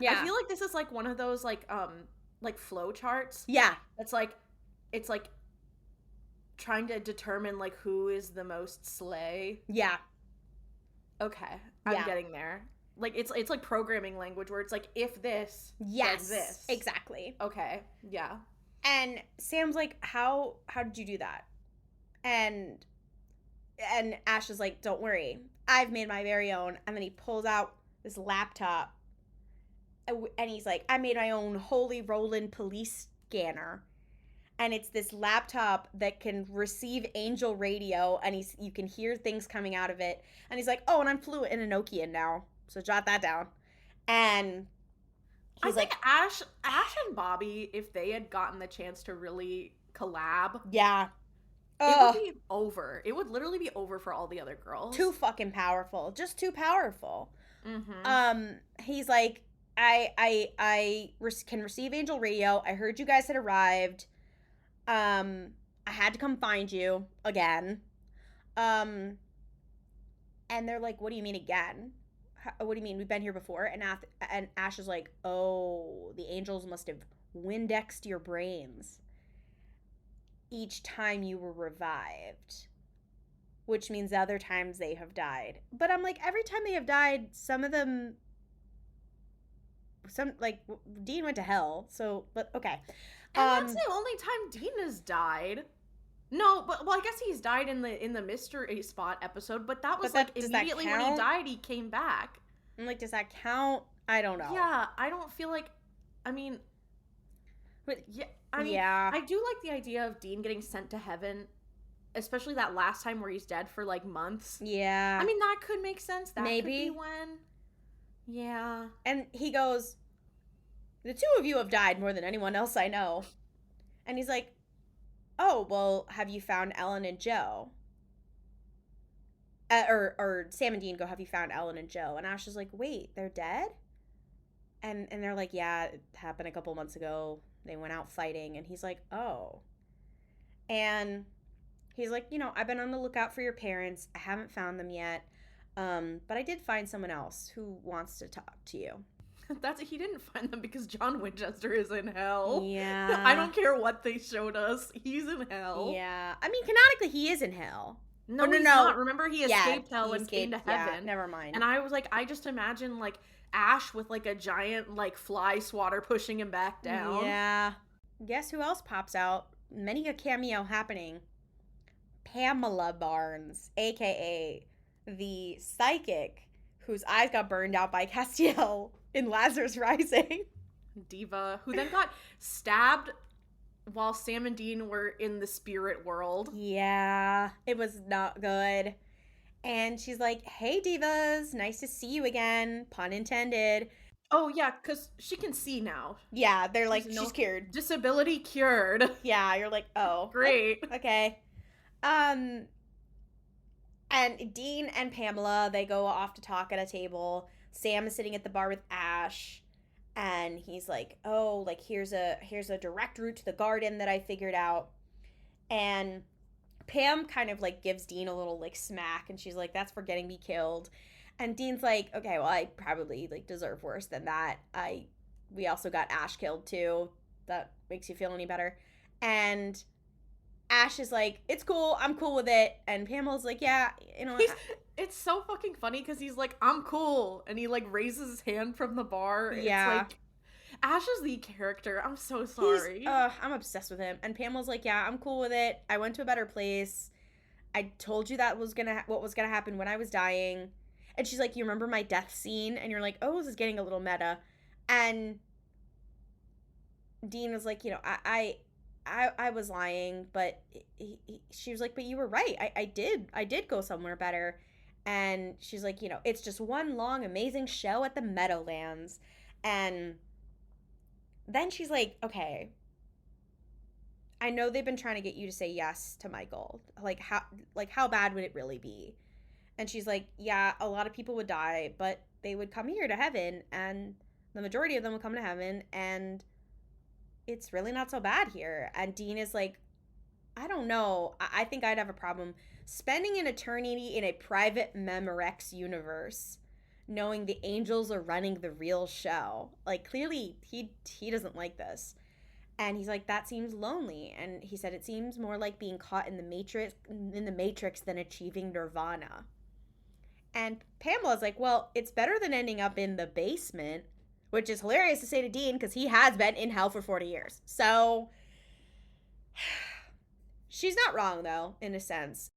Yeah. I feel like this is like one of those like flow charts. Yeah. It's like trying to determine like who is the most slay. Yeah. Okay. I'm getting there. Like it's like programming language where it's like if this then this. Exactly. Okay. Yeah. And Sam's like, how did you do that? And Ash is like, don't worry, I've made my very own. And then he pulls out this laptop and he's like, I made my own Holy Roland police scanner. And it's this laptop that can receive angel radio, and you can hear things coming out of it. And he's like, oh, and I'm fluent in Enochian now, so jot that down. And I think Ash and Bobby, if they had gotten the chance to really collab, yeah, it would be over. It would literally be over for all the other girls. Too fucking powerful, just too powerful. Mm-hmm. He's like, I can receive angel radio. I heard you guys had arrived. I had to come find you again. And they're like, what do you mean again? What do you mean? We've been here before? And Ash is like, oh, the angels must have Windexed your brains each time you were revived, which means other times they have died. But I'm like, every time they have died, like, Dean went to hell, so, but okay. And that's the only time Dean has died. No, but I guess he's died in the mystery spot episode, but that was like immediately when he died, he came back. I'm like, does that count? I don't know. Yeah, I don't feel like. I mean, but yeah, I do like the idea of Dean getting sent to heaven, especially that last time where he's dead for like months. Yeah, I mean that could make sense. That maybe could be when. Yeah, and he goes, the two of you have died more than anyone else I know. And he's like, oh, well, have you found Ellen and Joe? Or Sam and Dean go, have you found Ellen and Joe? And Ash is like, wait, they're dead? And they're like, yeah, it happened a couple months ago. They went out fighting. And he's like, oh. And he's like, I've been on the lookout for your parents. I haven't found them yet. But I did find someone else who wants to talk to you. He didn't find them because John Winchester is in hell. Yeah. I don't care what they showed us. He's in hell. Yeah. I mean, canonically, he is in hell. No, he's not. Remember, he escaped hell and came to heaven. Yeah, never mind. And I was like, I just imagine, like, Ash with, like, a giant, like, fly swatter pushing him back down. Yeah. Guess who else pops out? Many a cameo happening. Pamela Barnes, a.k.a. the psychic whose eyes got burned out by Castiel in Lazarus Rising. Diva, who then got stabbed while Sam and Dean were in the spirit world. Yeah, it was not good. And she's like, hey, divas, nice to see you again. Pun intended. Oh, yeah, because she can see now. Yeah, they're like, she's cured. Disability cured. Yeah, you're like, oh. Great. Okay. And Dean and Pamela, they go off to talk at a table. Sam is sitting at the bar with Ash. And he's like, oh, like, here's a direct route to the garden that I figured out. And Pam kind of, like, gives Dean a little, like, smack. And she's like, that's for getting me killed. And Dean's like, okay, well, I probably, like, deserve worse than that. We also got Ash killed, too. That makes you feel any better. And Ash is like, it's cool. I'm cool with it. And Pamela's like, yeah, you know. It's so fucking funny because he's like, I'm cool. And he, like, raises his hand from the bar. Yeah. It's like, Ash is the character. I'm so sorry. I'm obsessed with him. And Pamela's like, yeah, I'm cool with it. I went to a better place. I told you that was what was gonna happen when I was dying. And she's like, you remember my death scene? And you're like, oh, this is getting a little meta. And Dean was like, you know, I was lying, but she was like, but you were right. I did go somewhere better. And she's like, you know, it's just one long, amazing show at the Meadowlands. And then she's like, okay, I know they've been trying to get you to say yes to Michael. Like, how bad would it really be? And she's like, yeah, a lot of people would die, but they would come here to heaven, and the majority of them would come to heaven, and it's really not so bad here. And Dean is like, I don't know. I think I'd have a problem spending an eternity in a private Memorex universe, knowing the angels are running the real show. Like, clearly, he doesn't like this. And he's like, that seems lonely. And he said, it seems more like being caught in the Matrix than achieving nirvana. And Pamela's like, well, it's better than ending up in the basement, which is hilarious to say to Dean because he has been in hell for 40 years. So she's not wrong, though, in a sense.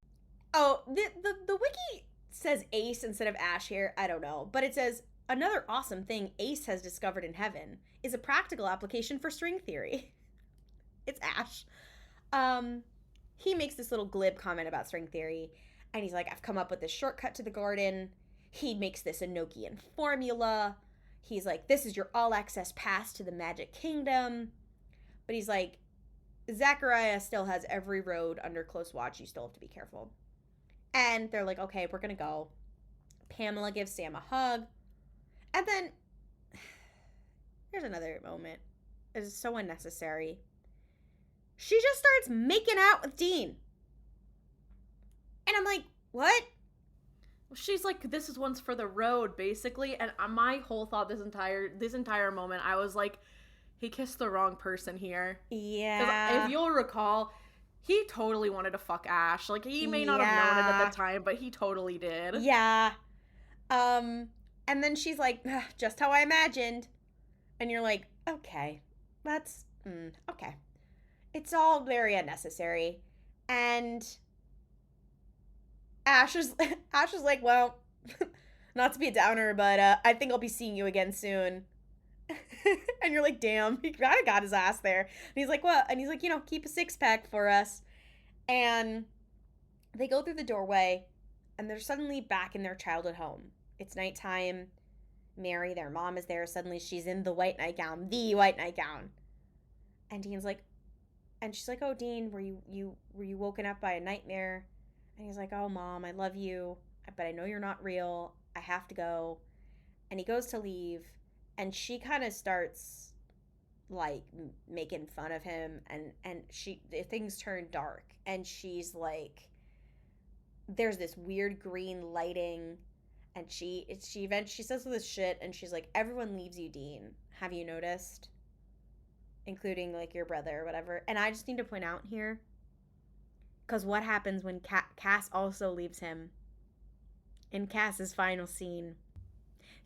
Oh, the wiki says Ace instead of Ash here. I don't know. But it says, another awesome thing Ace has discovered in heaven is a practical application for string theory. It's Ash. He makes this little glib comment about string theory. And he's like, I've come up with this shortcut to the garden. He makes this Enochian formula. He's like, this is your all-access pass to the Magic Kingdom. But he's like, Zachariah still has every road under close watch. You still have to be careful. And they're like, okay, we're going to go. Pamela gives Sam a hug. And then, here's another moment. It is so unnecessary. She just starts making out with Dean. And I'm like, what? She's like, this is once for the road, basically. And my whole thought this entire moment, I was like, he kissed the wrong person here. Yeah. If you'll recall, he totally wanted to fuck Ash. Like, he may not have known it at the time, but he totally did. Yeah. And then she's like, just how I imagined. And you're like, okay, that's, okay. It's all very unnecessary. And Ash is like, well, not to be a downer, but I think I'll be seeing you again soon. And you're like, damn, he kind of got his ass there. And he's like, what? And he's like, you know, keep a 6-pack for us. And they go through the doorway, and they're suddenly back in their childhood home. It's nighttime. Mary, their mom, is there. Suddenly she's in the white nightgown. And Dean's like, and she's like, oh, Dean, were you woken up by a nightmare? And he's like, oh, Mom, I love you, but I know you're not real. I have to go. And he goes to leave, and she kind of starts, like, making fun of him, and things turn dark, and she's like, there's this weird green lighting, and she says this shit, and she's like, everyone leaves you, Dean. Have you noticed? Including, like, your brother or whatever. And I just need to point out here, because what happens when Cass also leaves him? In Cass's final scene,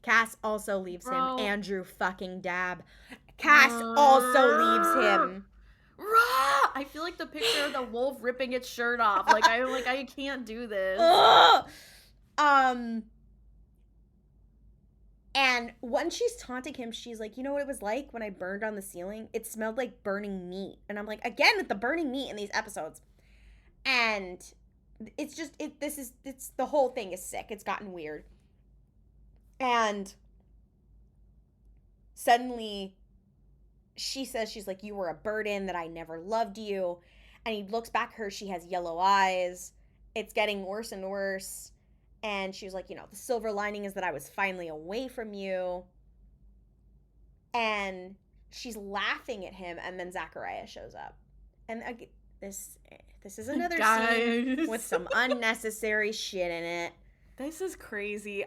Cass also leaves him. Andrew fucking Dabb. Cass also leaves him. I feel like the picture of the wolf ripping its shirt off. Like, I can't do this. And when she's taunting him, she's like, you know what it was like when I burned on the ceiling? It smelled like burning meat. And I'm like, again, with the burning meat in these episodes. And it's just, it's the whole thing is sick. It's gotten weird. And suddenly she says, she's like, you were a burden, that I never loved you. And he looks back at her. She has yellow eyes. It's getting worse and worse. And she was like, you know, the silver lining is that I was finally away from you. And she's laughing at him. And then Zachariah shows up. And this is another scene with some unnecessary shit in it. This is crazy.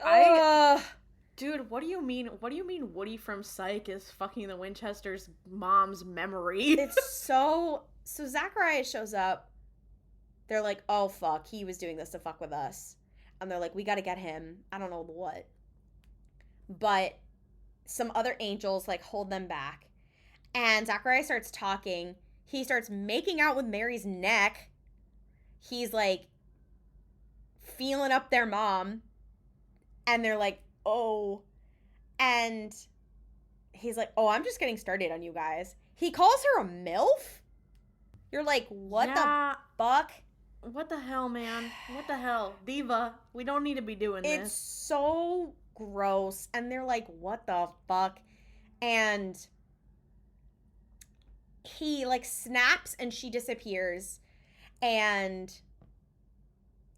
Dude, what do you mean? What do you mean Woody from Psych is fucking the Winchester's mom's memory? It's so Zachariah shows up. They're like, oh, fuck, he was doing this to fuck with us. And they're like, we got to get him. I don't know what. But some other angels, like, hold them back. And Zachariah starts talking. He starts making out with Mary's neck. He's, like, feeling up their mom. And they're like, oh. And he's like, oh, I'm just getting started on you guys. He calls her a MILF? You're like, what the fuck? What the hell, man? What the hell? Diva, we don't need to be doing this. It's so gross. And they're like, what the fuck? And he, like, snaps and she disappears. And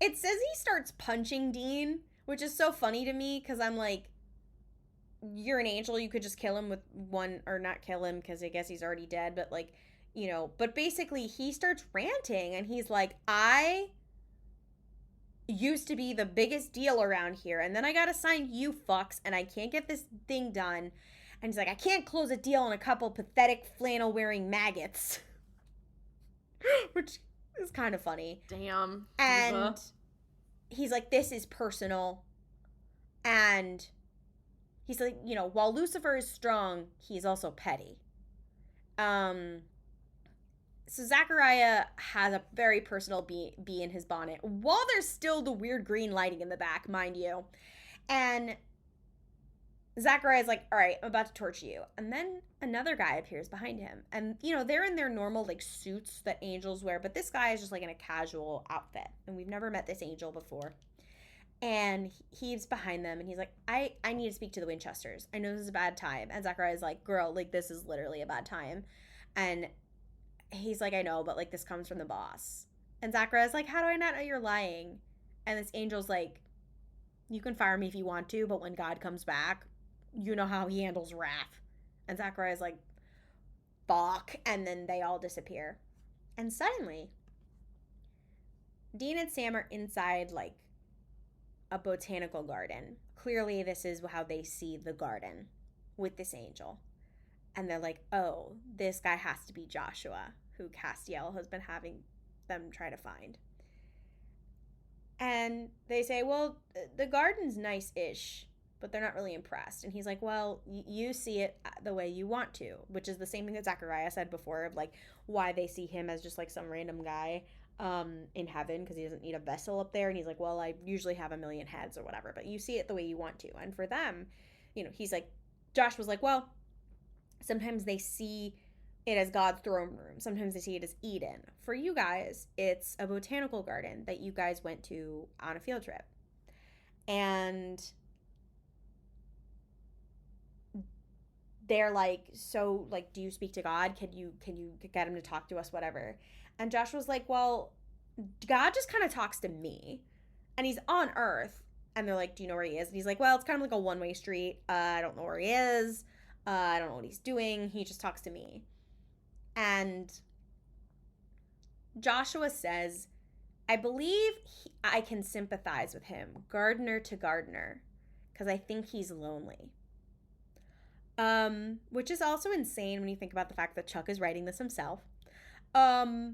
it says he starts punching Dean, which is so funny to me because I'm like, you're an angel. You could just kill him with one, or not kill him because I guess he's already dead, but, like, you know, but basically he starts ranting and he's like, I used to be the biggest deal around here, and then I got assigned you fucks, and I can't get this thing done. And he's like, I can't close a deal on a couple pathetic flannel wearing maggots. Which is kind of funny. Damn. And Diva. He's like, this is personal. And he's like, you know, while Lucifer is strong, he's also petty. So Zachariah has a very personal bee in his bonnet, while there's still the weird green lighting in the back, mind you. And Zachariah's like, all right, I'm about to torture you. And then another guy appears behind him. And, you know, they're in their normal, like, suits that angels wear, but this guy is just, like, in a casual outfit. And we've never met this angel before. And he's behind them, and he's like, I need to speak to the Winchesters. I know this is a bad time. And Zachariah's like, girl, like, this is literally a bad time. And he's like, I know, but, like, this comes from the boss. And Zachariah's like, how do I not know you're lying? And this angel's like, you can fire me if you want to, but when God comes back, you know how he handles wrath. And Zachariah's like, fuck. And then they all disappear. And suddenly, Dean and Sam are inside, like, a botanical garden. Clearly, this is how they see the garden with this angel. And they're like, oh, this guy has to be Joshua, who Castiel has been having them try to find. And they say, well, the garden's nice-ish, but they're not really impressed. And he's like, well, you see it the way you want to, which is the same thing that Zachariah said before of, like, why they see him as just, like, some random guy in heaven because he doesn't need a vessel up there. And he's like, well, I usually have a million heads or whatever, but you see it the way you want to. And for them, you know, he's like, Josh was like, well, sometimes they see it as God's throne room. Sometimes they see it as Eden. For you guys, it's a botanical garden that you guys went to on a field trip. And they're like, so, like, do you speak to God? Can you get him to talk to us, whatever? And Josh was like, well, God just kind of talks to me. And he's on Earth. And they're like, do you know where he is? And he's like, well, it's kind of like a one-way street. I don't know where he is. I don't know what he's doing. He just talks to me. And Joshua says, I believe I can sympathize with him, gardener to gardener, because I think he's lonely. Which is also insane when you think about the fact that Chuck is writing this himself. That's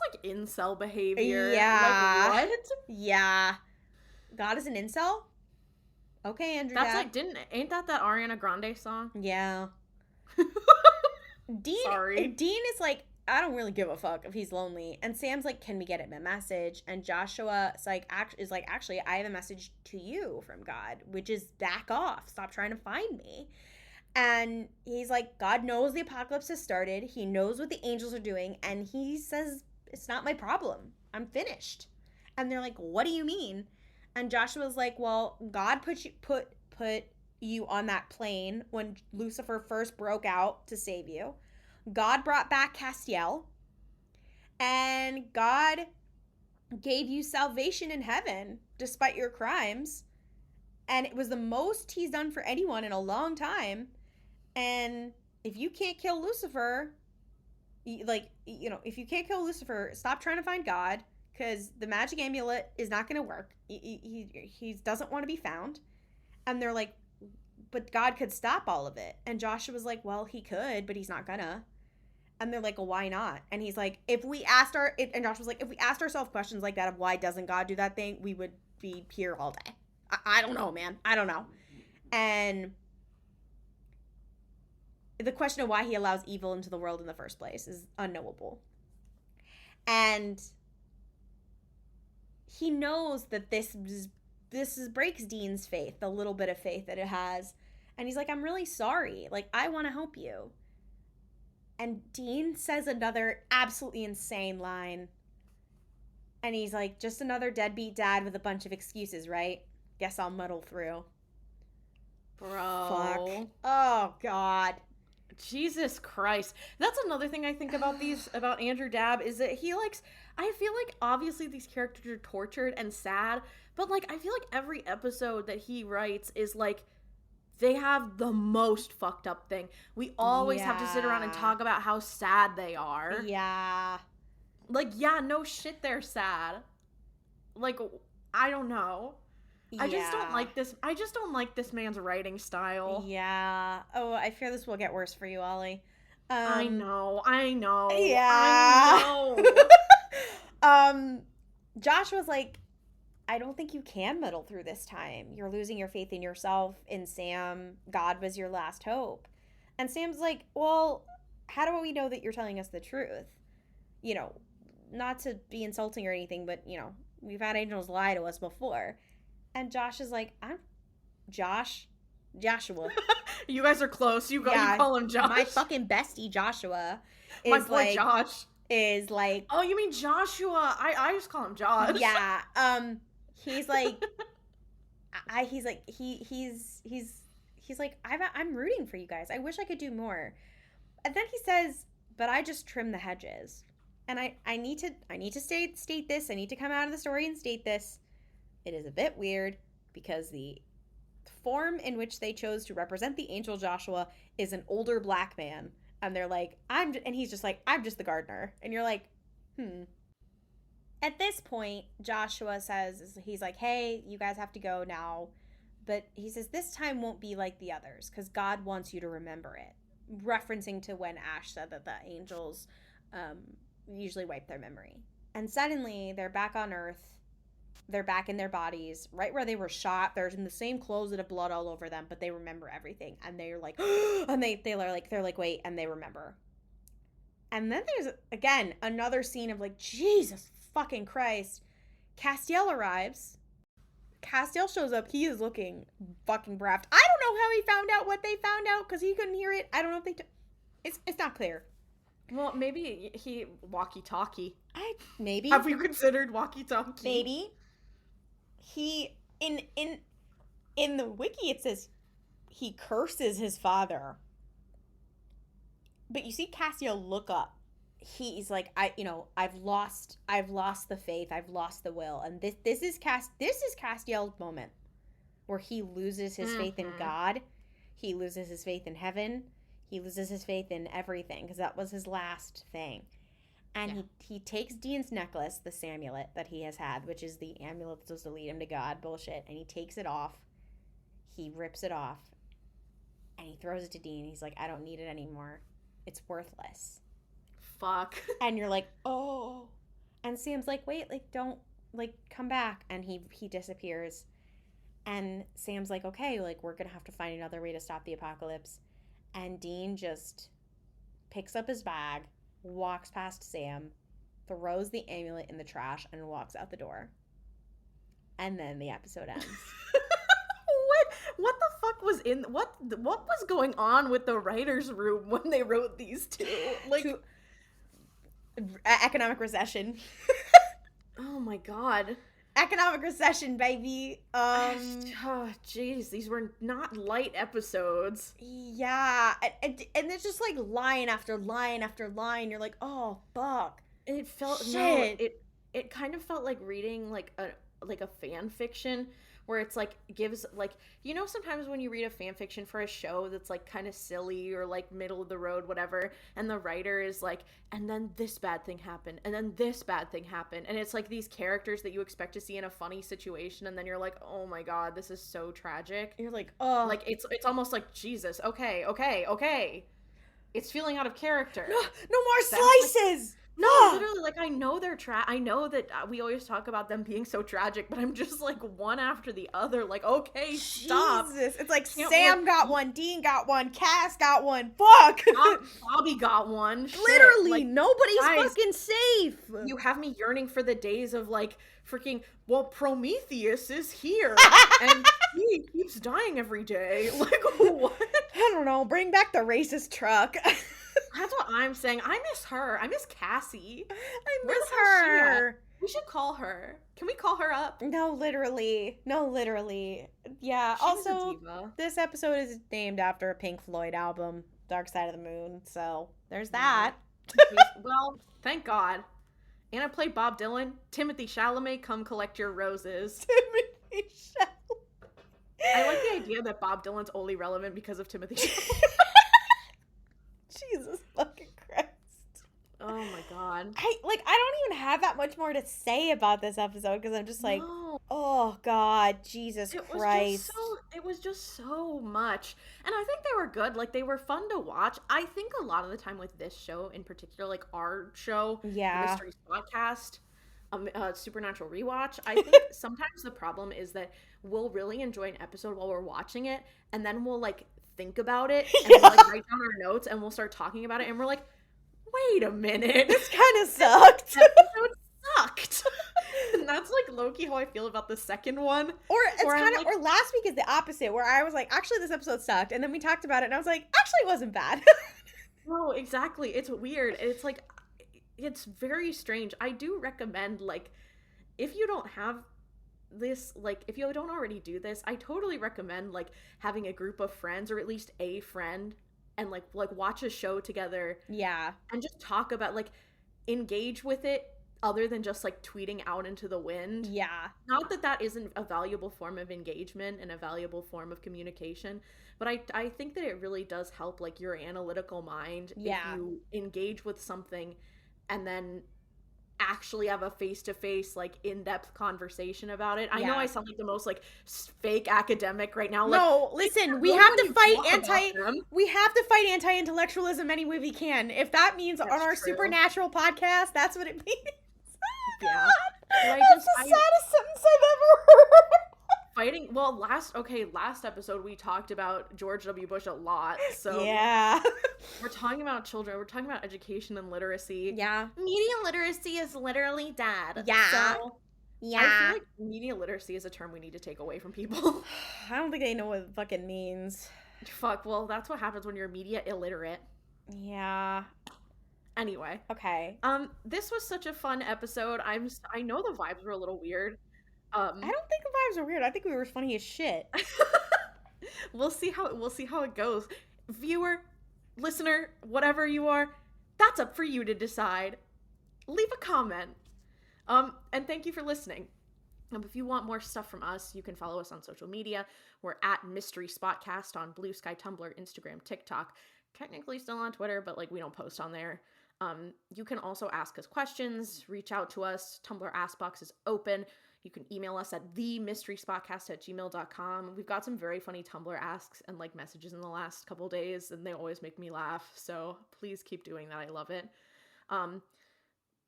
like incel behavior. Yeah. Like, what? Yeah. God is an incel? Okay, Andrew. That's like, ain't that Ariana Grande song? Yeah. Dean is like, I don't really give a fuck if he's lonely. And Sam's like, can we get him a message? And Joshua is like, actually, I have a message to you from God, which is back off. Stop trying to find me. And he's like, God knows the apocalypse has started. He knows what the angels are doing. And he says, it's not my problem. I'm finished. And they're like, what do you mean? And Joshua's like, well, God put you on that plane when Lucifer first broke out to save you. God brought back Castiel, and God gave you salvation in heaven despite your crimes. And it was the most he's done for anyone in a long time. And if you can't kill Lucifer, if you can't kill Lucifer, stop trying to find God, because the magic amulet is not going to work. He doesn't want to be found. And they're like, but God could stop all of it. And Joshua was like, well, he could, but he's not gonna. And they're like, well, why not? And he's like, and Josh was like, if we asked ourselves questions like that of why doesn't God do that thing, we would be here all day. I don't know, man. I don't know. And the question of why he allows evil into the world in the first place is unknowable. And he knows that this breaks Dean's faith, the little bit of faith that it has. And he's like, I'm really sorry. Like, I want to help you. And Dean says another absolutely insane line. And he's like, just another deadbeat dad with a bunch of excuses, right? Guess I'll muddle through. Bro. Fuck. Oh, God. Jesus Christ. That's another thing I think about Andrew Dabb, is that I feel like obviously these characters are tortured and sad, but like I feel like every episode that he writes is like they have the most fucked up thing. We always have to sit around and talk about how sad they are. Yeah. Like, yeah, no shit, they're sad. Like, I don't know. Yeah. I just don't like this man's writing style. Yeah. Oh, I fear this will get worse for you, Ollie. I know. Yeah. I know. Josh was like, I don't think you can muddle through this time. You're losing your faith in yourself, in Sam. God was your last hope. And Sam's like, well, how do we know that you're telling us the truth? You know, not to be insulting or anything, but, you know, we've had angels lie to us before. And Josh is like, I'm Joshua. You guys are close. You call him Josh. My fucking bestie Joshua is my boy Josh. Is like, oh, you mean Joshua? I just call him Josh. Yeah. He's like, he's like, I'm rooting for you guys. I wish I could do more. And then he says, but I just trim the hedges. And I need to state this. I need to come out of the story and state this. It is a bit weird because the form in which they chose to represent the angel Joshua is an older black man. And they're like, and he's just like, I'm just the gardener. And you're like, At this point, Joshua says, he's like, hey, you guys have to go now. But he says, this time won't be like the others because God wants you to remember it. Referencing to when Ash said that the angels usually wipe their memory. And suddenly, they're back on Earth. They're back in their bodies, right where they were shot. They're in the same clothes that have blood all over them, but they remember everything. And they're like, and they're like, wait, and they remember. And then there's, again, another scene of like, Jesus fucking Christ. Castiel arrives. Castiel shows up. He is looking fucking braffed. I don't know how he found out what they found out because he couldn't hear it. I don't know if they... It's not clear. Well, maybe he walkie-talkie. Maybe. Have you considered walkie-talkie? Maybe. He, in the wiki, it says he curses his father. But you see Castiel look up. He's like, I've lost the faith. I've lost the will. And this is Castiel's moment where he loses his faith in God. He loses his faith in heaven. He loses his faith in everything because that was his last thing. And he takes Dean's necklace, the Samulet that he has had, which is the amulet that's supposed to lead him to God, bullshit, and he takes it off. He rips it off. And he throws it to Dean. He's like, I don't need it anymore. It's worthless. Fuck. And you're like, oh. And Sam's like, wait, like, don't, like, come back. And he disappears. And Sam's like, okay, like, we're going to have to find another way to stop the apocalypse. And Dean just picks up his bag walks past Sam, throws the amulet in the trash, and walks out the door. And then the episode ends. What the fuck was what was going on with the writers' room when they wrote these two? Like, economic recession. oh my god. Economic recession, baby. Oh, jeez, these were not light episodes. Yeah, and it's just like line after line after line. You're like, oh fuck. It felt shit. No, it kind of felt like reading like a fan fiction where it's like gives like, you know, sometimes when you read a fan fiction for a show that's like kind of silly or like middle of the road whatever, and the writer is like, and then this bad thing happened, and then this bad thing happened, and it's like these characters that you expect to see in a funny situation, and then you're like, oh my god, this is so tragic. You're like, oh, like it's almost like, Jesus, okay, it's feeling out of character. No more slices. No, literally, like, I know they're I know that we always talk about them being so tragic, but I'm just like one after the other, like, okay, stop. Jesus. It's like Sam got one, Dean got one, Cass got one. Fuck. Bobby got one. Literally, like, nobody's guys, fucking safe. You have me yearning for the days of like freaking, well, Prometheus is here and he keeps dying every day. Like, what? I don't know. Bring back the racist truck. That's what I'm saying. I miss her. I miss Cassie. I miss her. We should call her. Can we call her up? No, literally. Yeah. She's also, a diva. This episode is named after a Pink Floyd album, Dark Side of the Moon. So there's that. Well, thank God. Anna played Bob Dylan. Timothy Chalamet, come collect your roses. Timothy Chalamet. I like the idea that Bob Dylan's only relevant because of Timothy Chalamet. Jesus fucking Christ. Oh my god. I don't even have that much more to say about this episode because I'm just like, oh god, Jesus Christ. It was just so much. And I think they were good. Like, they were fun to watch. I think a lot of the time with this show in particular, like our show, the Mysteries Podcast, Supernatural Rewatch, I think sometimes the problem is that we'll really enjoy an episode while we're watching it, and then we'll like think about it and we'll like write down our notes and we'll start talking about it, and we're like, wait a minute, this kind of sucked. That episode sucked. And that's like low-key how I feel about the second one. Or it's kind of, or last week is the opposite, where I was like, actually this episode sucked, and then we talked about it and I was like, actually it wasn't bad. No, exactly. It's weird. It's like, it's very strange. I do recommend, like, if you don't have this, like, if you don't already do this, I totally recommend like having a group of friends, or at least a friend, and like watch a show together. Yeah. And just talk about, like, engage with it other than just like tweeting out into the wind. Yeah. Not that that isn't a valuable form of engagement and a valuable form of communication, but I think that it really does help like your analytical mind if you engage with something and then actually have a face-to-face, like, in-depth conversation about it. I know I sound like the most like fake academic right now. Like, no, listen, we have to fight anti-intellectualism any way we can. If that means on our Supernatural podcast, that's what it means. Yeah. That's the saddest sentence I've ever heard. Fighting, well, last episode we talked about George W. Bush a lot, so yeah. We're talking about children, we're talking about education and literacy. Yeah. Media literacy is literally dead. Yeah. So yeah. I feel like media literacy is a term we need to take away from people. I don't think they know what it fucking means. Fuck, well, that's what happens when you're media illiterate. Yeah. Anyway. Okay. This was such a fun episode. I know the vibes were a little weird. I don't think the vibes are weird. I think we were funny as shit. We'll see how it goes. Viewer, listener, whatever you are, that's up for you to decide. Leave a comment. And thank you for listening. If you want more stuff from us, you can follow us on social media. We're at Mystery Spotcast on Blue Sky, Tumblr, Instagram, TikTok. Technically still on Twitter, but like we don't post on there. You can also ask us questions, reach out to us. Tumblr Ask Box is open. You can email us at themysteryspotcast@gmail.com. We've got some very funny Tumblr asks and like messages in the last couple days, and they always make me laugh. So please keep doing that. I love it.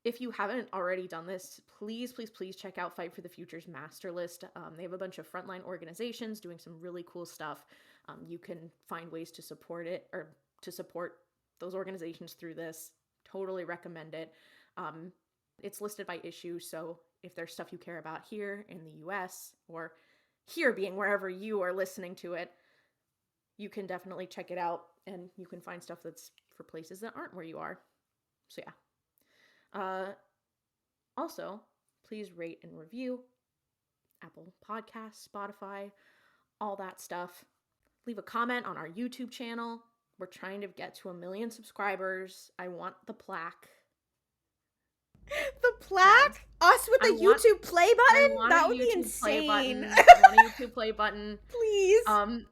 If you haven't already done this, please check out Fight for the Future's master list. They have a bunch of frontline organizations doing some really cool stuff. You can find ways to support it or to support those organizations through this Totally recommend it. It's listed by issue, so if there's stuff you care about here in the US, or here being wherever you are listening to it, you can definitely check it out, and you can find stuff that's for places that aren't where you are. So yeah. Also, please rate and review Apple Podcasts, Spotify, all that stuff. Leave a comment on our YouTube channel. We're trying to get to 1 million subscribers. I want the plaque. The plaque? Us with the YouTube play button? That would be insane. I want a YouTube play button. Please.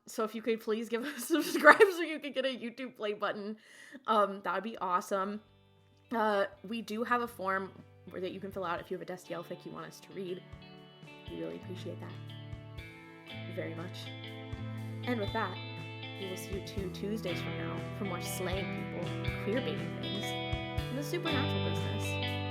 So if you could please give us a subscribe so you could get a YouTube play button. That would be awesome. We do have a form that you can fill out if you have a Destiel fic you want us to read. We really appreciate that very much. And with that, we will see you 2 Tuesdays from now for more slaying people, queer baiting things, and the supernatural business.